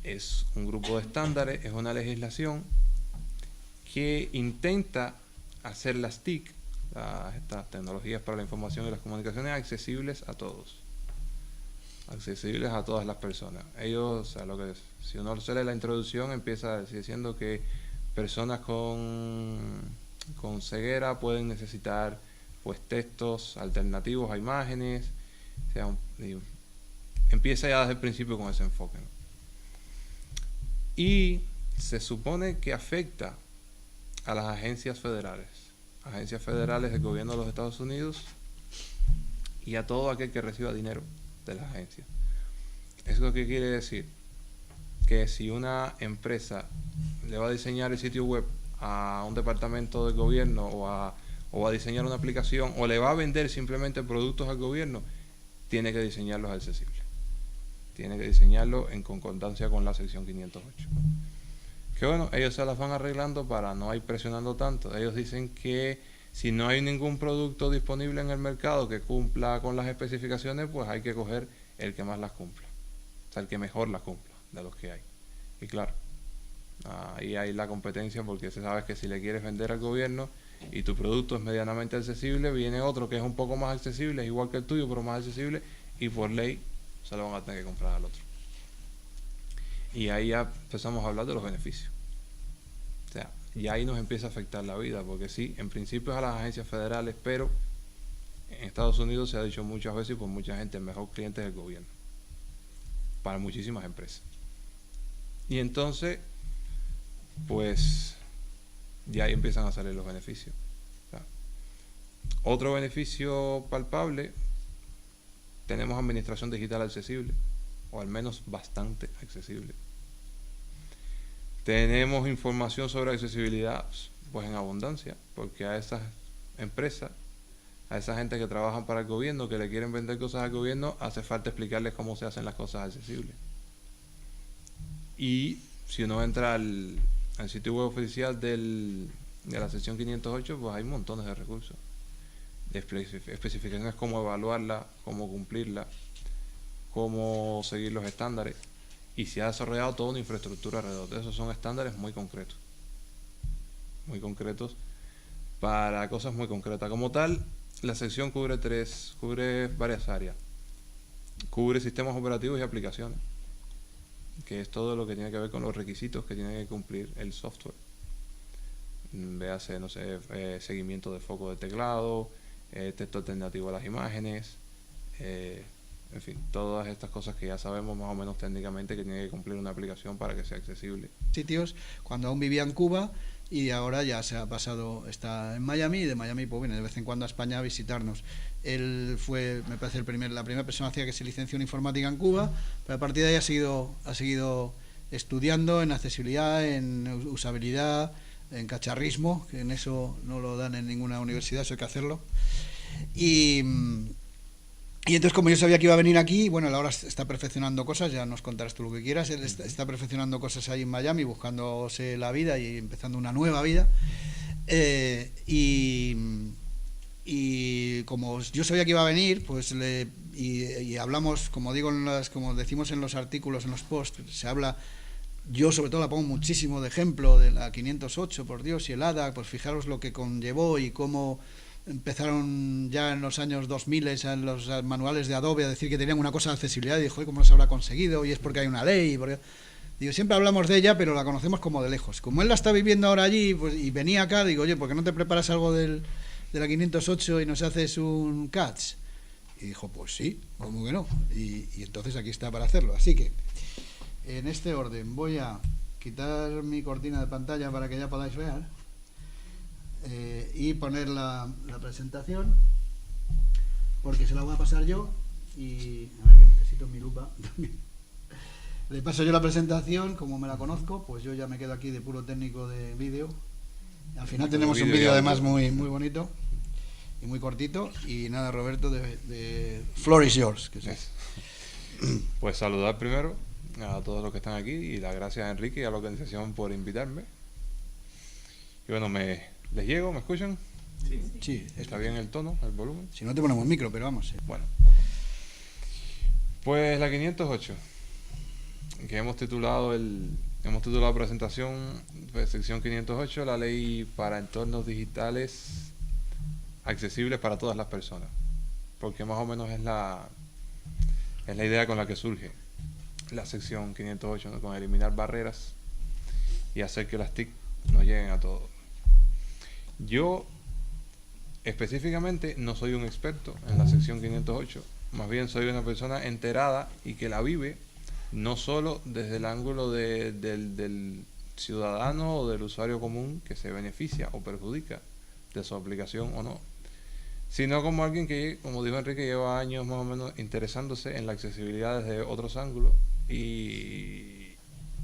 es un grupo de estándares, es una legislación que intenta hacer las TIC, estas tecnologías para la información y las comunicaciones, accesibles a todos, accesibles a todas las personas. Ellos, si uno se lee la introducción, empieza diciendo que personas con ceguera pueden necesitar pues textos alternativos a imágenes, empieza ya desde el principio con ese enfoque, ¿no? Y se supone que afecta a las agencias federales del gobierno de los Estados Unidos y a todo aquel que reciba dinero de las agencias. ¿Eso qué quiere decir? Que si una empresa le va a diseñar el sitio web a un departamento del gobierno o va a diseñar una aplicación o le va a vender simplemente productos al gobierno, tiene que diseñarlos accesibles. Tiene que diseñarlo en concordancia con la sección 508. Que bueno, ellos se las van arreglando para no ir presionando tanto. Ellos dicen que si no hay ningún producto disponible en el mercado que cumpla con las especificaciones, pues hay que coger el que más las cumpla. O sea, el que mejor las cumpla de los que hay. Y claro, ahí hay la competencia, porque se sabe que si le quieres vender al gobierno y tu producto es medianamente accesible, viene otro que es un poco más accesible, es igual que el tuyo, pero más accesible, y por ley se lo van a tener que comprar al otro. Y ahí ya empezamos a hablar de los beneficios. O sea, y ahí nos empieza a afectar la vida, porque sí, en principio es a las agencias federales, pero en Estados Unidos se ha dicho muchas veces y por mucha gente, el mejor cliente es el gobierno, para muchísimas empresas. Y entonces, pues, ya ahí empiezan a salir los beneficios. O sea, otro beneficio palpable, tenemos administración digital accesible, o al menos bastante accesible. Tenemos información sobre accesibilidad, pues en abundancia, porque a esas empresas, a esa gente que trabajan para el gobierno, que le quieren vender cosas al gobierno, hace falta explicarles cómo se hacen las cosas accesibles. Y si uno entra al sitio web oficial de la sección 508, pues hay montones de recursos, de especificaciones, cómo evaluarla, cómo cumplirla, cómo seguir los estándares, y se ha desarrollado toda una infraestructura alrededor de eso. Son estándares muy concretos para cosas muy concretas. Como tal, la sección cubre varias áreas. Cubre sistemas operativos y aplicaciones, que es todo lo que tiene que ver con los requisitos que tiene que cumplir el software. Véase, no sé, seguimiento de foco de teclado, texto alternativo a las imágenes, en fin, todas estas cosas que ya sabemos más o menos técnicamente que tiene que cumplir una aplicación para que sea accesible. Sitios cuando aún vivía en Cuba, y ahora ya se ha pasado, está en Miami, y de Miami pues viene de vez en cuando a España a visitarnos. Él fue, me parece, la primera persona que se licenció en informática en Cuba, pero a partir de ahí ha seguido estudiando en accesibilidad, en usabilidad, en cacharrismo, que en eso no lo dan en ninguna universidad, eso hay que hacerlo. Y entonces, como yo sabía que iba a venir aquí, bueno, él ahora está perfeccionando cosas, ya nos contarás tú lo que quieras, él está perfeccionando cosas ahí en Miami, buscándose la vida y empezando una nueva vida. Y como yo sabía que iba a venir, pues y hablamos, como digo, como decimos en los artículos, en los posts, se habla, yo sobre todo la pongo muchísimo de ejemplo de la 508, por Dios, y el ADA, pues fijaros lo que conllevó y cómo empezaron ya en los años 2000 en los manuales de Adobe a decir que tenían una cosa de accesibilidad, y dijo, ¿cómo no se habrá conseguido? Y es porque hay una ley, digo, siempre hablamos de ella, pero la conocemos como de lejos. Como él la está viviendo ahora allí, pues, y venía acá, digo, oye, ¿por qué no te preparas algo de la 508 y nos haces un catch? Y dijo, pues sí, ¿cómo que no? Y entonces aquí está para hacerlo. Así que, en este orden, voy a quitar mi cortina de pantalla para que ya podáis ver. Y poner la presentación, porque se la voy a pasar yo, y a ver, que necesito mi lupa también. Le paso yo la presentación, como me la conozco, pues yo ya me quedo aquí de puro técnico de vídeo. Al final tenemos un vídeo además muy bonito y muy cortito. Y nada, Roberto, de Floor is yours. Pues saludar primero a todos los que están aquí, y las gracias a Enrique y a la organización por invitarme. Y bueno, ¿les llego? ¿Me escuchan? Sí. ¿Está bien el tono, el volumen? Si no te ponemos micro, pero vamos. Bueno. Pues la 508, que hemos titulado presentación, pues, sección 508, la ley para entornos digitales accesibles para todas las personas. Porque más o menos es la idea con la que surge la sección 508, ¿no? Con eliminar barreras y hacer que las TIC nos lleguen a todos. Yo específicamente no soy un experto en la sección 508, más bien soy una persona enterada y que la vive no solo desde el ángulo del ciudadano o del usuario común que se beneficia o perjudica de su aplicación o no, sino como alguien que, como dijo Enrique, lleva años más o menos interesándose en la accesibilidad desde otros ángulos y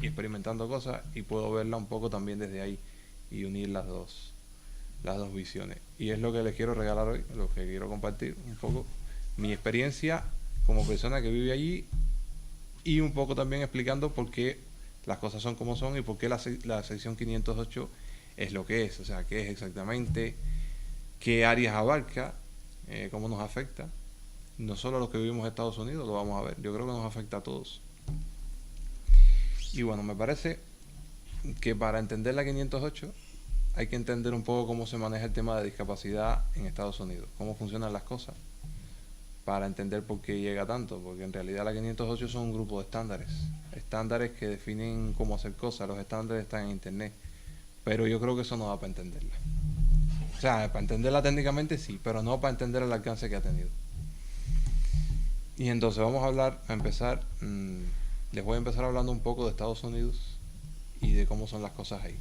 experimentando cosas, y puedo verla un poco también desde ahí y unir las dos visiones. Y es lo que les quiero regalar hoy, lo que quiero compartir un poco mi experiencia como persona que vive allí, y un poco también explicando por qué las cosas son como son y por qué la sección 508 es lo que es, o sea, qué es exactamente, qué áreas abarca, cómo nos afecta, no solo a los que vivimos en Estados Unidos, lo vamos a ver, yo creo que nos afecta a todos. Y bueno, me parece que para entender la 508 hay que entender un poco cómo se maneja el tema de discapacidad en Estados Unidos, cómo funcionan las cosas, para entender por qué llega tanto, porque en realidad la 508 son un grupo de estándares que definen cómo hacer cosas. Los estándares están en internet, pero yo creo que eso no da para entenderla. O sea, para entenderla técnicamente sí, pero no para entender el alcance que ha tenido. Y entonces vamos a empezar, les voy a empezar hablando un poco de Estados Unidos y de cómo son las cosas ahí,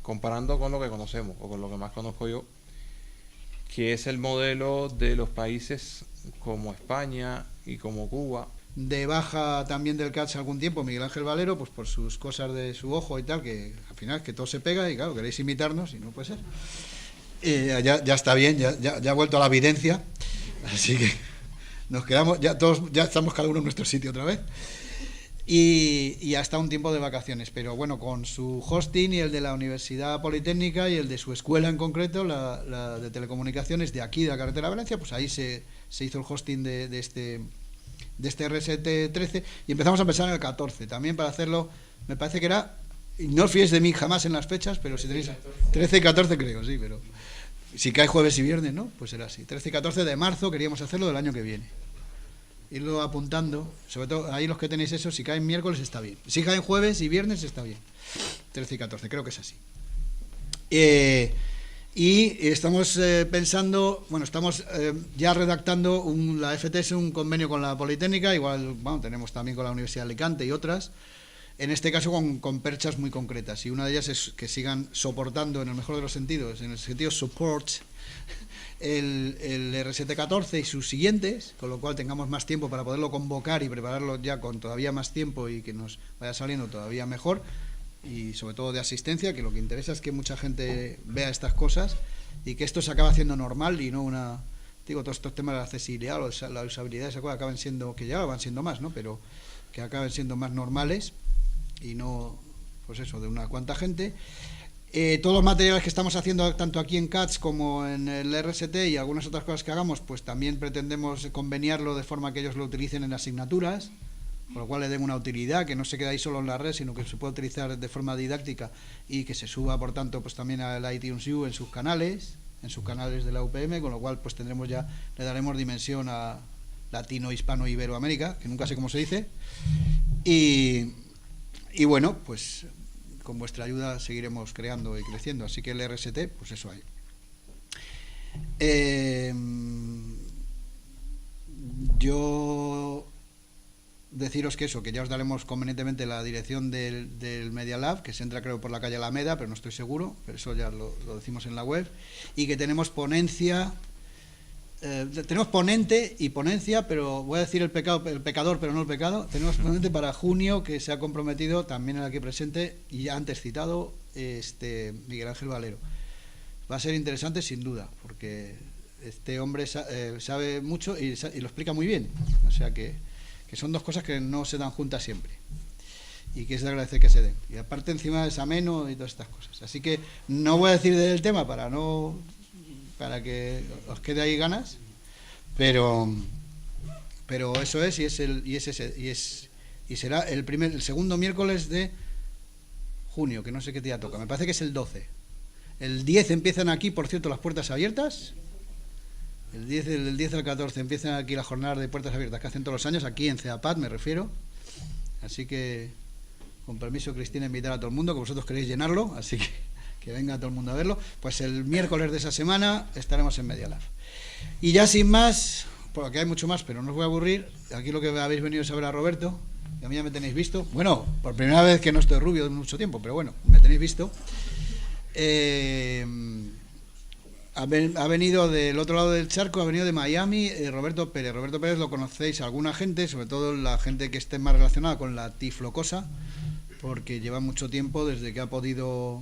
comparando con lo que conocemos, o con lo que más conozco yo, que es el modelo de los países como España y como Cuba. De baja también del CATS algún tiempo Miguel Ángel Valero, pues por sus cosas de su ojo y tal, que al final que todo se pega y claro, queréis imitarnos y no puede ser. Ya está bien, ya ha vuelto a la evidencia, así que nos quedamos, ya estamos cada uno en nuestro sitio otra vez. Y hasta un tiempo de vacaciones, pero bueno, con su hosting y el de la Universidad Politécnica y el de su escuela en concreto, la de telecomunicaciones de aquí, de la carretera de Valencia, pues ahí se hizo el hosting de este RST13 y empezamos a pensar en el 14, también para hacerlo, me parece que era, y no os fiéis de mí jamás en las fechas, pero si tenéis 13 y 14 creo, sí, pero si cae jueves y viernes, ¿no? Pues será así, 13 y 14 de marzo queríamos hacerlo del año que viene. Irlo apuntando, sobre todo ahí los que tenéis eso, si caen miércoles está bien, si caen jueves y viernes está bien, 13 y 14, creo que es así. Y estamos pensando, bueno, estamos ya redactando la FTS, un convenio con la Politécnica, igual, bueno, tenemos también con la Universidad de Alicante y otras, en este caso con perchas muy concretas, y una de ellas es que sigan soportando, en el mejor de los sentidos, en el sentido support, el RST14 y sus siguientes, con lo cual tengamos más tiempo para poderlo convocar y prepararlo ya con todavía más tiempo y que nos vaya saliendo todavía mejor, y sobre todo de asistencia, que lo que interesa es que mucha gente vea estas cosas y que esto se acabe haciendo normal y no todos estos temas de la accesibilidad o la usabilidad, esas cosas acaben siendo, que ya van siendo más, ¿no? Pero que acaben siendo más normales y no, pues eso, de una cuanta gente. Todos los materiales que estamos haciendo tanto aquí en CATS como en el RST y algunas otras cosas que hagamos, pues también pretendemos conveniarlo de forma que ellos lo utilicen en asignaturas, con lo cual le den una utilidad, que no se quede ahí solo en la red, sino que se pueda utilizar de forma didáctica y que se suba, por tanto, pues también al iTunes U en sus canales de la UPM, con lo cual pues le daremos dimensión a Latino, Hispano, Iberoamérica, que nunca sé cómo se dice, y bueno, pues con vuestra ayuda seguiremos creando y creciendo, así que el RST, pues eso hay. Yo deciros que ya os daremos convenientemente la dirección del Media Lab, que se entra creo por la calle Alameda, pero no estoy seguro, pero eso ya lo decimos en la web, y que tenemos ponencia, tenemos ponente y ponencia, pero voy a decir el pecador, pero no el pecado, tenemos ponente para junio, que se ha comprometido también el aquí presente, y ya antes citado, Miguel Ángel Valero. Va a ser interesante sin duda, porque este hombre sabe mucho y lo explica muy bien, o sea que son dos cosas que no se dan juntas siempre y que es de agradecer que se den, y aparte encima es ameno y todas estas cosas, así que no voy a decir del tema para que os quede ahí ganas, pero eso es, y será el segundo miércoles de junio, que no sé qué día toca, me parece que es el 12. El 10 empiezan aquí, por cierto, las puertas abiertas. El 10 al 14 empiezan aquí las jornadas de puertas abiertas que hacen todos los años, aquí en CEAPAD me refiero. Así que, con permiso, Cristina, invitar a todo el mundo, que vosotros queréis llenarlo, así que venga todo el mundo a verlo. Pues el miércoles de esa semana estaremos en Media Lab. Y ya sin más, porque hay mucho más, pero no os voy a aburrir, aquí lo que habéis venido es a ver a Roberto, que a mí ya me tenéis visto. Bueno, por primera vez que no estoy rubio de mucho tiempo, pero bueno, me tenéis visto. Ha venido del otro lado del charco, ha venido de Miami, Roberto Pérez. Roberto Pérez lo conocéis alguna gente, sobre todo la gente que esté más relacionada con la tiflocosa, porque lleva mucho tiempo desde que ha podido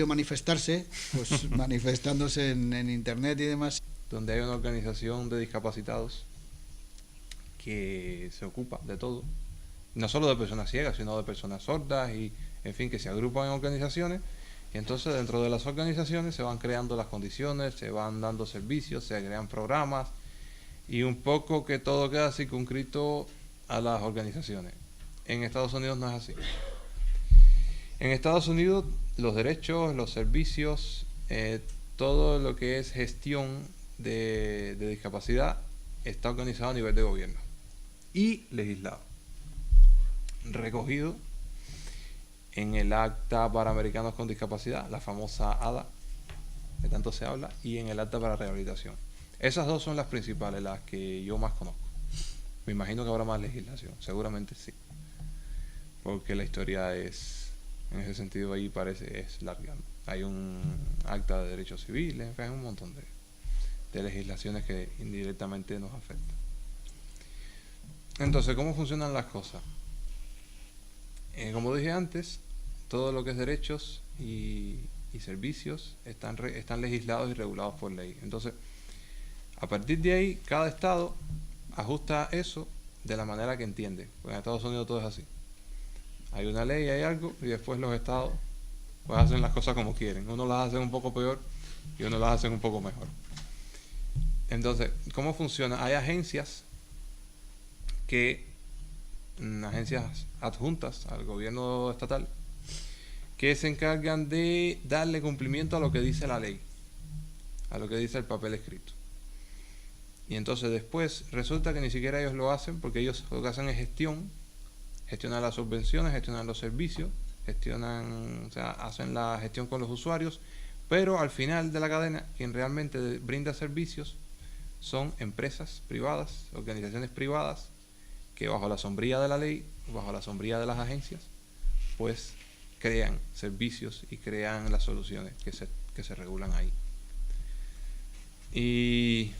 manifestarse, pues manifestándose en internet y demás. Donde hay una organización de discapacitados que se ocupa de todo, no solo de personas ciegas, sino de personas sordas y, en fin, que se agrupan en organizaciones. Y entonces dentro de las organizaciones se van creando las condiciones, se van dando servicios, se crean programas y un poco que todo queda circunscrito a las organizaciones. En Estados Unidos no es así. En Estados Unidos, los derechos, los servicios, todo lo que es gestión de discapacidad está organizado a nivel de gobierno y legislado, recogido en el Acta para Americanos con Discapacidad, la famosa ADA, de tanto se habla, y en el Acta para Rehabilitación. Esas dos son las principales, las que yo más conozco. Me imagino que habrá más legislación, seguramente sí, porque la historia es, en ese sentido ahí parece, es larga. Hay un Acta de Derechos Civiles, en fin, hay un montón de legislaciones que indirectamente nos afectan. Entonces, ¿cómo funcionan las cosas? Como dije antes, todo lo que es derechos y servicios están legislados y regulados por ley. Entonces, a partir de ahí, cada estado ajusta eso de la manera que entiende. Porque en Estados Unidos todo es así. Hay una ley, hay algo, y después los estados pues hacen las cosas como quieren. Unos las hacen un poco peor y unos las hacen un poco mejor. Entonces, ¿cómo funciona? Hay agencias agencias adjuntas al gobierno estatal que se encargan de darle cumplimiento a lo que dice la ley, a lo que dice el papel escrito. Y entonces después resulta que ni siquiera ellos lo hacen, porque ellos lo que hacen es gestionan las subvenciones, gestionan los servicios, hacen la gestión con los usuarios, pero al final de la cadena quien realmente brinda servicios son empresas privadas, organizaciones privadas, que bajo la sombrilla de la ley, bajo la sombrilla de las agencias, pues crean servicios y crean las soluciones que se regulan ahí. Y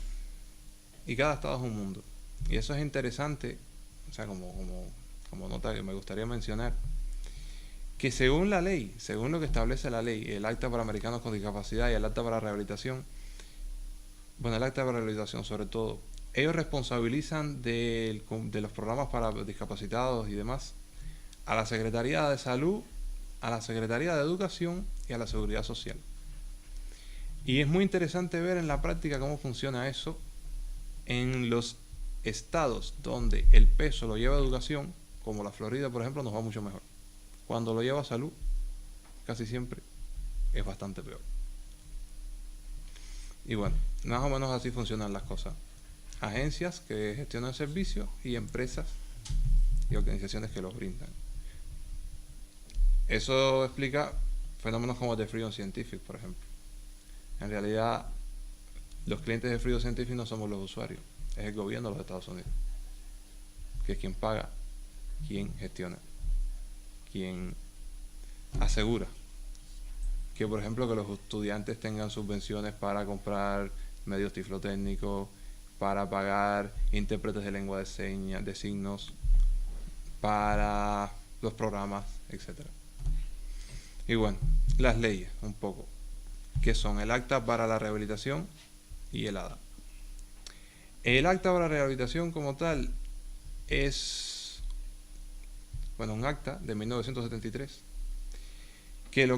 cada estado es un mundo. Y eso es interesante, o sea, como nota que me gustaría mencionar, que según la ley, según lo que establece la ley, el Acta para Americanos con Discapacidad y el Acta para Rehabilitación, bueno, el Acta para Rehabilitación sobre todo, ellos responsabilizan de los programas para discapacitados y demás a la Secretaría de Salud, a la Secretaría de Educación y a la Seguridad Social. Y es muy interesante ver en la práctica cómo funciona eso en los estados donde el peso lo lleva a educación, como la Florida, por ejemplo, nos va mucho mejor. Cuando lo lleva a salud, casi siempre es bastante peor. Y bueno, más o menos así funcionan las cosas. Agencias que gestionan servicios y empresas y organizaciones que los brindan. Eso explica fenómenos como el de Freedom Scientific, por ejemplo. En realidad, los clientes de Freedom Scientific no somos los usuarios, es el gobierno de los Estados Unidos, que es quien paga, quien gestiona, quien asegura que, por ejemplo, que los estudiantes tengan subvenciones para comprar medios tiflotécnicos, para pagar intérpretes de lengua de señas, de signos, para los programas, etcétera. Y bueno, las leyes, un poco, que son el Acta para la Rehabilitación y el ADA. El Acta para la Rehabilitación como tal es, bueno, un acta de 1973 que lo